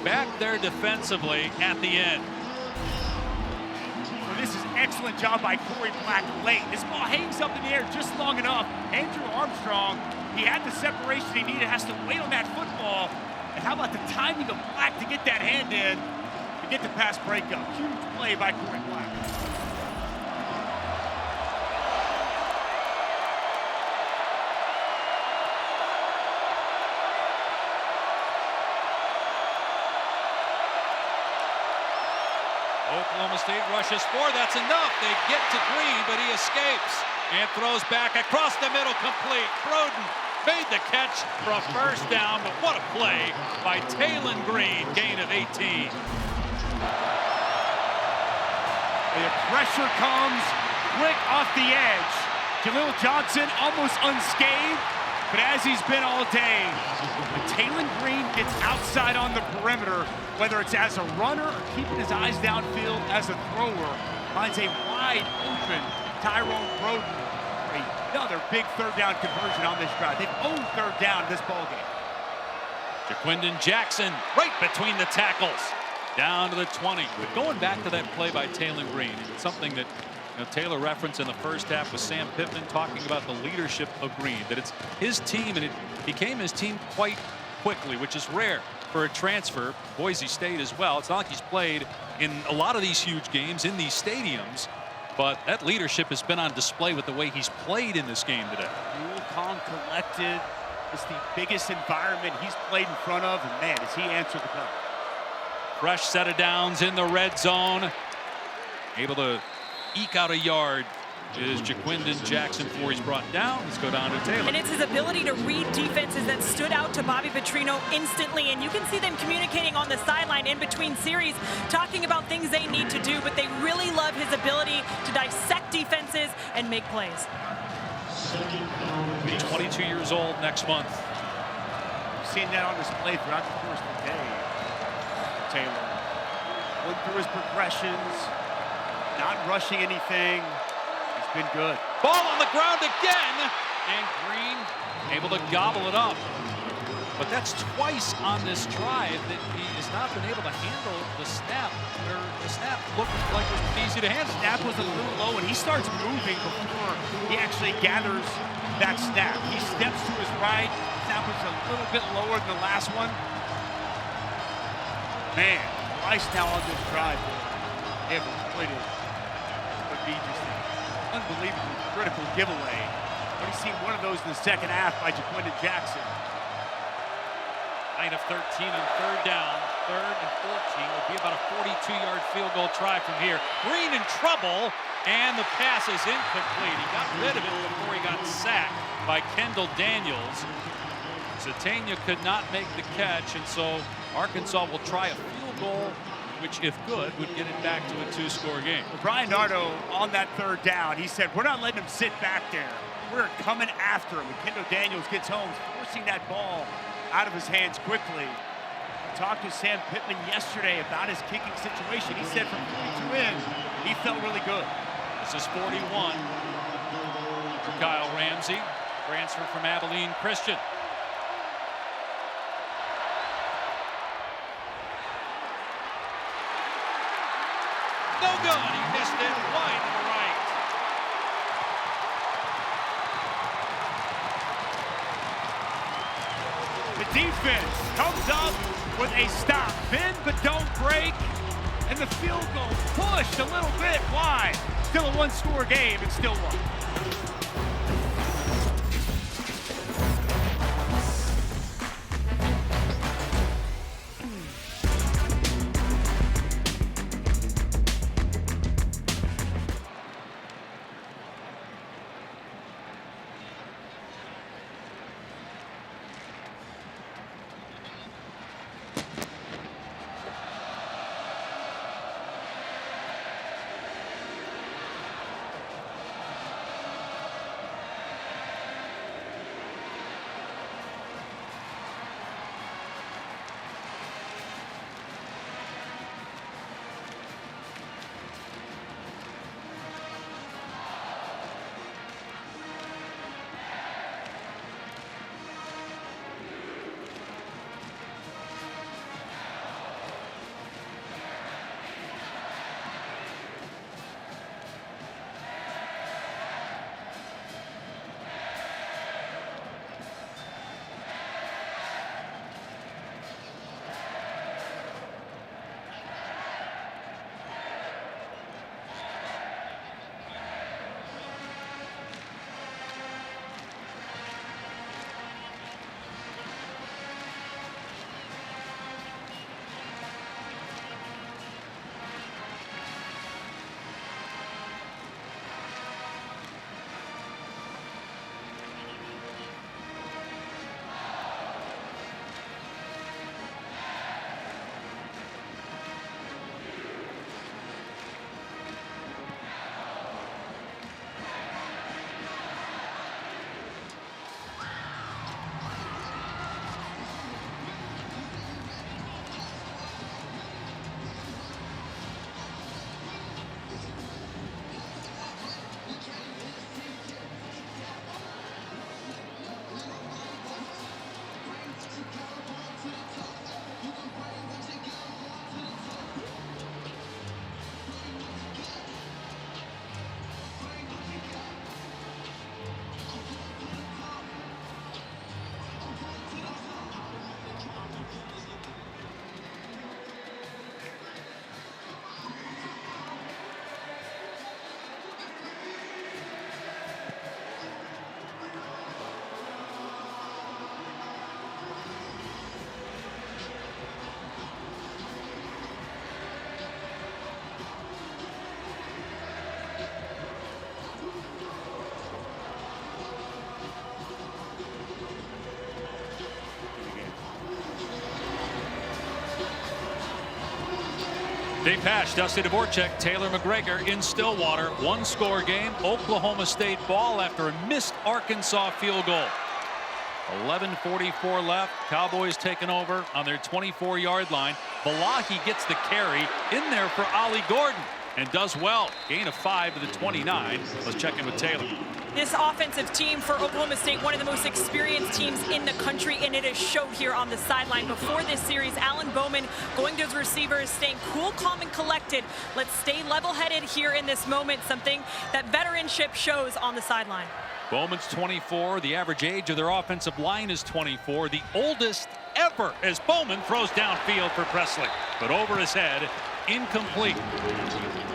back there defensively at the end. Well, this is excellent job by Corey Black late. This ball hangs up in the air just long enough. Andrew Armstrong, he had the separation he needed, has to wait on that football. And how about the timing of Black to get that hand in to get the pass breakup? Huge play by Corey Black. Oklahoma State rushes 4. That's enough. They get to Green, but he escapes and throws back across the middle, complete. Broden made the catch for a first down, but what a play by Taylon Green, gain of 18. The pressure comes quick off the edge. Jaleel Johnson almost unscathed, but as he's been all day, Taylon Green gets outside on the perimeter, whether it's as a runner or keeping his eyes downfield as a thrower, finds a wide open Tyrone Broden for another big 3rd down conversion on this drive. They've owned 3rd down in this ballgame. Jaquindon Jackson right between the tackles, down to the 20. But going back to that play by Taylon Green, it's something that Taylor referenced in the first half with Sam Pittman talking about the leadership of Green, that it's his team and it became his team quite quickly, which is rare for a transfer. Boise State as well. It's not like he's played in a lot of these huge games in these stadiums, but that leadership has been on display with the way he's played in this game today. Cool, calm, collected. It's the biggest environment he's played in front of, and man, has he answered the call. Fresh set of downs in the red zone. Able to eke out a yard is Jaquindon Jackson before he's brought down. Let's go down to Taylor. And it's his ability to read defenses that stood out to Bobby Petrino instantly. And you can see them communicating on the sideline in between series, talking about things they need to do, but they really love his ability to dissect defenses and make plays. He'll be 22 years old next month. We've seen that on display throughout the course of the day. Taylor went through his progressions, not rushing anything. He's been good. Ball on the ground again, and Green able to gobble it up. But that's twice on this drive that he has not been able to handle the snap, where the snap looked like it was easy to handle. Snap was a little low, and he starts moving before he actually gathers that snap. He steps to his right. Snap was a little bit lower than the last one. Man, twice now on this drive. They have completed would be just an unbelievably critical giveaway. Already seen one of those in the second half by Jaquindon Jackson. 9 of 13 on 3rd down. 3rd and 14 would be about a 42-yard field goal try from here. Green in trouble, and the pass is incomplete. He got rid of it before he got sacked by Kendall Daniels. Zatania could not make the catch, and so Arkansas will try a field goal, which, if good, would get it back to a 2-score game. Well, Brian Nardo on that 3rd down, he said, we're not letting him sit back there. We're coming after him. And Kendall Daniels gets home, forcing that ball out of his hands quickly. I talked to Sam Pittman yesterday about his kicking situation. He said from 42 in, he felt really good. This is 41 for Kyle Ramsey, transfer from Abilene Christian. No good. He missed it wide to the right. The defense comes up with a stop. Bend but don't break. And the field goal pushed a little bit wide. Still a one-score game and still one. Dave Pasch, Dusty Dvorak, Taylor McGregor in Stillwater. One-score game. Oklahoma State ball after a missed Arkansas field goal. 11:44 left. Cowboys taking over on their 24-yard line. Valahi gets the carry in there for Ollie Gordon and does well. Gain of 5 to the 29. Let's check in with Taylor. This offensive team for Oklahoma State, one of the most experienced teams in the country, and it has showed here on the sideline. Before this series, Alan Bowman going to his receivers, staying cool, calm, and collected. Let's stay level-headed here in this moment, something that veteranship shows on the sideline. Bowman's 24. The average age of their offensive line is 24. The oldest ever as Bowman throws downfield for Presley. But over his head, incomplete.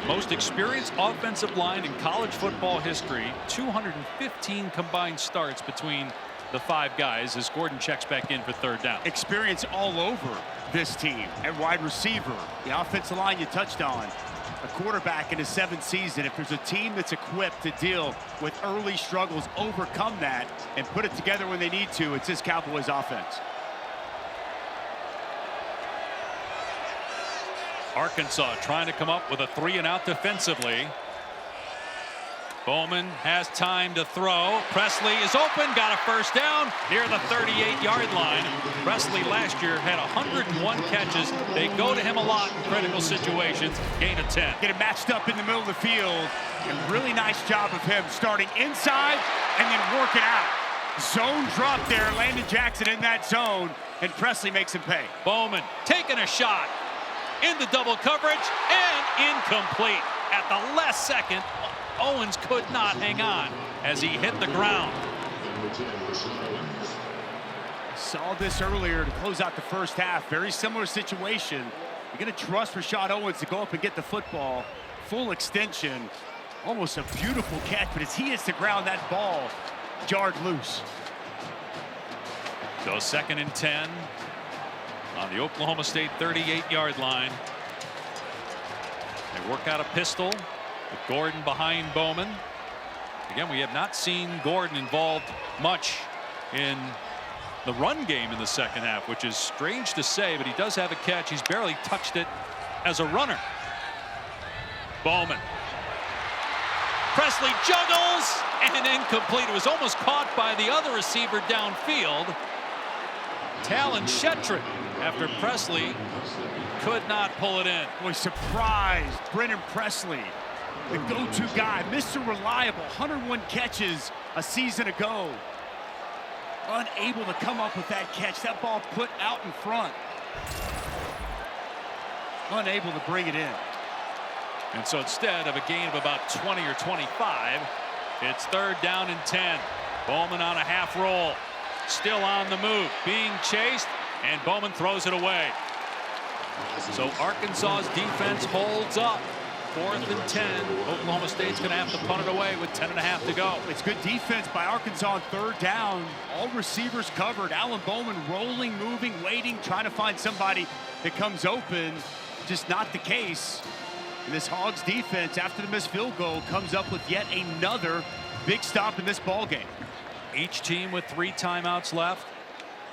Most experienced offensive line in college football history. 215 combined starts between the 5 guys as Gordon checks back in for third down. Experience all over this team. At wide receiver, the offensive line you touched on. A quarterback in his 7th season. If there's a team that's equipped to deal with early struggles, overcome that, and put it together when they need to, it's this Cowboys offense. Arkansas trying to come up with a 3-and-out defensively. Bowman has time to throw. Presley is open, got a first down near the 38-yard line. Presley last year had 101 catches. They go to him a lot in critical situations. Gain of 10. Get it matched up in the middle of the field. And really nice job of him starting inside and then working out. Zone drop there. Landon Jackson in that zone. And Presley makes him pay. Bowman taking a shot into double coverage and incomplete. At the last second, Owens could not hang on as he hit the ground. Saw this earlier to close out the first half. Very similar situation. You're going to trust Rashad Owens to go up and get the football. Full extension. Almost a beautiful catch, but as he hits the ground, that ball jarred loose. So 2nd and 10 on the Oklahoma State 38-yard line. They work out a pistol with Gordon behind Bowman. Again, we have not seen Gordon involved much in the run game in the second half, which is strange to say, but he does have a catch. He's barely touched it as a runner. Bowman. Presley juggles and incomplete. It was almost caught by the other receiver downfield. Talon Shetron, after Presley could not pull it in. Boy, surprised. Brennan Presley, the go-to guy, Mr. Reliable, 101 catches a season ago. Unable to come up with that catch. That ball put out in front. Unable to bring it in. And so instead of a gain of about 20 or 25, it's 3rd down and 10. Bowman on a half roll. Still on the move. Being chased, and Bowman throws it away. So Arkansas's defense holds up. 4th and 10. Oklahoma State's going to have to punt it away with 10.5 to go. It's good defense by Arkansas on 3rd down. All receivers covered. Alan Bowman rolling, moving, waiting, trying to find somebody that comes open. Just not the case. And this Hogs defense, after the missed field goal, comes up with yet another big stop in this ball game. Each team with 3 timeouts left.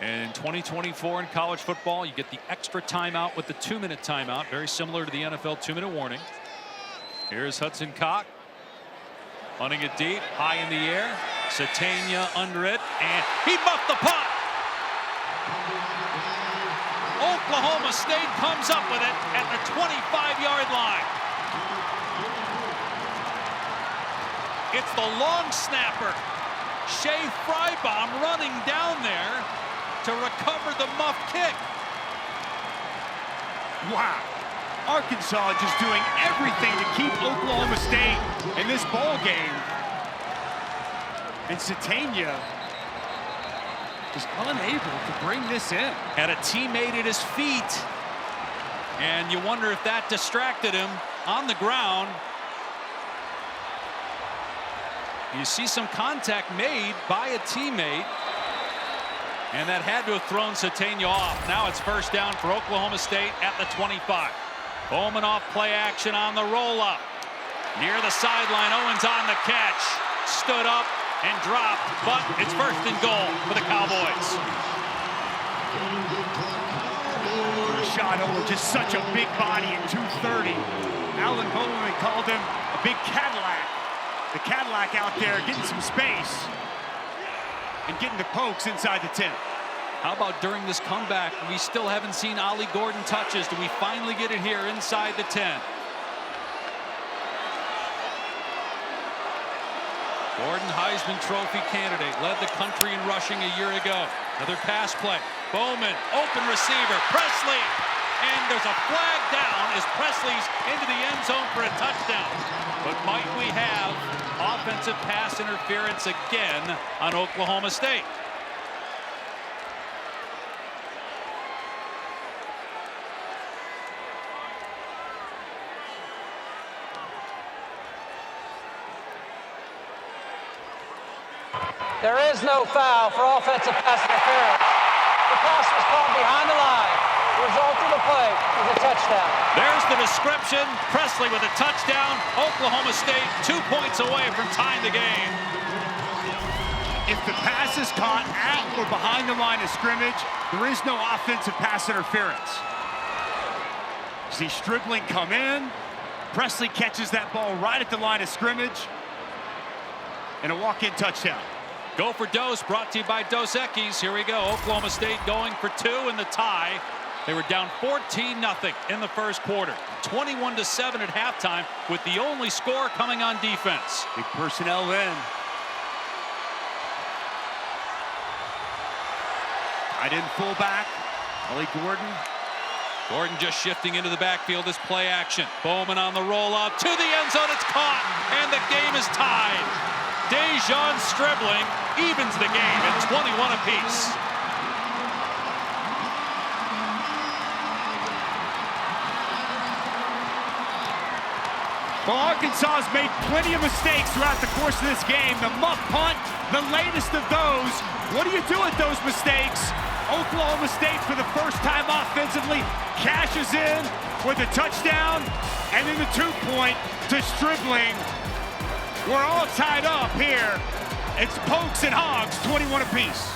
And in 2024 in college football, you get the extra timeout with the 2-minute timeout, very similar to the NFL 2-minute warning. Here's Hudson Cock, hunting it deep, high in the air. Satania under it, and he muffed the punt. Oklahoma State comes up with it at the 25-yard line. It's the long snapper, Shea Frybaum, running down there to recover the muff kick. Wow. Arkansas just doing everything to keep Oklahoma State in this ball game. And Satania is unable to bring this in. Had a teammate at his feet. And you wonder if that distracted him on the ground. You see some contact made by a teammate. And that had to have thrown Satania off. Now it's 1st down for Oklahoma State at the 25. Bowman off play action on the roll-up. Near the sideline, Owens on the catch. Stood up and dropped, but it's 1st and goal for the Cowboys. Rashad Owens, just such a big body at 230. Alan Bowman called him a big Cadillac. The Cadillac out there getting some space and getting the pokes inside the 10. How about during this comeback? We still haven't seen Ollie Gordon touches. Do we finally get it here inside the 10? Gordon, Heisman Trophy candidate, led the country in rushing a year ago. Another pass play. Bowman, open receiver, Presley. And there's a flag down as Presley's into the end zone for a touchdown. But might we have offensive pass interference again on Oklahoma State? There is no foul for offensive pass interference. The pass was called behind the line. The result of the play is a touchdown. There's the description. Presley with a touchdown. Oklahoma State 2 points away from tying the game. If the pass is caught at or behind the line of scrimmage, there is no offensive pass interference. See Stribling come in. Presley catches that ball right at the line of scrimmage. and a walk-in touchdown. Go for Dose, brought to you by Dos Equis. Here we go. Oklahoma State going for 2 in the tie. They were down 14-0 in the first quarter. 21-7 at halftime, with the only score coming on defense. Big personnel then. Tight end fullback, Ollie Gordon. Gordon just shifting into the backfield. This play action. Bowman on the rollout to the end zone. It's caught, and the game is tied. Dejon Stribling evens the game at 21 apiece. Well, Arkansas has made plenty of mistakes throughout the course of this game. The muff punt, the latest of those. What do you do with those mistakes? Oklahoma State, for the first time offensively, cashes in with a touchdown, and then the 2-point to Stribling. We're all tied up here. It's Pokes and Hogs, 21 apiece.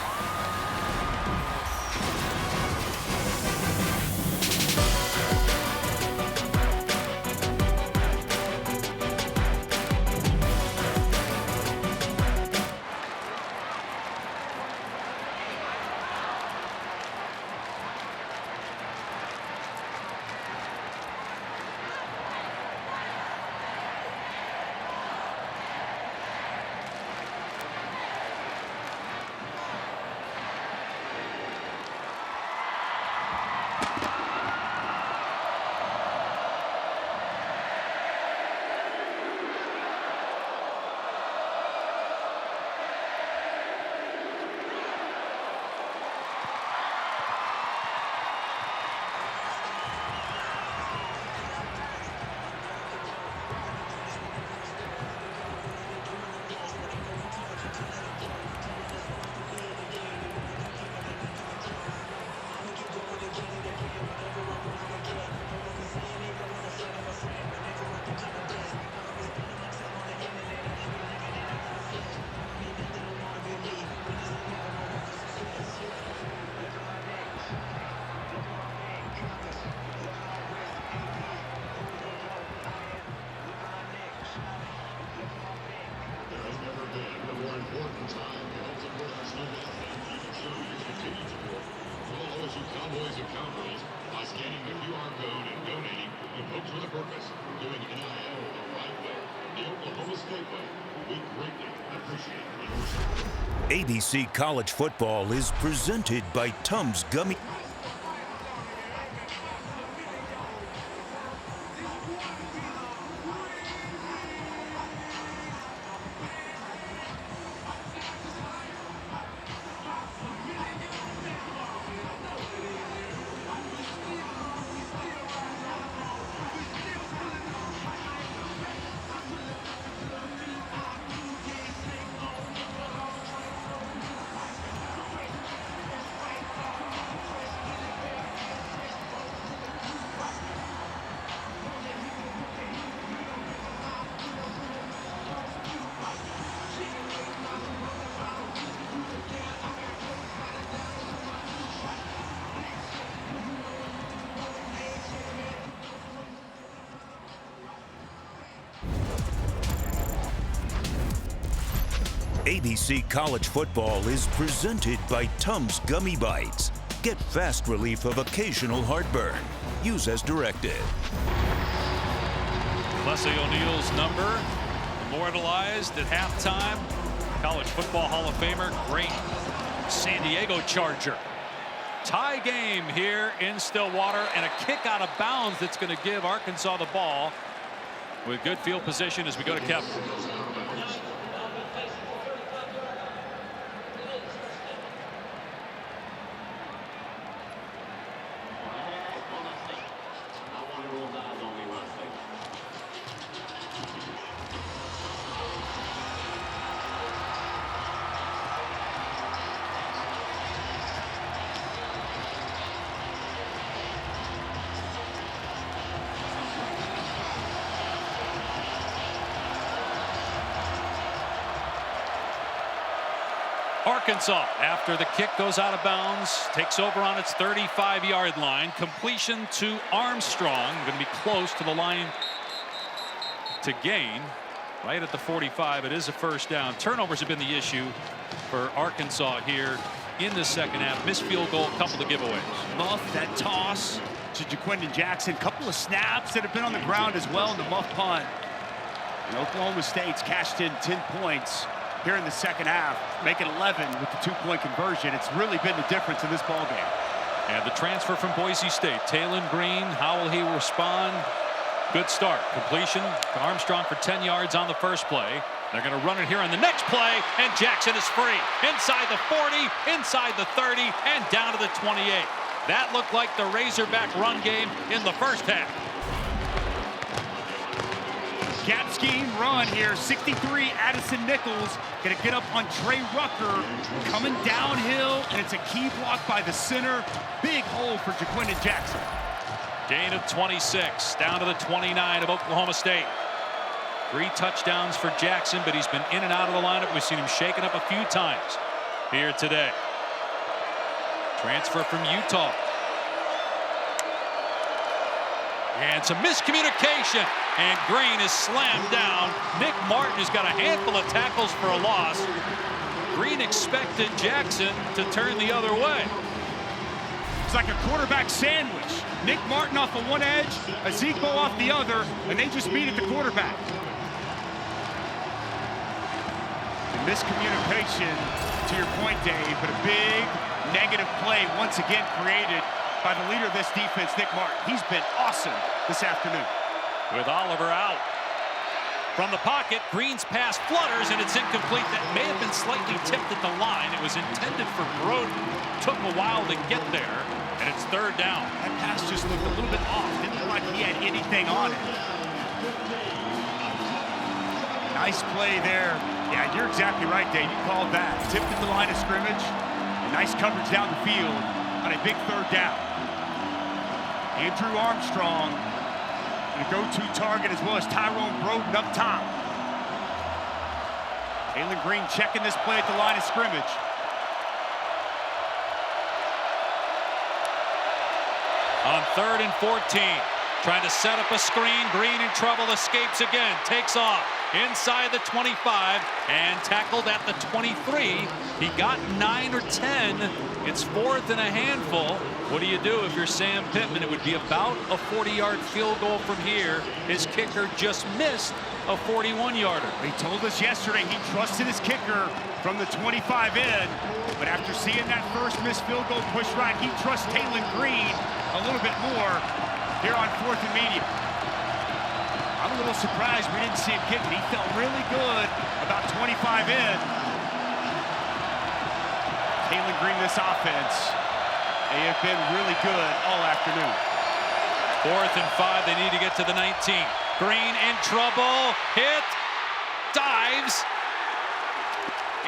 Cowboys and Cowboys by scanning the QR code and donating to Folks with a Purpose, doing NIL the right way, the Oklahoma State way. We greatly appreciate your support. ABC College Football is presented by Tums Gummy. ABC College Football is presented by Tums Gummy Bites. Get fast relief of occasional heartburn. Use as directed. Leslie O'Neal's number immortalized at halftime. College Football Hall of Famer, great San Diego Charger. Tie game here in Stillwater, and a kick out of bounds that's going to give Arkansas the ball with good field position as we go to Kevin. Arkansas, after the kick goes out of bounds, takes over on its 35-yard line. Completion to Armstrong, going to be close to the line to gain. right at the 45. It is a first down. Turnovers have been the issue for Arkansas here in the second half. Missed field goal, a couple of giveaways. Muff, that toss to Jaquindon Jackson. Couple of snaps that have been on the ground as well in the muff punt. And Oklahoma State's cashed in 10 points here in the second half, making 11 with the 2-point conversion. It's really been the difference in this ball game. And the transfer from Boise State, Talon Green. How will he respond? Good start. Completion to Armstrong for 10 yards on the first play. They're going to run it here on the next play, and Jackson is free. Inside the 40, inside the 30, and down to the 28. That looked like the Razorback run game in the first half. Gap scheme run here. 63, Addison Nichols going to get up on Trey Rucker, coming downhill, and it's a key block by the center. Big hole for Jaquindon Jackson. Gain of 26, down to the 29 of Oklahoma State. 3 touchdowns for Jackson, but he's been in and out of the lineup. We've seen him shaken up a few times here today. Transfer from Utah. And some miscommunication, and Green is slammed down. Nick Martin has got a handful of tackles for a loss. Green expected Jackson to turn the other way. It's like a quarterback sandwich. Nick Martin off of one edge, Ezekbo off the other, and they just meet at the quarterback. The miscommunication, to your point, Dave, but a big negative play once again created by the leader of this defense, Nick Martin. He's been awesome this afternoon. With Oliver out. From the pocket, Green's pass flutters, and it's incomplete. That may have been slightly tipped at the line. It was intended for Broden. Took a while to get there, and it's third down. That pass just looked a little bit off. Didn't look like he had anything on it. Nice play there. Yeah, you're exactly right, Dave. You called that. Tipped at the line of scrimmage. Nice coverage down the field on a big third down. Andrew Armstrong, the go-to target, as well as Tyrone Broden up top. Talon Green checking this play at the line of scrimmage. On 3rd and 14, trying to set up a screen. Green in trouble, escapes again, takes off inside the 25 and tackled at the 23. He got 9 or 10. It's 4th and a handful. What do you do if you're Sam Pittman? It would be about a 40-yard field goal from here. His kicker just missed a 41-yarder. He told us yesterday he trusted his kicker from the 25 in, but after seeing that first missed field goal push right, he trusts Talon Green a little bit more here on 4th and medium. I'm a little surprised we didn't see him kick it. He felt really good about 25 in. Talon Green, this offense, they have been really good all afternoon. 4th and 5, they need to get to the 19. Green in trouble, hit, dives,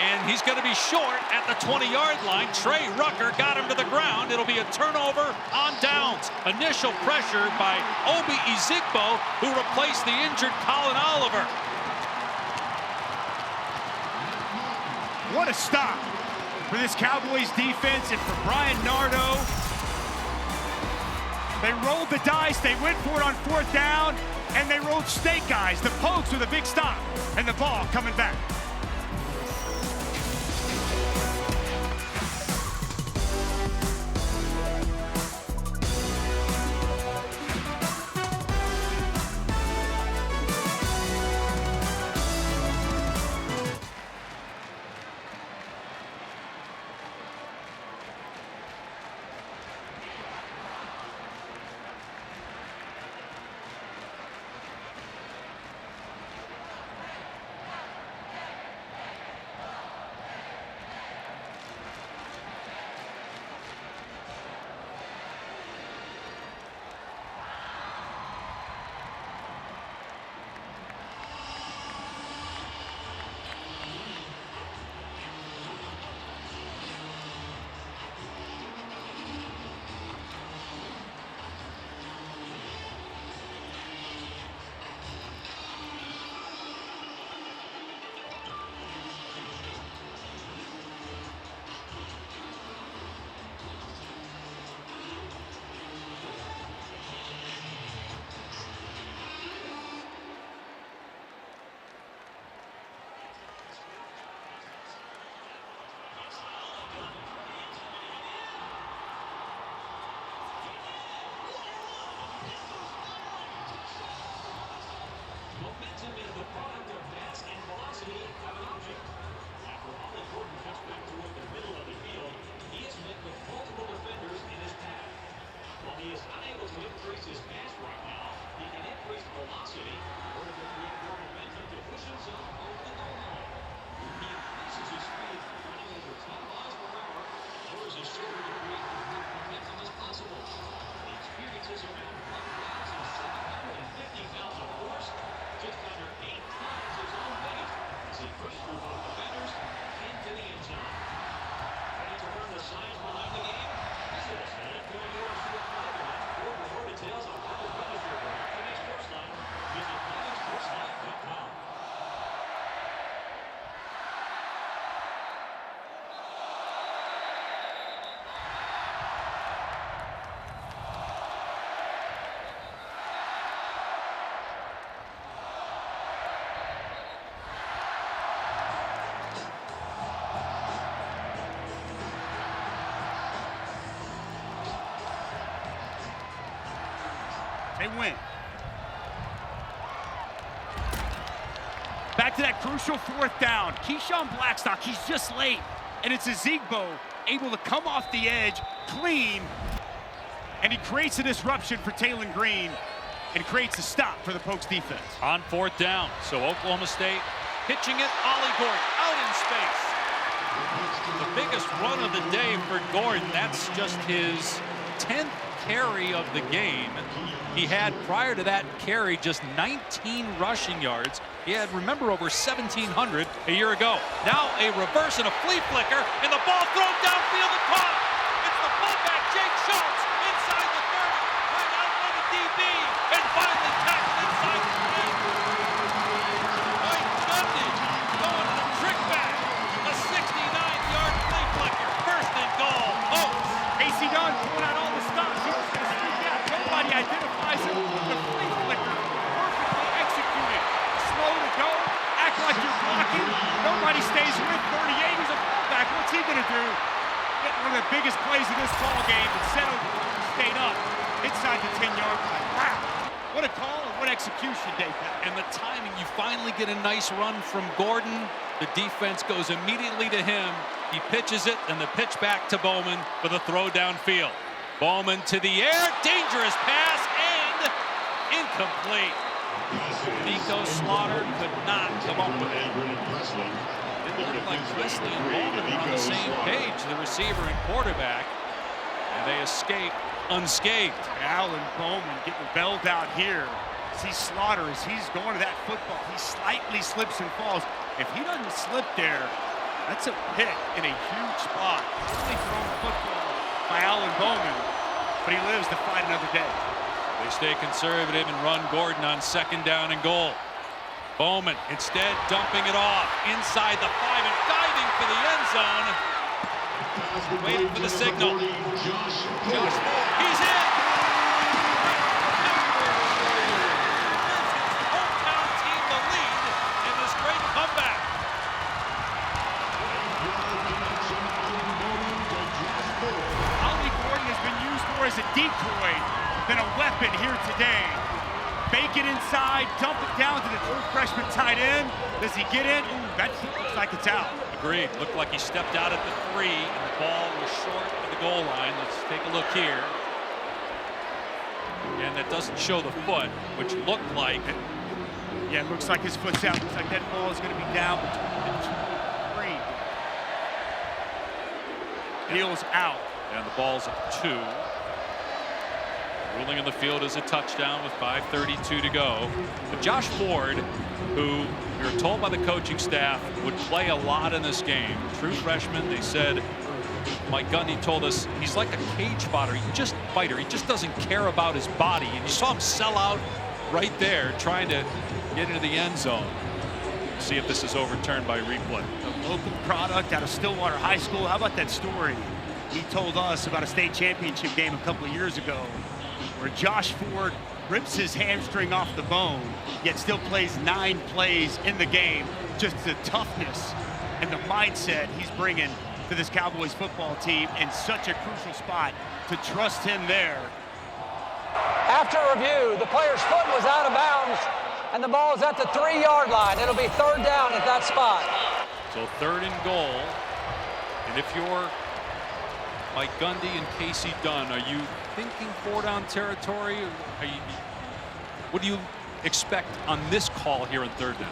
and he's going to be short at the 20-yard line. Trey Rucker got him to the ground. It'll be a turnover on downs. Initial pressure by Obi Ezekbo, who replaced the injured Colin Oliver. What a stop for this Cowboys defense and for Brian Nardo. They rolled the dice, they went for it on 4th down, and they rolled snake eyes. The Pokes with a big stop, and the ball coming back. They win. Back to that crucial 4th down. Keyshawn Blackstock, he's just late. And it's Ezigbo able to come off the edge, clean, and he creates a disruption for Taylon Green and creates a stop for the Pokes defense. On 4th down, so Oklahoma State pitching it. Ollie Gordon out in space. The biggest run of the day for Gordon. That's just his 10th carry of the game. He had, prior to that carry, just 19 rushing yards. He had, remember, over 1,700 a year ago. Now a reverse and a flea flicker, and the ball thrown downfield and caught. It's the fullback, Jake Schultz, inside the 30, right out on the DB, and finally tackled inside the 10. Mike Gundy going to the trick back. A 69-yard flea flicker, 1st and goal. Oaks. Casey Dunn pulling out all the stops. He's just going to sneak out. Nobody identifies him. The flea flicker, perfectly executed. Slow to go, act like you're blocking. Nobody stays with 38. He's a fullback. What's he going to do? Get one of the biggest plays of this ball game and set Oklahoma State up inside the 10-yard line. Wow. What a call and what execution, Dave. And the timing, you finally get a nice run from Gordon. The defense goes immediately to him. He pitches it, and the pitch back to Bowman for the throw downfield. Bowman to the air, dangerous pass, and incomplete. Nico Slaughter could not come up with it. It looked like Presley and Bowman were on the same page, the receiver and quarterback, and they escape unscathed. Alan Bowman getting bailed out here. See Slaughter as he's going to that football. He slightly slips and falls. If he doesn't slip there, that's a pick in a huge spot. Really thrown football by Alan Bowman, but he lives to fight another day. They stay conservative and run Gordon on 2nd down and goal. Bowman instead dumping it off inside the 5 and diving for the end zone. Waiting for the signal. Josh, he's in. Hometown team the lead in this great comeback. Ollie Gordon has been used more as a decoy than a weapon here today. Bake it inside, dump it down to the true freshman tight end. Does he get in? Ooh, that looks like it's out. Agreed. Looked like he stepped out at the 3, and the ball was short of the goal line. Let's take a look here. And that doesn't show the foot, which looked like it. Yeah, it looks like his foot's out. Looks like that ball is going to be down between the 2 and 3. Neal's out. And the ball's at 2. Ruling in the field is a touchdown with 5:32 to go. But Josh Ford, who we were told by the coaching staff would play a lot in this game, true freshman, they said, Mike Gundy told us he's like a cage fighter. He just doesn't care about his body. And you saw him sell out right there trying to get into the end zone. See if this is overturned by replay. A local product out of Stillwater High School. How about that story he told us about a state championship game a couple of years ago where Josh Ford rips his hamstring off the bone, yet still plays 9 plays in the game. Just the toughness and the mindset he's bringing to this Cowboys football team in such a crucial spot to trust him there. After review, the player's foot was out of bounds, and the ball is at the 3-yard line. It'll be 3rd down at that spot. So 3rd and goal. And if you're Mike Gundy and Casey Dunn, are you thinking 4-down territory? What do you expect on this call here on 3rd down?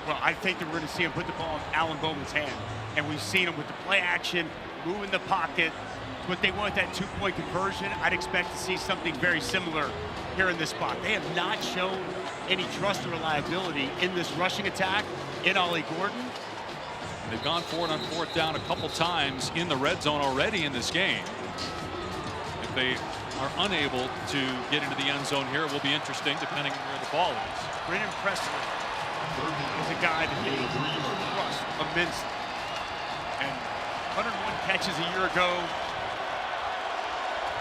Well, I think that we're going to see him put the ball in Alan Bowman's hand. And we've seen him with the play action, move in the pocket. It's what they want, that 2-point conversion. I'd expect to see something very similar here in this spot. They have not shown any trust or reliability in this rushing attack in Ollie Gordon. They've gone for it on 4th down a couple times in the red zone already in this game. If they are unable to get into the end zone here, it will be interesting depending on where the ball is. Brennan Presley is a guy that they trust immensely. And 101 catches a year ago.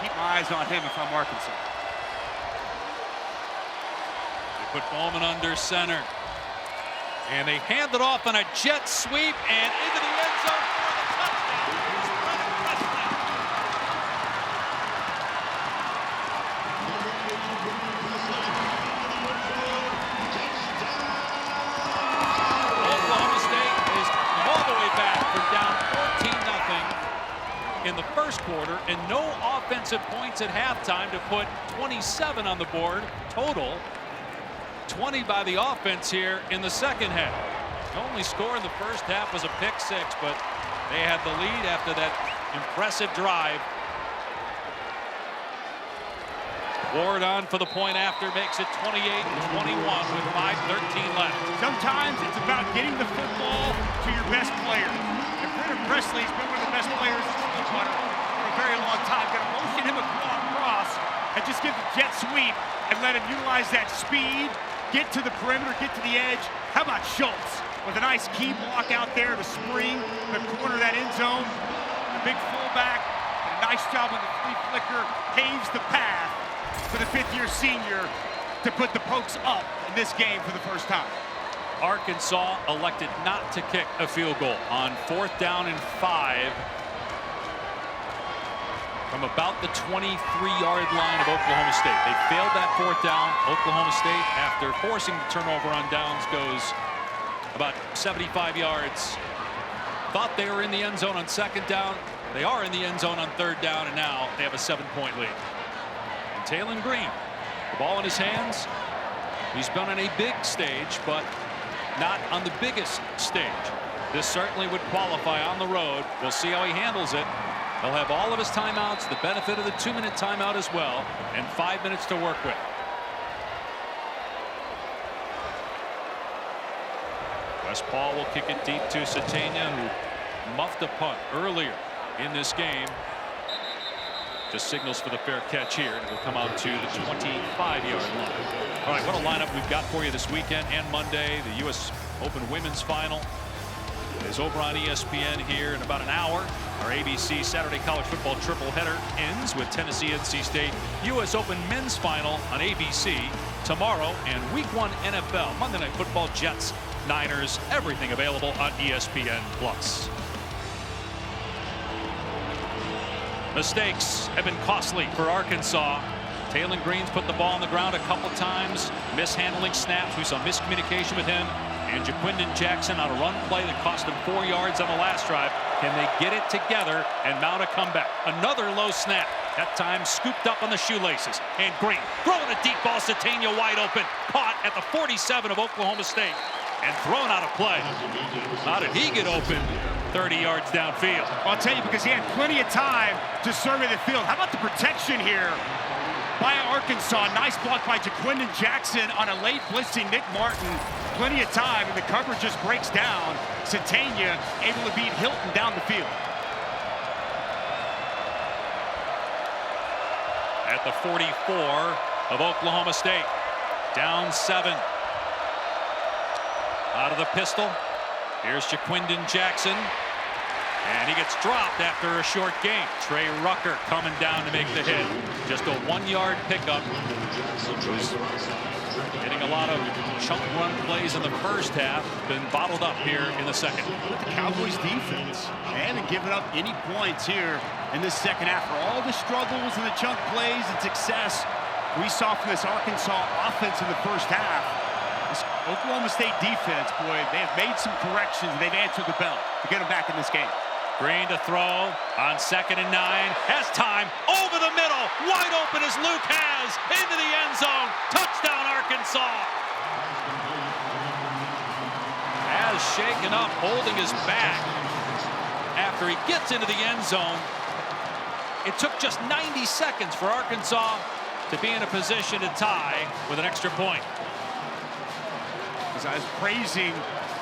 Keep my eyes on him if I'm Arkansas. They put Bowman under center. And they hand it off on a jet sweep and into the end zone for the touchdown. Brennan Presley. the first quarter and no offensive points at halftime to put 27 on the board total. 20 by the offense here in the second half. The only score in the first half was a pick six, but they had the lead after that impressive drive. Ward on for the point after, makes it 28-21 with 5:13 left. Sometimes it's about getting the football to your best player. And Brennan Presley's been one of the best players in Stillwater for a very long time. Got to motion him across and just give the jet sweep and let him utilize that speed, get to the perimeter, get to the edge. How about Schultz with a nice key block out there to spring the corner of that end zone. The big fullback, a nice job on the flea flicker, paves the path for the fifth-year senior to put the Pokes up in this game for the first time. Arkansas elected not to kick a field goal on 4th down and 5 from about the 23-yard line of Oklahoma State. They failed that 4th down. Oklahoma State, after forcing the turnover on downs, goes about 75 yards. Thought they were in the end zone on 2nd down. They are in the end zone on 3rd down, and now they have a 7-point lead. And Talon Green, the ball in his hands. He's been on a big stage, but not on the biggest stage. This certainly would qualify on the road. We'll see how he handles it. He'll have all of his timeouts, the benefit of the 2-minute timeout as well, and 5 minutes to work with. West Paul will kick it deep to Satania, who muffed a punt earlier in this game. Just signals for the fair catch here, and it will come out to the 25-yard line. All right, what a lineup we've got for you this weekend and Monday. The U.S. Open Women's Final is over on ESPN here in about an hour. Our ABC Saturday College Football triple-header ends with Tennessee NC State. U.S. Open Men's Final on ABC tomorrow, and Week 1 NFL, Monday Night Football, Jets, Niners, everything available on ESPN+. Mistakes have been costly for Arkansas. Talon Green's put the ball on the ground a couple times, mishandling snaps. We saw miscommunication with him. And Jaquindon Jackson on a run play that cost him 4 yards on the last drive. Can they get it together and mount a comeback? Another low snap. That time scooped up on the shoelaces. And Green throwing a deep ball. Satania wide open. Caught at the 47 of Oklahoma State. And thrown out of play. How did he get open 30 yards downfield? I'll tell you, because he had plenty of time to survey the field. How about the protection here by Arkansas? Nice block by Jaquindon Jackson on a late blitzing Nick Martin. Plenty of time, and the coverage just breaks down. Satania able to beat Hilton down the field. At the 44 of Oklahoma State. Down 7. Out of the pistol. Here's Jaquindon Jackson. And he gets dropped after a short gain. Trey Rucker coming down to make the hit. Just a 1-yard pickup. Getting a lot of chunk run plays in the first half. Been bottled up here in the second. The Cowboys defense, they haven't given up any points here in this second half. For all the struggles and the chunk plays and success we saw from this Arkansas offense in the first half, this Oklahoma State defense, boy, they have made some corrections. They've answered the bell to get them back in this game. Green to throw on 2nd and 9. Has time over the middle. Wide open as Luke has into the end zone. Touchdown, Arkansas. Has shaken up, holding his back after he gets into the end zone. It took just 90 seconds for Arkansas to be in a position to tie with an extra point. As I was praising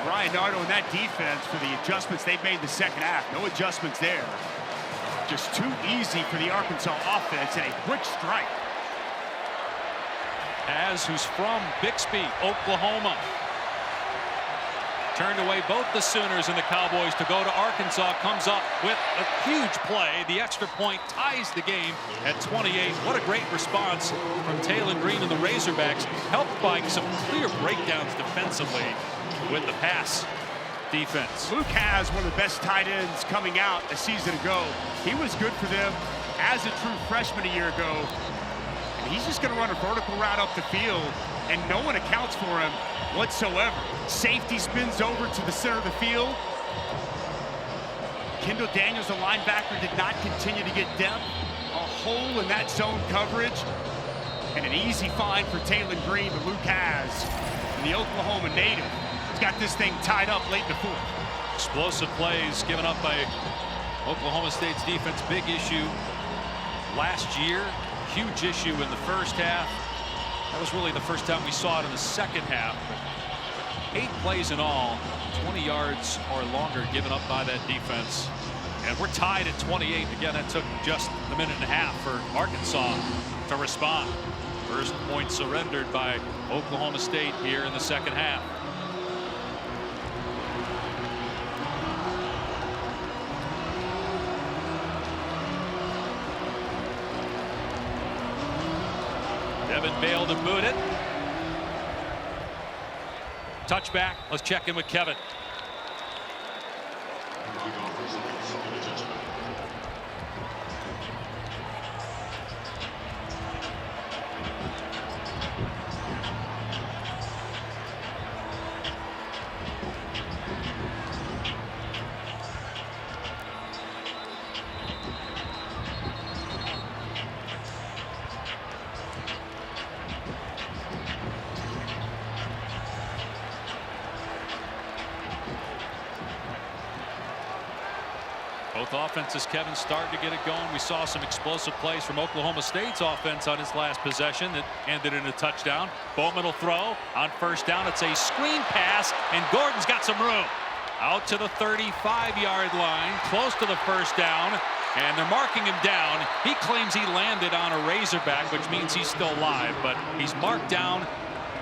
Ryan Nardo and that defense for the adjustments they've made in the second half. No adjustments there. Just too easy for the Arkansas offense and a quick strike. Az, who's from Bixby, Oklahoma, turned away both the Sooners and the Cowboys to go to Arkansas. Comes up with a huge play. The extra point ties the game at 28. What a great response from Talon Green and the Razorbacks, helped by some clear breakdowns defensively with the pass defense. Luke has one of the best tight ends coming out a season ago. He was good for them as a true freshman a year ago. And he's just going to run a vertical route up the field, and no one accounts for him whatsoever. Safety spins over to the center of the field. Kendall Daniels, the linebacker, did not continue to get depth. A hole in that zone coverage. And an easy find for Taylor Green, but Luke has. And the Oklahoma native has got this thing tied up late in the fourth. Explosive plays given up by Oklahoma State's defense. Big issue last year. Huge issue in the first half. That was really the first time we saw it in the second half. 8 plays in all, 20 yards or longer given up by that defense. And we're tied at 28. Again, that took just a minute and a half for Arkansas to respond. First point surrendered by Oklahoma State here in the second half. Devin Bale to boot it. Touchback. Let's check in with Kevin. Both offenses, Kevin, starting to get it going. We saw some explosive plays from Oklahoma State's offense on his last possession that ended in a touchdown. Bowman will throw on first down. It's a screen pass, and Gordon's got some room. Out to the 35-yard line, close to the first down, and they're marking him down. He claims he landed on a Razorback, which means he's still alive, but he's marked down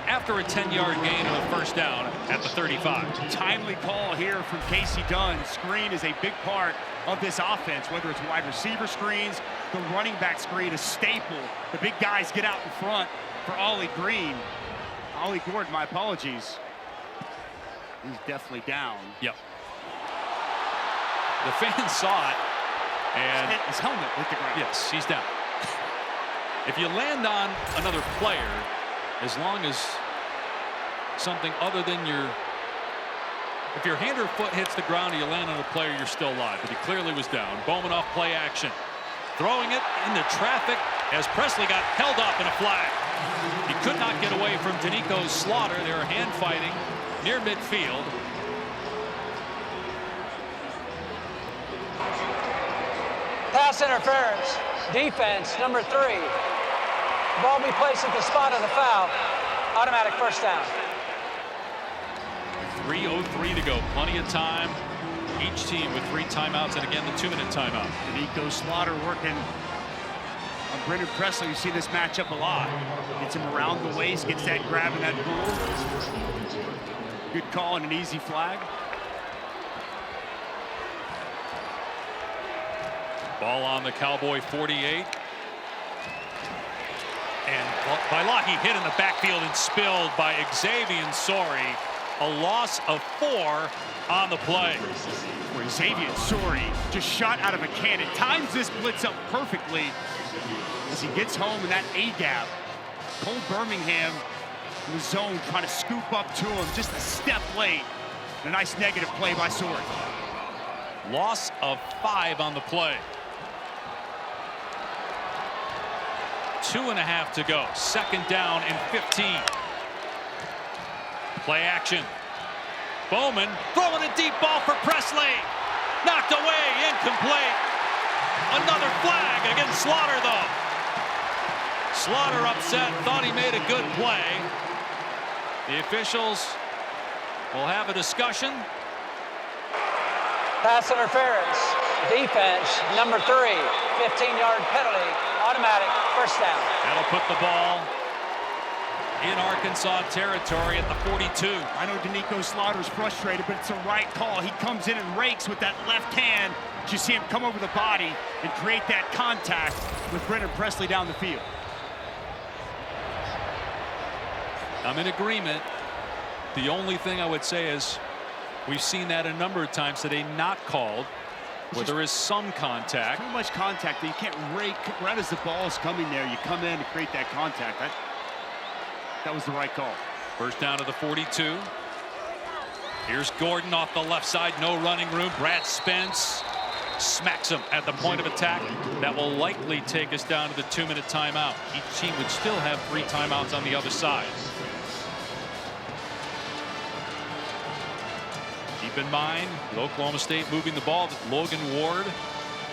after a 10-yard gain on a first down at the 35. Timely call here from Casey Dunn. Screen is a big part of this offense, whether it's wide receiver screens, the running back screen, a staple. The big guys get out in front for Ollie Gordon, my apologies. He's definitely down. Yep. The fans saw it, and his helmet hit the ground. Yes, he's down. If you land on another player, as long as something other than if your hand or foot hits the ground and you land on a player, you're still alive. But he clearly was down. Bowman off play action. Throwing it into traffic as Presley got held up in a flag. He could not get away from Danico Slaughter. They were hand fighting near midfield. Pass interference. Defense, number 3. Ball be placed at the spot of the foul. Automatic first down. 3:03 to go. Plenty of time. Each team with 3 timeouts, and again the 2-minute timeout. Danico Slaughter working on Brendan Presley. You see this matchup a lot. Gets him around the waist, gets that grab in that pool. Good call and an easy flag. Ball on the Cowboy 48. And by law, he hit in the backfield and spilled by Xavier Sori. A loss of 4 on the play. Where Xavier Sori just shot out of a cannon. Times this blitz up perfectly as he gets home in that A-gap. Cole Birmingham in the zone trying to scoop up to him just a step late. And a nice negative play by Sori. Loss of 5 on the play. 2.5 to go. Second down and 15. Play action. Bowman throwing a deep ball for Presley. Knocked away, incomplete. Another flag against Slaughter, though. Slaughter upset, thought he made a good play. The officials will have a discussion. Pass interference. Defense, number 3. 15-yard penalty. Automatic first down. That'll put the ball in Arkansas territory at the 42. I know Danico Slaughter's frustrated, but it's the right call. He comes in and rakes with that left hand. You see him come over the body and create that contact with Brendan Presley down the field. I'm in agreement. The only thing I would say is we've seen that a number of times today not called, where there is some contact. Too much contact that you can't rake right as the ball is coming there. You come in to create that contact. That was the right call. First down to the 42. Here's Gordon off the left side. No running room. Brad Spence smacks him at the point of attack. That will likely take us down to the 2-minute timeout. Each team would still have 3 timeouts on the other side. Keep in mind, Oklahoma State moving the ball. Logan Ward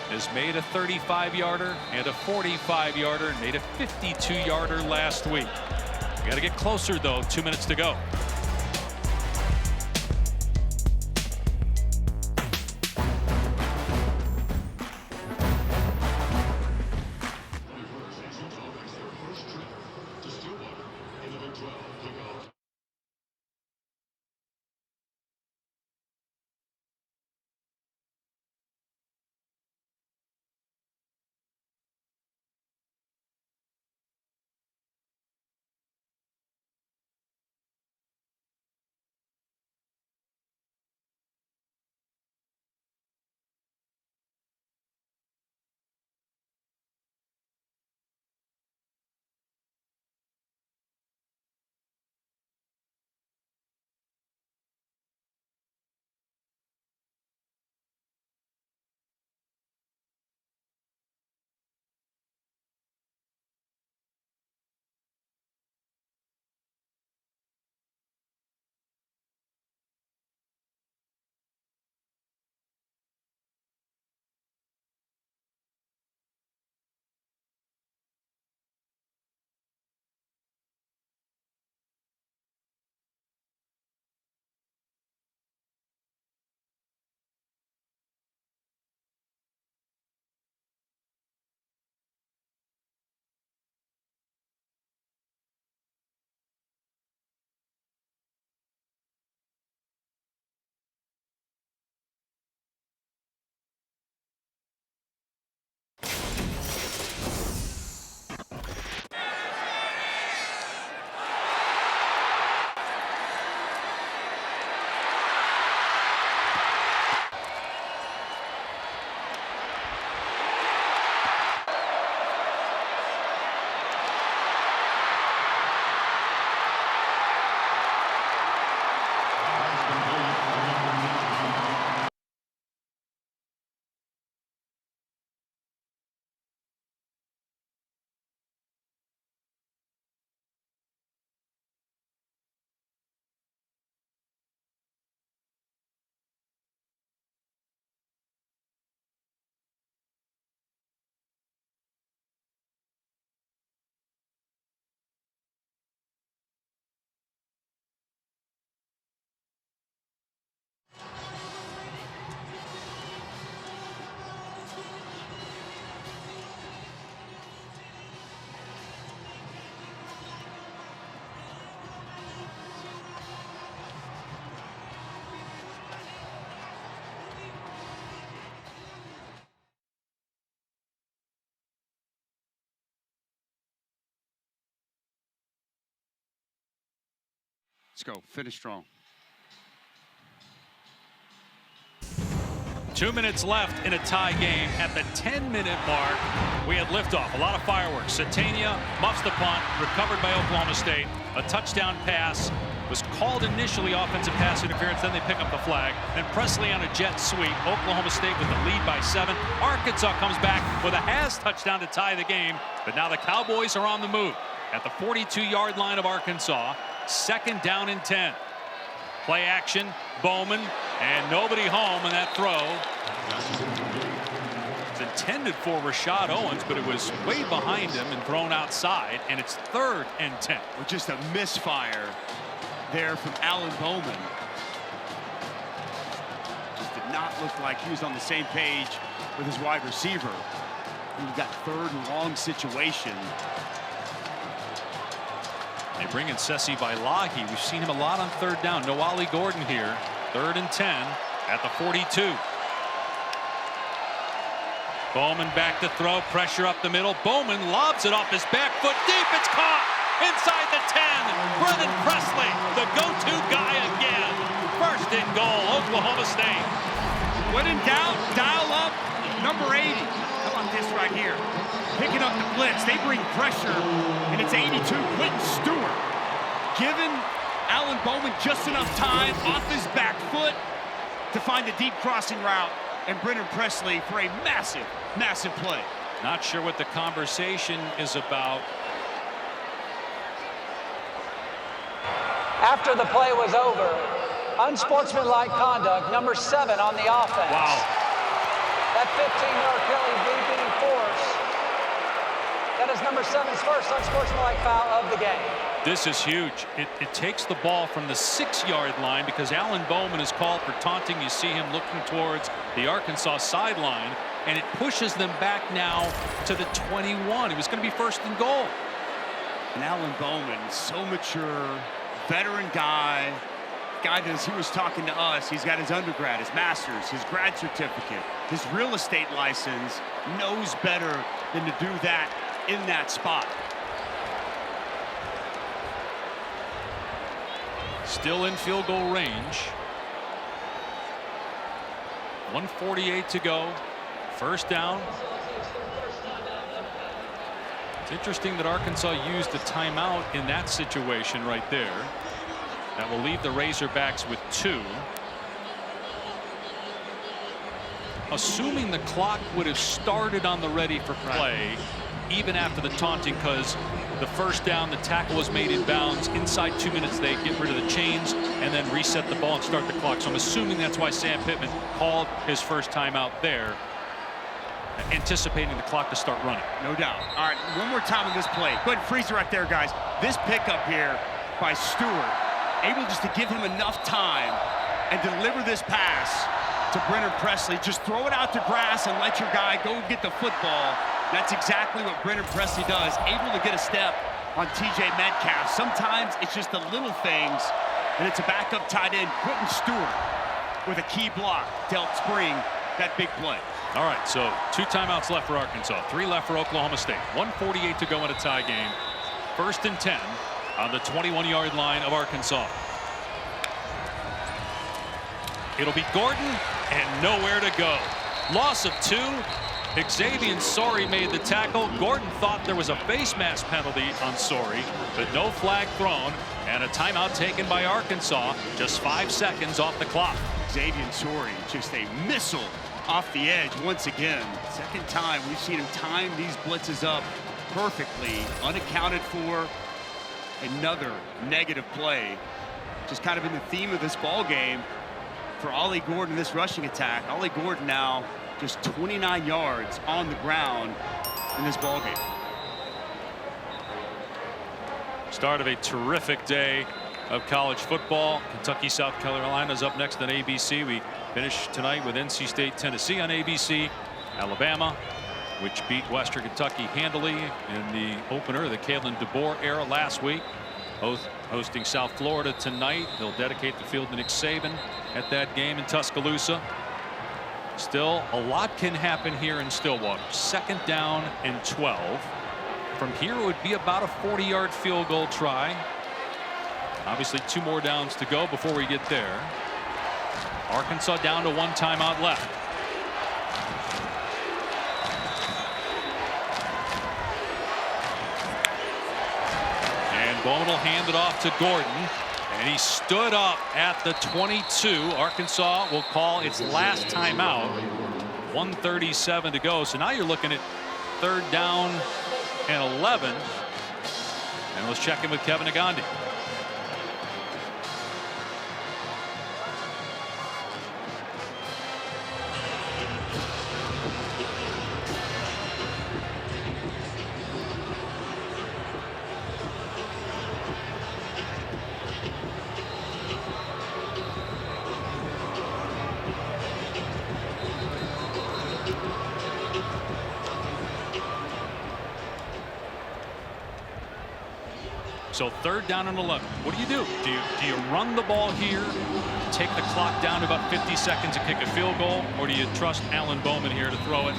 has made a 35-yarder and a 45-yarder, and made a 52-yarder last week. We got to get closer, though. 2 minutes to go. Let's go. Finish strong. 2 minutes left in a tie game. At the 10-minute mark, we had liftoff. A lot of fireworks. Satania muffs the punt, recovered by Oklahoma State. A touchdown pass was called initially offensive pass interference. Then they pick up the flag. Then Presley on a jet sweep. Oklahoma State with the lead by 7. Arkansas comes back with a Has touchdown to tie the game. But now the Cowboys are on the move at the 42-yard line of Arkansas. 2nd down and 10. Play action, Bowman, and nobody home on that throw. It's intended for Rashad Owens, but it was way behind him and thrown outside, and it's 3rd and 10. With just a misfire there from Alan Bowman. Just did not look like he was on the same page with his wide receiver. He got 3rd and long situation. They bring in Sesi Bailahi. We've seen him a lot on 3rd down. Noali Gordon here. 3rd and 10 at the 42. Bowman back to throw. Pressure up the middle. Bowman lobs it off his back foot deep. It's caught inside the 10. Brennan Presley, the go-to guy again. 1st and goal, Oklahoma State. When in doubt, dial up number 80. How about this right here? Picking up the blitz, they bring pressure, and it's 82, Quentin Stewart. Giving Alan Bowman just enough time off his back foot to find the deep crossing route and Brennan Presley for a massive, massive play. Not sure what the conversation is about. After the play was over, unsportsmanlike conduct, number 7 on the offense. Wow. That 15-yard penalty being forced. That is number 7's first unsportsmanlike foul of the game. This is huge. It takes the ball from the 6-yard line because Alan Bowman is called for taunting. You see him looking towards the Arkansas sideline, and it pushes them back now to the 21. It was going to be first and goal. And Alan Bowman, so mature, veteran guy that he was talking to us. He's got his undergrad, his master's, his grad certificate, his real estate license. Knows better than to do that in that spot. Still in field goal range. 1:48 to go. First down. It's interesting that Arkansas used a timeout in that situation right there. That will leave the Razorbacks with 2. Assuming the clock would have started on the ready for play, even after the taunting, because the first down, the tackle was made in bounds. Inside 2 minutes, they get rid of the chains and then reset the ball and start the clock. So I'm assuming that's why Sam Pittman called his first timeout there, anticipating the clock to start running. No doubt. All right, one more time on this play. Go ahead and freeze it right there, guys. This pickup here by Stewart, able just to give him enough time and deliver this pass to Brennan Presley. Just throw it out to grass and let your guy go get the football. That's exactly what Brennan Presley does, able to get a step on TJ Metcalf. Sometimes it's just the little things, and it's a backup tight end, Quentin Stewart, with a key block to help spring that big play. All right, so 2 timeouts left for Arkansas, 3 left for Oklahoma State. 1:48 to go in a tie game. 1st and 10 on the 21-yard line of Arkansas. It'll be Gordon and nowhere to go. Loss of 2. Xavier Sorey made the tackle. Gordon thought there was a face mask penalty on Sorey, but no flag thrown, and a timeout taken by Arkansas. Just 5 seconds off the clock. Xavier Sorey, just a missile off the edge once again. Second time we've seen him time these blitzes up perfectly, unaccounted for. Another negative play. Just kind of in the theme of this ball game for Ollie Gordon, this rushing attack. Ollie Gordon now just 29 yards on the ground in this ball game. Start of a terrific day of college football. Kentucky, South Carolina's up next on ABC. We finish tonight with NC State, Tennessee on ABC. Alabama, which beat Western Kentucky handily in the opener of the Kalen DeBoer era last week. Hosting South Florida tonight. They'll dedicate the field to Nick Saban at that game in Tuscaloosa. Still, a lot can happen here in Stillwater. 2nd down and 12. From here, it would be about a 40-yard field goal try. Obviously, 2 more downs to go before we get there. Arkansas down to 1 timeout left. And Bowman will hand it off to Gordon. And he stood up at the 22. Arkansas will call its last timeout. 1:37 to go. So now you're looking at 3rd down and 11. And let's check in with Kevin Agandi. So 3rd down and 11. What do? Do you run the ball here, take the clock down to about 50 seconds and kick a field goal, or do you trust Alan Bowman here to throw it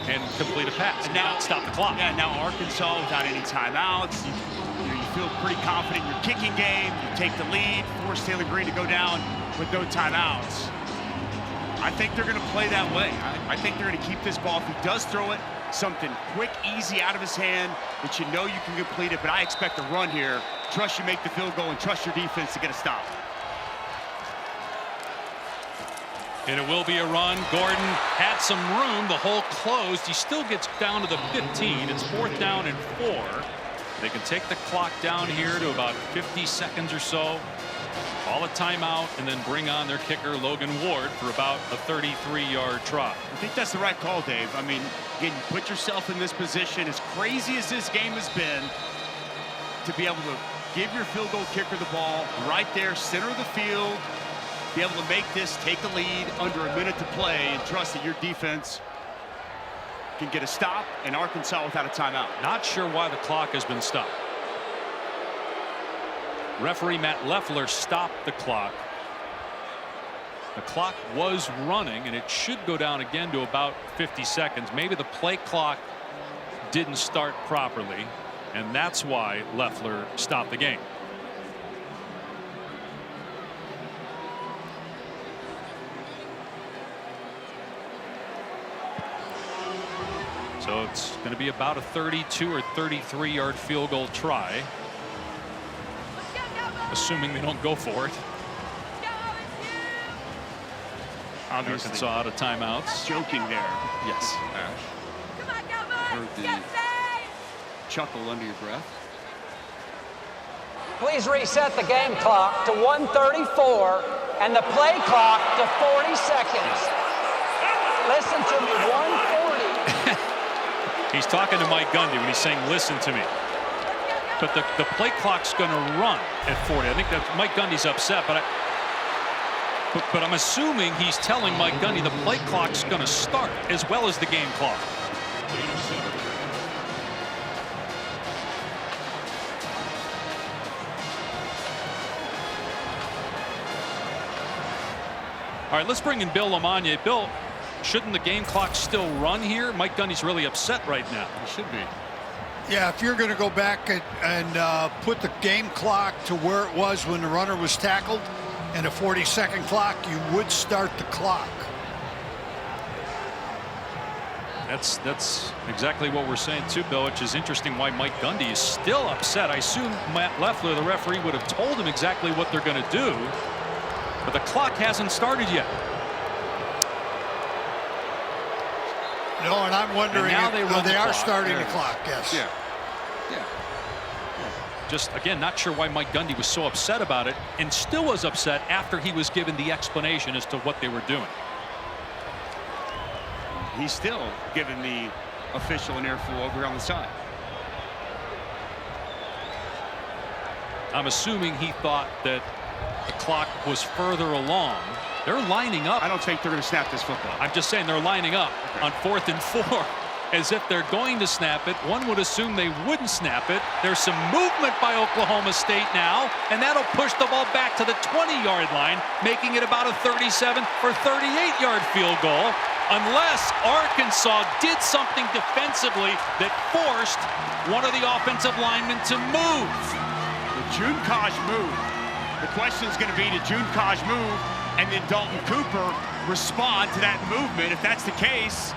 and complete a pass and now stop the clock? Yeah, now Arkansas without any timeouts. You feel pretty confident in your kicking game. You take the lead, force Taylor Green to go down with no timeouts. I think they're going to play that way. I think they're going to keep this ball. If he does throw it, something quick, easy out of his hand that you know you can complete it. But I expect a run here. Trust you make the field goal and trust your defense to get a stop. And it will be a run. Gordon had some room. The hole closed. He still gets down to the 15. It's 4th down and 4. They can take the clock down here to about 50 seconds or so. Call a timeout and then bring on their kicker, Logan Ward, for about a 33-yard try. I think that's the right call, Dave. I mean, again, you put yourself in this position, as crazy as this game has been, to be able to give your field goal kicker the ball right there, center of the field, be able to make this, take the lead under a minute to play, and trust that your defense can get a stop, and Arkansas without a timeout. Not sure why the clock has been stopped. Referee Matt Leffler stopped the clock. The clock was running, and it should go down again to about 50 seconds. Maybe the play clock didn't start properly, and that's why Leffler stopped the game. So it's going to be about a 32 or 33-yard field goal try, assuming they don't go for it. Obviously, Arkansas out of timeouts. Joking there. Yes. Heard the chuckle under your breath. Please reset the game clock to 1:34 and the play clock to 40 seconds. Listen to me, 1:40. He's talking to Mike Gundy when he's saying, listen to me. But the play clock's going to run at 40. I think that Mike Gundy's upset, but I'm assuming he's telling Mike Gundy the play clock's going to start as well as the game clock. All right, let's bring in Bill LaMagna. Bill, shouldn't the game clock still run here? Mike Gundy's really upset right now. It should be. Yeah, if you're going to go back and put the game clock to where it was when the runner was tackled and a 40-second clock, you would start the clock. That's exactly what we're saying too, Bill, which is interesting why Mike Gundy is still upset. I assume Matt Leffler, the referee, would have told him exactly what they're going to do, but the clock hasn't started yet. No, and I'm wondering and now if they are starting the clock. Yes. Yeah. Just again, not sure why Mike Gundy was so upset about it, and still was upset after he was given the explanation as to what they were doing. He's still giving the official an earful over on the side. I'm assuming he thought that the clock was further along. They're lining up. I don't think they're going to snap this football. I'm just saying they're lining up on 4th and 4 as if they're going to snap it. One would assume they wouldn't snap it. There's some movement by Oklahoma State now, and that'll push the ball back to the 20-yard line, making it about a 37 or 38-yard field goal, unless Arkansas did something defensively that forced one of the offensive linemen to move. The June Kaj move. The question is going to be, did June Kaj move and then Dalton Cooper respond to that movement? If that's the case,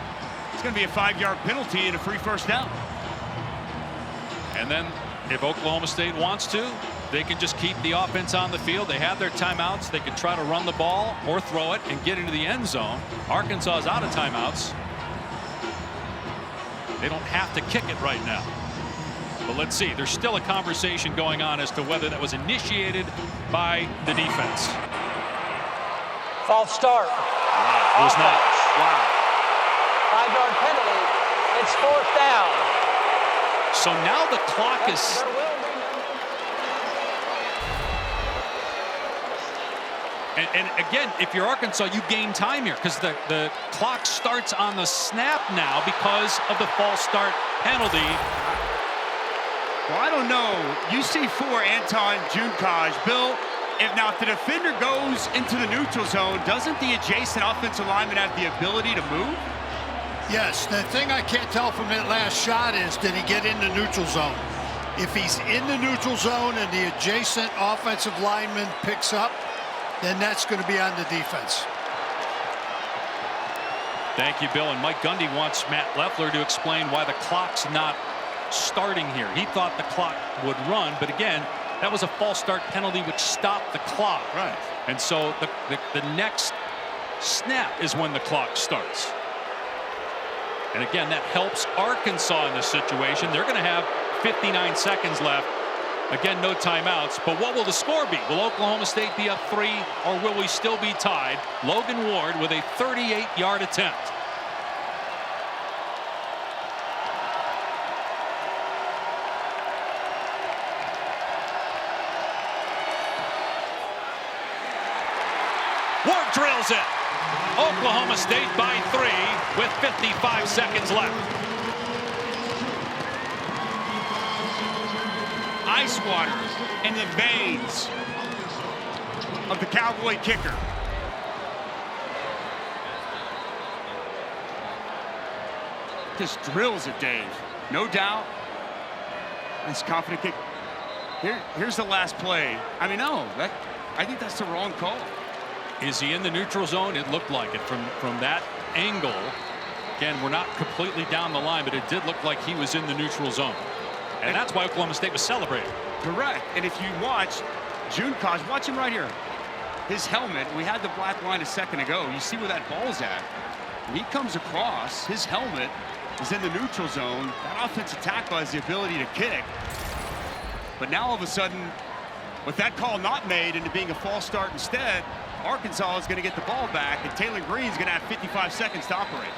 it's going to be a 5-yard penalty and a free first down. And then if Oklahoma State wants to, they can just keep the offense on the field. They have their timeouts. They can try to run the ball or throw it and get into the end zone. Arkansas is out of timeouts. They don't have to kick it right now. But let's see. There's still a conversation going on as to whether that was initiated by the defense. False start. It was not. Wow. 5-yard penalty. It's 4th down. So now the clock is. And again, if you're Arkansas, you gain time here because the clock starts on the snap now because of the false start penalty. Well, I don't know. You see for Anton Junkaj. Bill, if the defender goes into the neutral zone, doesn't the adjacent offensive lineman have the ability to move? Yes. The thing I can't tell from that last shot is, did he get in the neutral zone? If he's in the neutral zone and the adjacent offensive lineman picks up, then that's going to be on the defense. Thank you, Bill. And Mike Gundy wants Matt Leffler to explain why the clock's not starting here. He thought the clock would run, but again, that was a false start penalty which stopped the clock. Right. And so the next snap is when the clock starts. And again, that helps Arkansas in this situation. They're going to have 59 seconds left. Again, no timeouts. But what will the score be? Will Oklahoma State be up 3, or will we still be tied? Logan Ward with a 38-yard attempt. Ward drills it. Oklahoma State by 3 with 55 seconds left. Ice water in the veins of the Cowboy kicker. Just drills it, Dave. No doubt. Nice confident kick. Here's the last play. I mean, no, I think that's the wrong call. Is he in the neutral zone? It looked like it from that angle. Again, we're not completely down the line, but it did look like he was in the neutral zone. And that's why Oklahoma State was celebrating. Correct. And if you watch Junekaj, watch him right here. His helmet, we had the black line a second ago. You see where that ball's at. When he comes across, his helmet is in the neutral zone. That offensive tackle has the ability to kick. But now all of a sudden, with that call not made into being a false start instead, Arkansas is going to get the ball back, and Taylor Green's going to have 55 seconds to operate.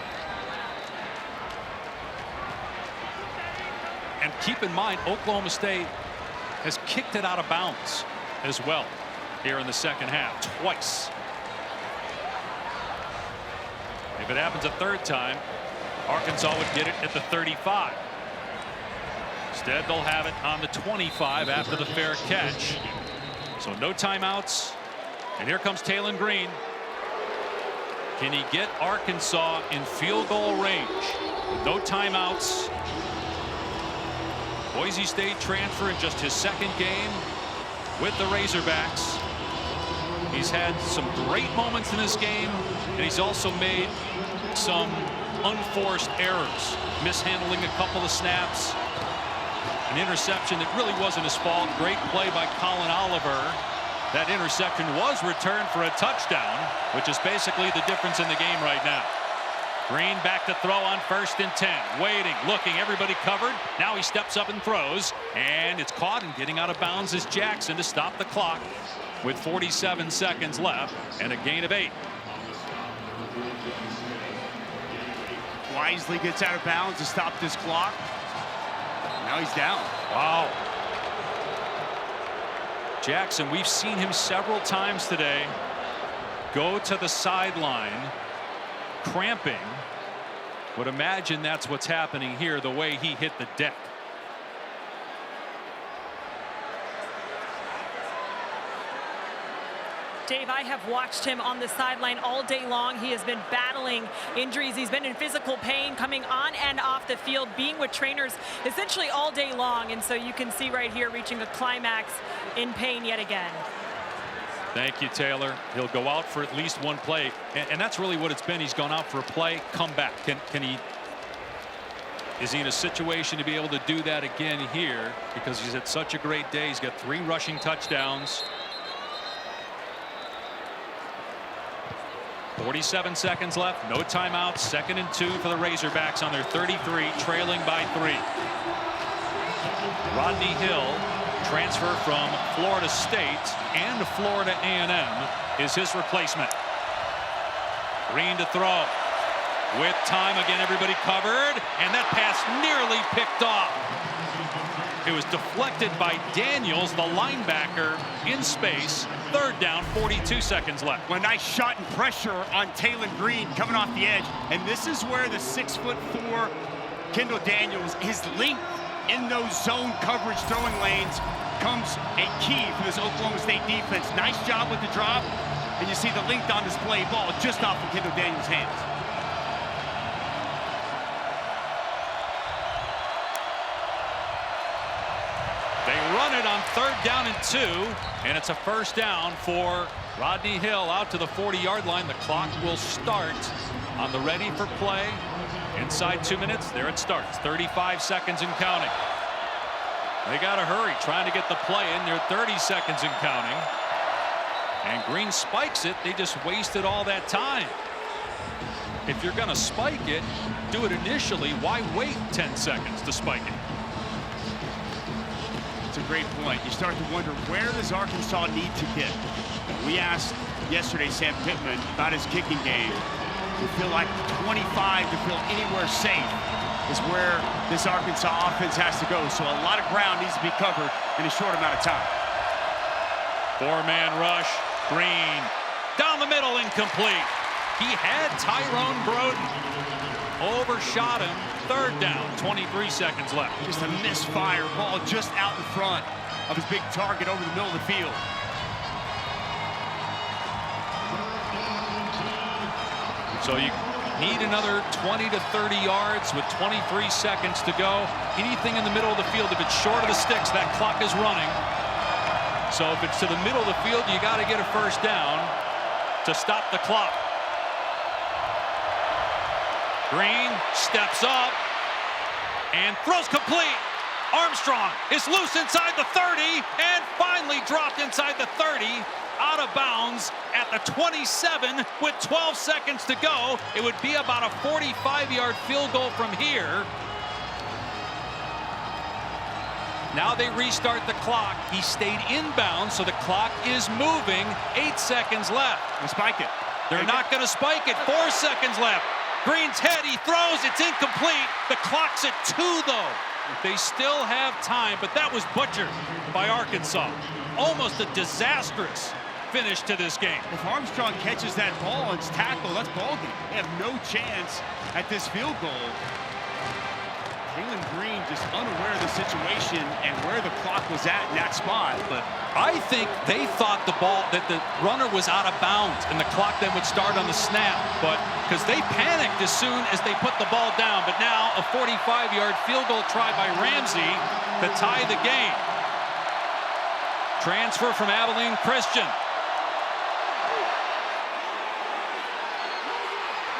And keep in mind, Oklahoma State has kicked it out of bounds as well here in the second half twice. If it happens a third time, Arkansas would get it at the 35. Instead, they'll have it on the 25 after the fair catch. So no timeouts. And here comes Taylor Green. Can he get Arkansas in field goal range? With no timeouts. Boise State transfer in just his second game with the Razorbacks. He's had some great moments in this game, and he's also made some unforced errors, mishandling a couple of snaps, an interception that really wasn't his fault. Great play by Colin Oliver. That interception was returned for a touchdown, which is basically the difference in the game right now. Green back to throw on 1st and 10. Waiting, looking, everybody covered. Now he steps up and throws, and it's caught, and getting out of bounds is Jackson to stop the clock with 47 seconds left and a gain of 8. Wisely gets out of bounds to stop this clock. Now he's down. Wow. Jackson, we've seen him several times today go to the sideline cramping. Would imagine that's what's happening here, the way he hit the deck. Dave, I have watched him on the sideline all day long. He has been battling injuries. He's been in physical pain coming on and off the field, being with trainers essentially all day long. And so you can see right here reaching a climax in pain yet again. Thank you, Taylor. He'll go out for at least one play. And that's really what it's been. He's gone out for a play, come back. Is he in a situation to be able to do that again here? Because he's had such a great day. He's got 3 rushing touchdowns. 47 seconds left, no timeouts. 2nd and 2 for the Razorbacks on their 33, trailing by 3. Rodney Hill, transfer from Florida State and Florida A&M, is his replacement. Green to throw. With time again, everybody covered, and that pass nearly picked off. It was deflected by Daniels, the linebacker, in space. 3rd down, 42 seconds left. Well, nice shot and pressure on Taylor Green coming off the edge. And this is where the 6'4" Kendall Daniels, his length in those zone coverage throwing lanes comes a key for this Oklahoma State defense. Nice job with the drop. And you see the length on display, ball just off of Kendall Daniels' hands. They run it on 3rd down and 2, and it's a 1st down for Rodney Hill out to the 40-yard line. The clock will start on the ready for play. Inside 2 minutes, there it starts. 35 seconds and counting. They got to hurry, trying to get the play in. They're 30 seconds and counting. And Green spikes it. They just wasted all that time. If you're going to spike it, do it initially. Why wait 10 seconds to spike it? It's a great point. You start to wonder, where does Arkansas need to get? We asked yesterday Sam Pittman about his kicking game. We feel like 25 to feel anywhere safe is where this Arkansas offense has to go. So a lot of ground needs to be covered in a short amount of time. Four-man rush. Green down the middle, incomplete. He had Tyrone Broden. Overshot him. Third down, 23 seconds left. Just a misfire ball just out in front of his big target over the middle of the field. So you need another 20 to 30 yards with 23 seconds to go. Anything in the middle of the field, if it's short of the sticks, that clock is running. So if it's to the middle of the field, you got to get a first down to stop the clock. Green steps up and throws complete. Armstrong is loose inside the 30 and finally dropped inside the 30, out of bounds at the 27 with 12 seconds to go. It would be about a 45-yard field goal from here. Now they restart the clock. He stayed inbound, so the clock is moving. 8 seconds left. They spike it. They're not going to spike it. 4 seconds left. Green's head, he throws, it's incomplete. The clock's at 2, though. They still have time, but that was butchered by Arkansas. Almost a disastrous finish to this game. If Armstrong catches that ball and it's tackled, that's ball game. They have no chance at this field goal. Jalen Green just unaware of the situation and where the clock was at in that spot. But I think they thought the ball, that the runner was out of bounds and the clock then would start on the snap. But because they panicked as soon as they put the ball down. But now a 45-yard field goal try by Ramsey to tie the game. Transfer from Abilene Christian.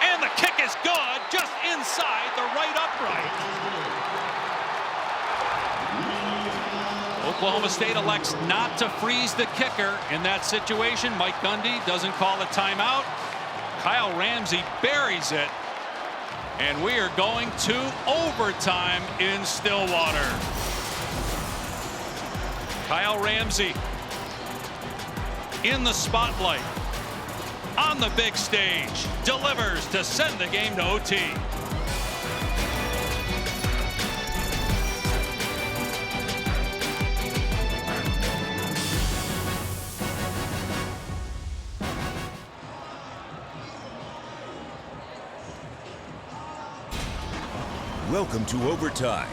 And the kick is good, just inside the right upright. Oklahoma State elects not to freeze the kicker in that situation. Mike Gundy doesn't call a timeout. Kyle Ramsey buries it. And we are going to overtime in Stillwater. Kyle Ramsey in the spotlight, on the big stage, delivers to send the game to OT. Welcome to Overtime.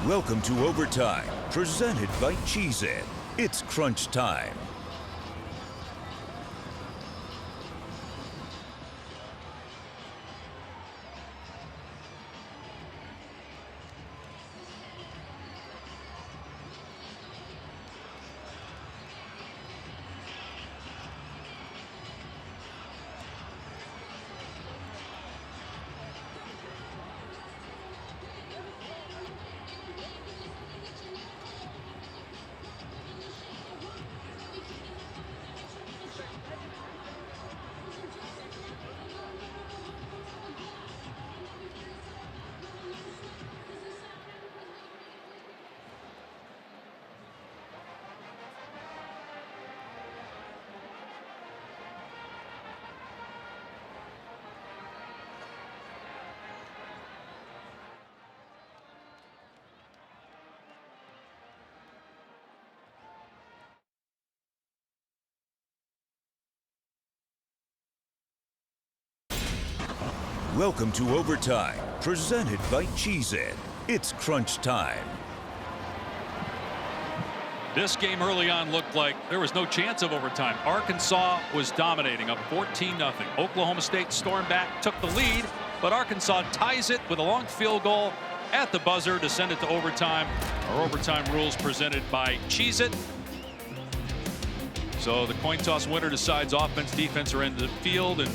Welcome to Overtime, presented by Cheez-It. It's crunch time. Welcome to Overtime, presented by Cheez-It. It's crunch time. This game early on looked like there was no chance of overtime. Arkansas was dominating, up 14-0. Oklahoma State stormed back, took the lead, but Arkansas ties it with a long field goal at the buzzer to send it to overtime. Our overtime rules presented by Cheez-It. So the coin toss winner decides offense, defense, or end of the field. And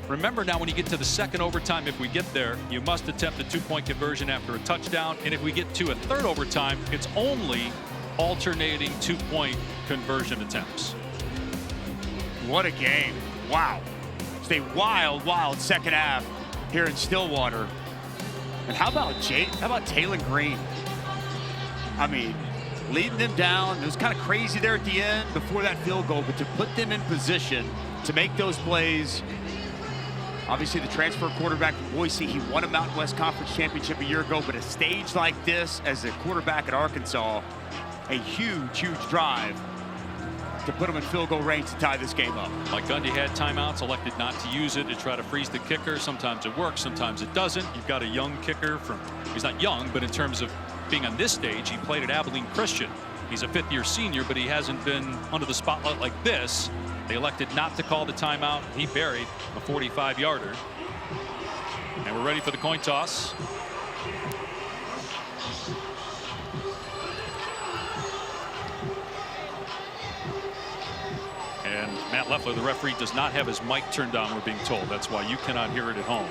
remember now, when you get to the second overtime, if we get there, you must attempt a two-point conversion after a touchdown. And if we get to a third overtime, it's only alternating two-point conversion attempts. What a game. Wow. It's a wild, wild second half here in Stillwater. And how about Taylon Green? I mean, leading them down. It was kind of crazy there at the end before that field goal, but to put them in position to make those plays. Obviously, the transfer quarterback from Boise, he won a Mountain West Conference championship a year ago, but a stage like this as a quarterback at Arkansas, a huge, huge drive to put them in field goal range to tie this game up. Mike Gundy had timeouts, elected not to use it to try to freeze the kicker. Sometimes it works, sometimes it doesn't. You've got a young kicker he's not young, but in terms of being on this stage, he played at Abilene Christian. He's a fifth-year senior, but he hasn't been under the spotlight like this. They elected not to call the timeout. He buried a 45-yarder. And we're ready for the coin toss. And Matt Leffler, the referee, does not have his mic turned on, we're being told. That's why you cannot hear it at home.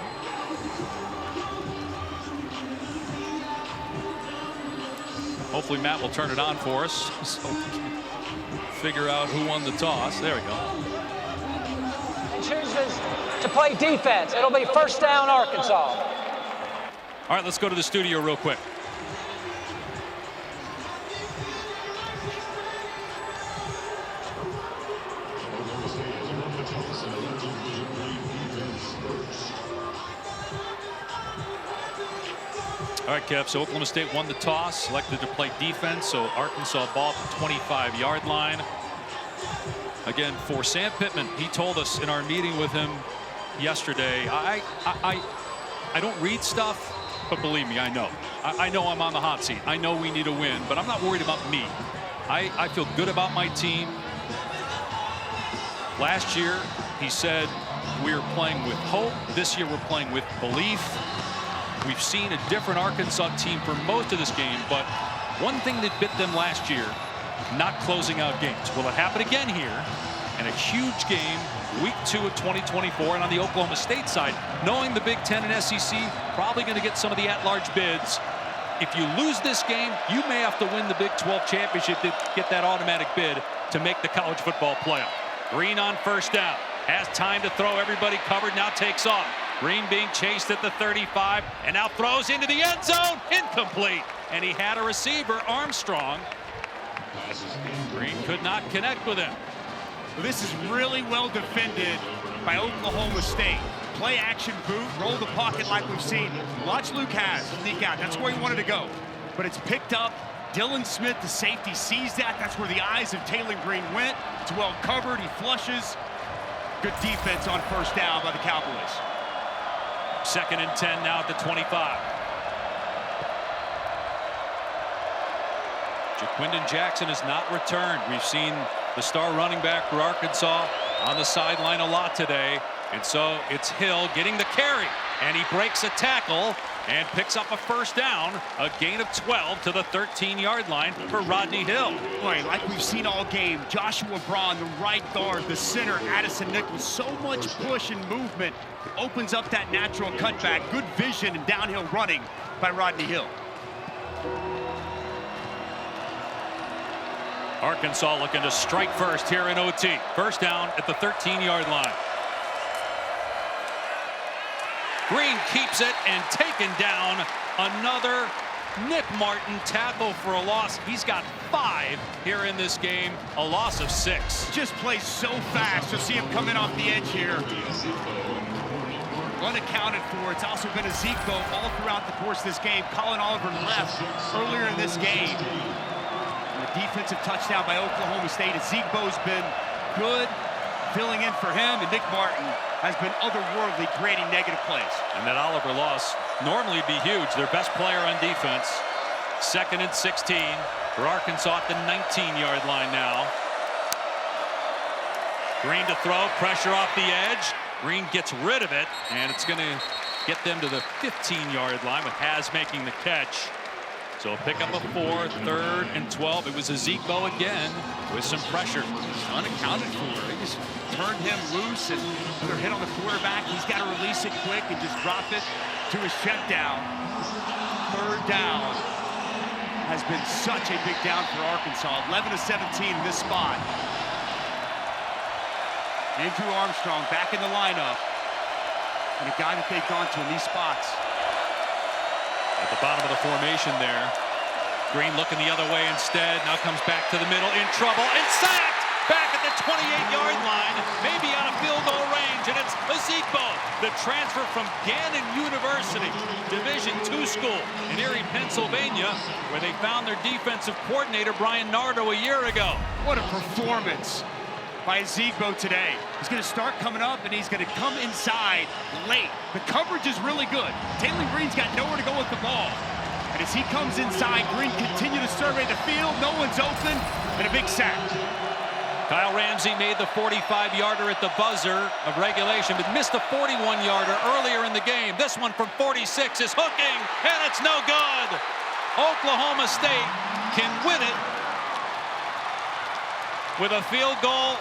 Hopefully Matt will turn it on for us so we can figure out who won the toss. There we go. And chooses to play defense. It'll be first down, Arkansas. All right, let's go to the studio real quick. All right, Kev, so Oklahoma State won the toss, selected to play defense, so Arkansas ball at the 25-yard line. Again, for Sam Pittman, he told us in our meeting with him yesterday, I don't read stuff, but believe me, I know. I know I'm on the hot seat. I know we need a win, but I'm not worried about me. I feel good about my team. Last year, he said we were playing with hope. This year, we're playing with belief. We've seen a different Arkansas team for most of this game, but one thing that bit them last year, not closing out games. Will it happen again here? And a huge game, week 2 of 2024. And on the Oklahoma State side, knowing the Big Ten and SEC, probably going to get some of the at-large bids. If you lose this game, you may have to win the Big 12 championship to get that automatic bid to make the college football playoff. Green on first down. Has time to throw, everybody covered, now takes off. Green being chased at the 35 and now throws into the end zone. Incomplete. And he had a receiver, Armstrong. Green could not connect with him. Well, this is really well defended by Oklahoma State. Play action boot, roll the pocket like we've seen. Watch Luke Haas sneak out. That's where he wanted to go. But it's picked up. Dylan Smith, the safety, sees that. That's where the eyes of Taylon Green went. It's well covered. He flushes. Good defense on first down by the Cowboys. 2nd and 10 now at the 25. Jaquindon Jackson has not returned. We've seen the star running back for Arkansas on the sideline a lot today. And so it's Hill getting the carry. And he breaks a tackle and picks up a first down. A gain of 12 to the 13-yard line for Rodney Hill. Boy, like we've seen all game, Joshua Braun, the right guard, the center, Addison Nichols, so much push and movement. Opens up that natural cutback. Good vision and downhill running by Rodney Hill. Arkansas looking to strike first here in OT. First down at the 13-yard line. Green keeps it and taken down. Another Nick Martin tackle for a loss. He's got 5 here in this game, a loss of 6. Just plays so fast. You'll see him coming off the edge here. Unaccounted for. It's also been a Zeke boat all throughout the course of this game. Colin Oliver left earlier in this game. And a defensive touchdown by Oklahoma State. And Zeke Bo's been good filling in for him. And Nick Martin has been otherworldly, creating negative plays. And that Oliver loss normally be huge. Their best player on defense. 2nd and 16 for Arkansas at the 19-yard line now. Green to throw, pressure off the edge. Green gets rid of it, and it's going to get them to the 15-yard line with Has making the catch. So pick up a 4, 3rd and 12. It was Ezekbo again with some pressure. Unaccounted for. They just turned him loose and put a hit on the quarterback. He's got to release it quick and just drop it to his check down. 3rd down has been such a big down for Arkansas. 11 of 17 in this spot. Andrew Armstrong back in the lineup. And a guy that they've gone to in these spots. At the bottom of the formation there. Green looking the other way instead. Now comes back to the middle, in trouble, and sacked! Back at the 28-yard line, maybe out of field goal range, and it's Ezekbo, the transfer from Gannon University, Division II school in Erie, Pennsylvania, where they found their defensive coordinator, Brian Nardo, a year ago. What a performance by Ezekbo today. He's going to start coming up, and he's going to come inside late. The coverage is really good. Taylor Green's got nowhere to go with the ball. And as he comes inside, Green continue to survey the field. No one's open, and a big sack. Kyle Ramsey made the 45-yarder at the buzzer of regulation, but missed the 41-yarder earlier in the game. This one from 46 is hooking, and it's no good. Oklahoma State can win it with a field goal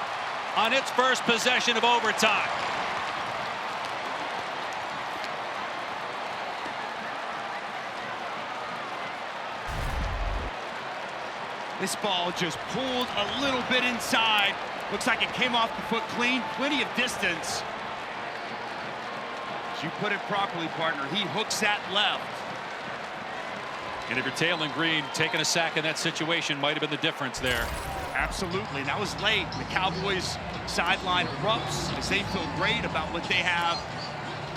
on its first possession of overtime. This ball just pulled a little bit inside. Looks like it came off the foot clean. Plenty of distance. As you put it properly, partner, he hooks that left. And if you're Taylor Green, taking a sack in that situation might have been the difference there. Absolutely. That was late. The Cowboys sideline erupts as they feel great about what they have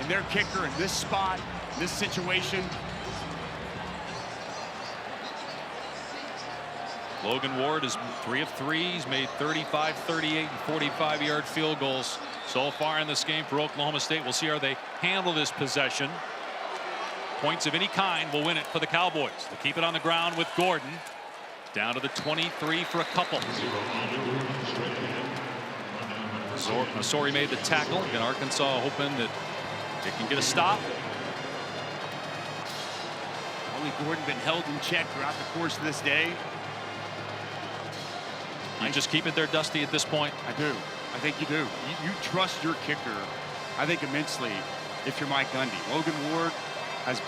in their kicker in this spot, in this situation. Logan Ward is 3 of 3. He's made 35, 38, and 45-yard field goals so far in this game for Oklahoma State. We'll see how they handle this possession. Points of any kind will win it for the Cowboys. They keep it on the ground with Gordon. Down to the 23 for a couple. Sori made the tackle. Again, Arkansas hoping that they can get a stop. Only Gordon been held in check throughout the course of this day. You just keep it there, Dusty, at this point? I do. I think you do. You trust your kicker, I think, immensely if you're Mike Gundy. Logan Ward was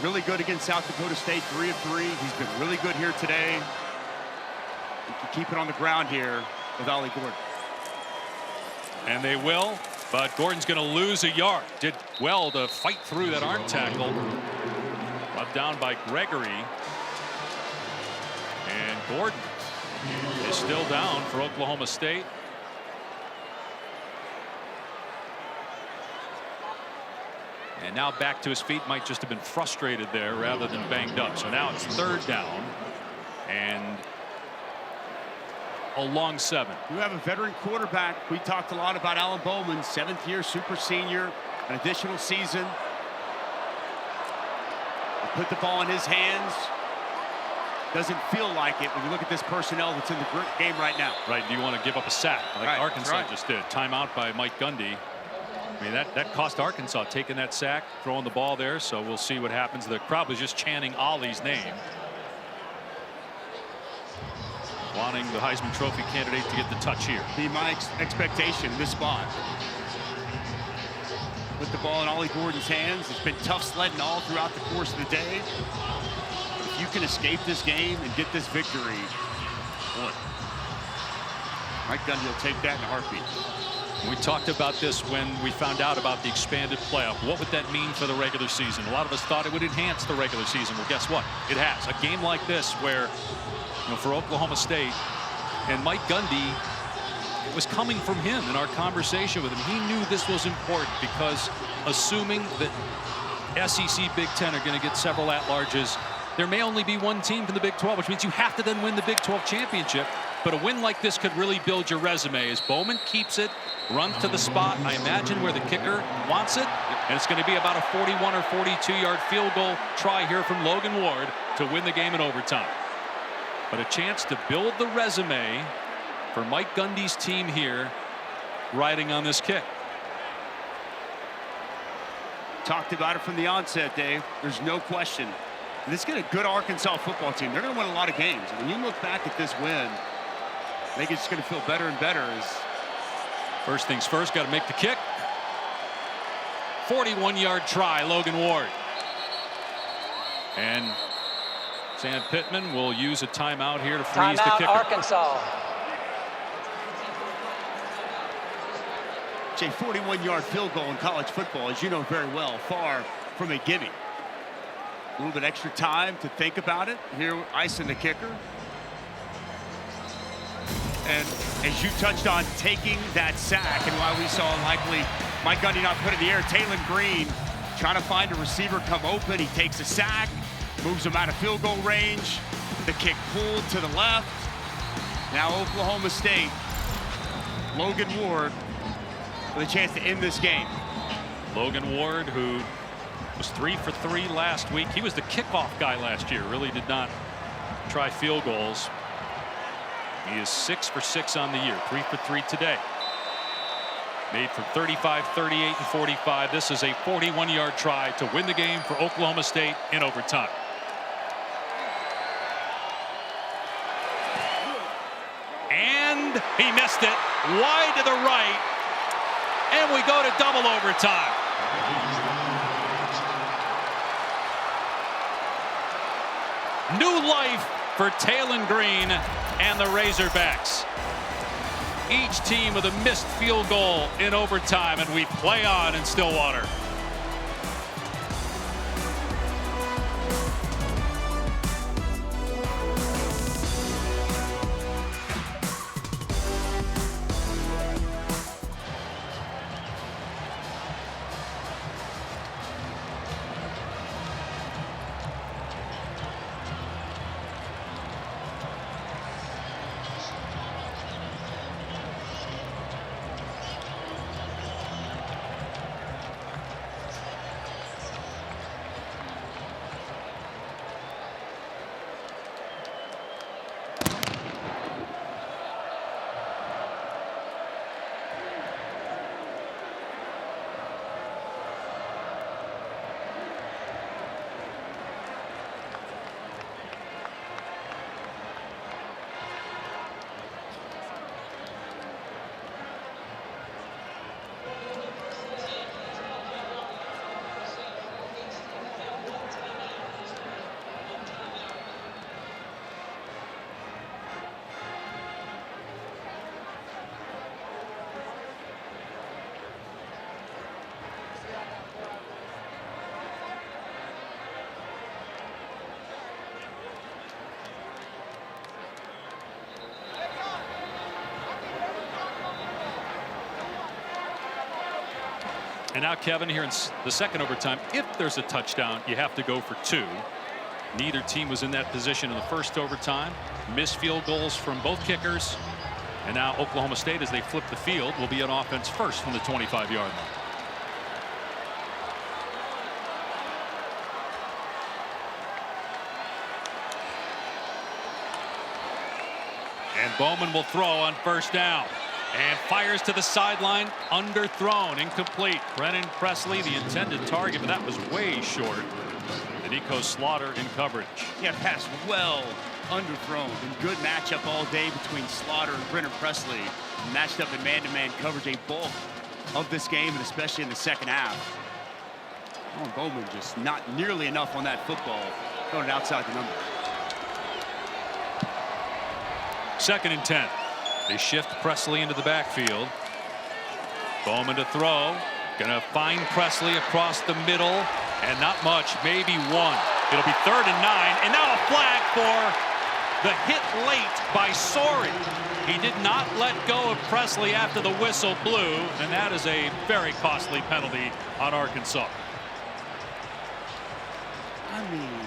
really good against South Dakota State, 3 of 3. He's been really good here today. You can keep it on the ground here with Ollie Gordon. And they will, but Gordon's going to lose a yard. Did well to fight through that arm tackle. Brought down by Gregory. And Gordon is still down for Oklahoma State. And now back to his feet. Might just have been frustrated there rather than banged up. So now it's 3rd down and a long 7. You have a veteran quarterback. We talked a lot about Alan Bowman, 7th year super senior, an additional season. Put the ball in his hands. Doesn't feel like it when you look at this personnel that's in the game right now. Right. Do you want to give up a sack like right, Arkansas just did? Timeout by Mike Gundy. I mean, that cost Arkansas taking that sack, throwing the ball there. So we'll see what happens. The crowd was just chanting Ollie's name, wanting the Heisman Trophy candidate to get the touch here. Be my expectation, this spot. Put the ball in Ollie Gordon's hands. It's been tough sledding all throughout the course of the day. If you can escape this game and get this victory, boy, Mike Gundy will take that in a heartbeat. We talked about this when we found out about the expanded playoff. What would that mean for the regular season? A lot of us thought it would enhance the regular season. Well, guess what? It has. A game like this where, for Oklahoma State and Mike Gundy, it was coming from him in our conversation with him. He knew this was important because assuming that SEC Big Ten are going to get several at-larges, there may only be one team from the Big 12, which means you have to then win the Big 12 championship. but a win like this could really build your resume as Bowman keeps it, runs to the spot, I imagine, where the kicker wants it, and it's going to be about a 41 or 42-yard field goal try here from Logan Ward to win the game in overtime. But a chance to build the resume for Mike Gundy's team here, riding on this kick. Talked about it from the onset, Dave. There's no question. This is a good Arkansas football team. They're going to win a lot of games. When you look back at this win, I think it's going to feel better and better. First things first, got to make the kick. 41-yard try, Logan Ward. And Sam Pittman will use a timeout here to freeze the kicker. Arkansas. A 41-yard field goal in college football, as you know very well, far from a gimme. A little bit extra time to think about it. Here, icing the kicker. And as you touched on, taking that sack, and why we saw likely Mike Gundy not put it in the air. Talon Green trying to find a receiver come open. He takes a sack, moves him out of field goal range. The kick pulled to the left. Now Oklahoma State, Logan Ward with a chance to end this game. Logan Ward, who was 3 for 3 last week. He was the kickoff guy last year. Really did not try field goals. He is 6 for 6 on the year. 3 for 3 today. Made from 35, 38, and 45. This is a 41-yard try to win the game for Oklahoma State in overtime. And he missed it wide to the right. And we go to double overtime. New life for Talon Green and the Razorbacks. Each team with a missed field goal in overtime, and we play on in Stillwater. And now, Kevin, here in the second overtime, if there's a touchdown, you have to go for 2. Neither team was in that position in the first overtime. Missed field goals from both kickers. And now Oklahoma State, as they flip the field, will be on offense first from the 25-yard line. And Bowman will throw on first down. And fires to the sideline, underthrown, incomplete. Brennan Presley, the intended target, but that was way short. And Nico Slaughter in coverage. Yeah, pass well underthrown. And good matchup all day between Slaughter and Brennan Presley. Matched up in man-to-man coverage, a bulk of this game, and especially in the second half. Oh, Bowman just not nearly enough on that football. Going outside the number. 2nd and 10. They shift Presley into the backfield. Bowman to throw. Gonna find Presley across the middle. And not much, maybe 1. It'll be 3rd and 9. And now a flag for the hit late by Sorey. He did not let go of Presley after the whistle blew. And that is a very costly penalty on Arkansas. I mean,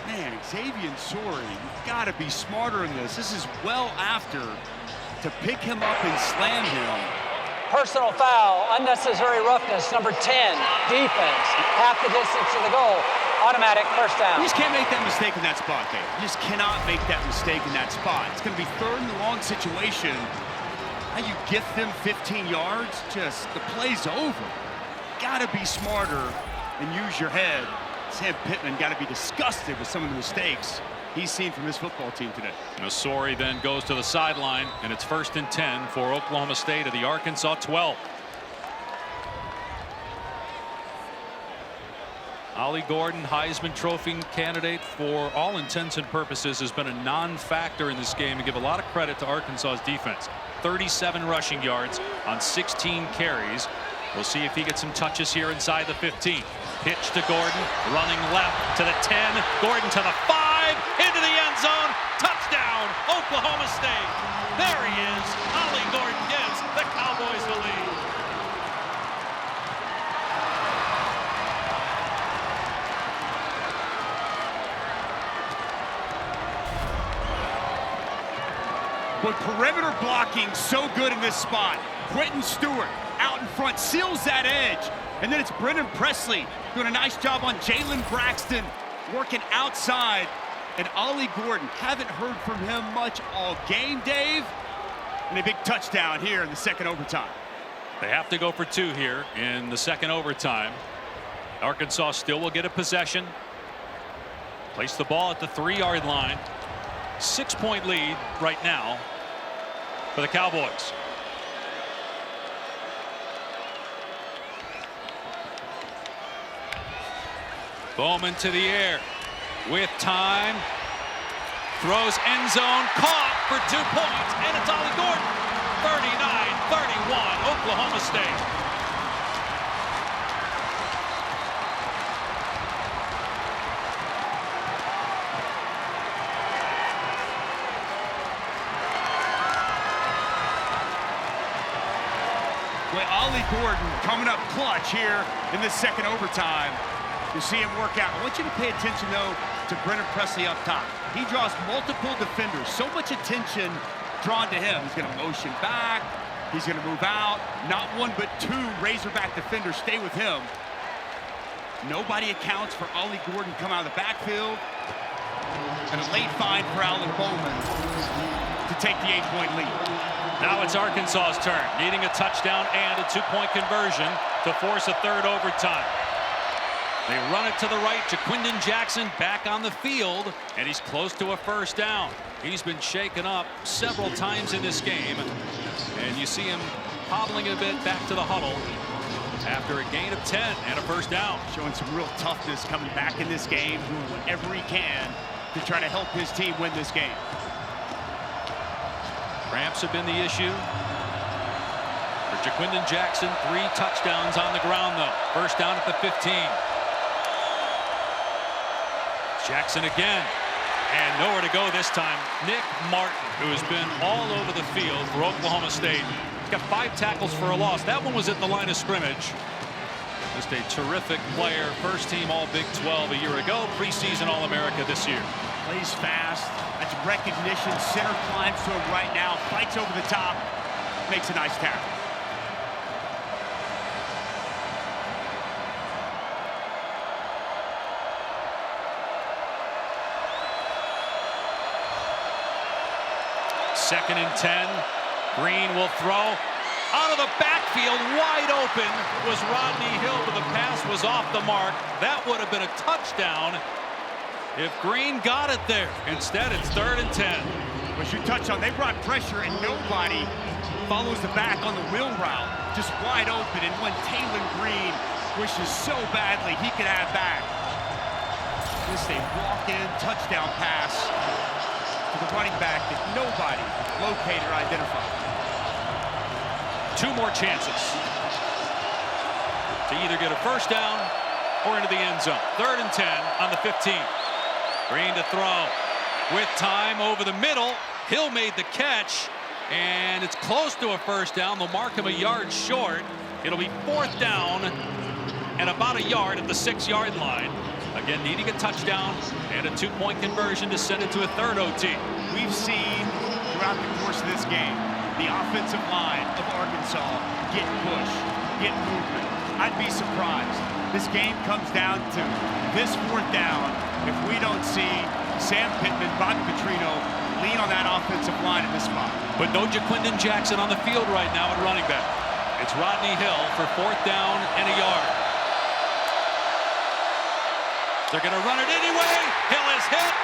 Man, Xavier Sorey, you've got to be smarter in this. This is well after to pick him up and slam him. Personal foul, unnecessary roughness, number 10, defense, half the distance to the goal, automatic first down. You just can't make that mistake in that spot, Dave. You just cannot make that mistake in that spot. It's going to be third and long situation. How you gift them 15 yards, just the play's over. Got to be smarter and use your head. Sam Pittman got to be disgusted with some of the mistakes he's seen from his football team today. Sorey then goes to the sideline, and it's 1st and 10 for Oklahoma State at the Arkansas 12. Ollie Gordon, Heisman Trophy candidate for all intents and purposes, has been a non-factor in this game, and give a lot of credit to Arkansas's defense. 37 rushing yards on 16 carries. We'll see if he gets some touches here inside the 15. Pitch to Gordon, running left to the 10, Gordon to the 5, into the end zone, touchdown, Oklahoma State. There he is. Ollie Gordon gives the Cowboys the lead. But perimeter blocking so good in this spot. Quentin Stewart out in front seals that edge. And then it's Brennan Presley doing a nice job on Jalen Braxton, working outside. And Ollie Gordon, haven't heard from him much all game, Dave. And a big touchdown here in the second overtime. They have to go for 2 here in the second overtime. Arkansas still will get a possession. Place the ball at the 3-yard line. 6-point lead right now for the Cowboys. Bowman to the air with time. Throws end zone, caught for 2 points, and it's Ollie Gordon. 39-31, Oklahoma State. With Ollie Gordon coming up clutch here in the second overtime. You see him work out. I want you to pay attention, though, to Brennan Presley up top. He draws multiple defenders. So much attention drawn to him. He's going to motion back. He's going to move out. Not 1 but 2 Razorback defenders stay with him. Nobody accounts for Ollie Gordon coming out of the backfield. And a late find for Alan Bowman to take the 8-point lead. Now it's Arkansas's turn, needing a touchdown and a 2-point conversion to force a third overtime. They run it to the right. Jaquindon Jackson back on the field, and he's close to a first down. He's been shaken up several times in this game, and you see him hobbling a bit back to the huddle after a gain of 10 and a first down. Showing some real toughness coming back in this game, doing whatever he can to try to help his team win this game. Cramps have been the issue for Jaquindon Jackson. 3 touchdowns on the ground, though. First down at the 15. Jackson again, and nowhere to go this time. Nick Martin, who has been all over the field for Oklahoma State. He's got 5 tackles for a loss. That one was at the line of scrimmage. Just a terrific player. First team all Big 12 a year ago. Preseason All-America this year. Plays fast. That's recognition. Center climbs to him right now. Fights over the top. Makes a nice tackle. Second and 10. Green will throw. Out of the backfield, wide open, was Rodney Hill, but the pass was off the mark. That would have been a touchdown if Green got it there. Instead, it's 3rd and 10. Which you touched on, they brought pressure, and nobody follows the back on the wheel route. Just wide open, and when Taylor Green wishes so badly he could have back. Just a walk-in touchdown pass to the running back that nobody located or identified. 2 more chances to either get a first down or into the end zone. 3rd and 10 on the 15. Green to throw with time over the middle. Hill made the catch, and it's close to a first down. They'll mark him a yard short. It'll be 4th down and about a yard at the 6-yard line. Again, needing a touchdown and a 2-point conversion to send it to a third OT. We've seen throughout the course of this game the offensive line of Arkansas get push, get movement. I'd be surprised. This game comes down to this 4th down if we don't see Sam Pittman, Bobby Petrino lean on that offensive line in this spot. But no Jaquindon Jackson on the field right now at running back. It's Rodney Hill for 4th down and a yard. They're going to run it anyway. Hill is hit.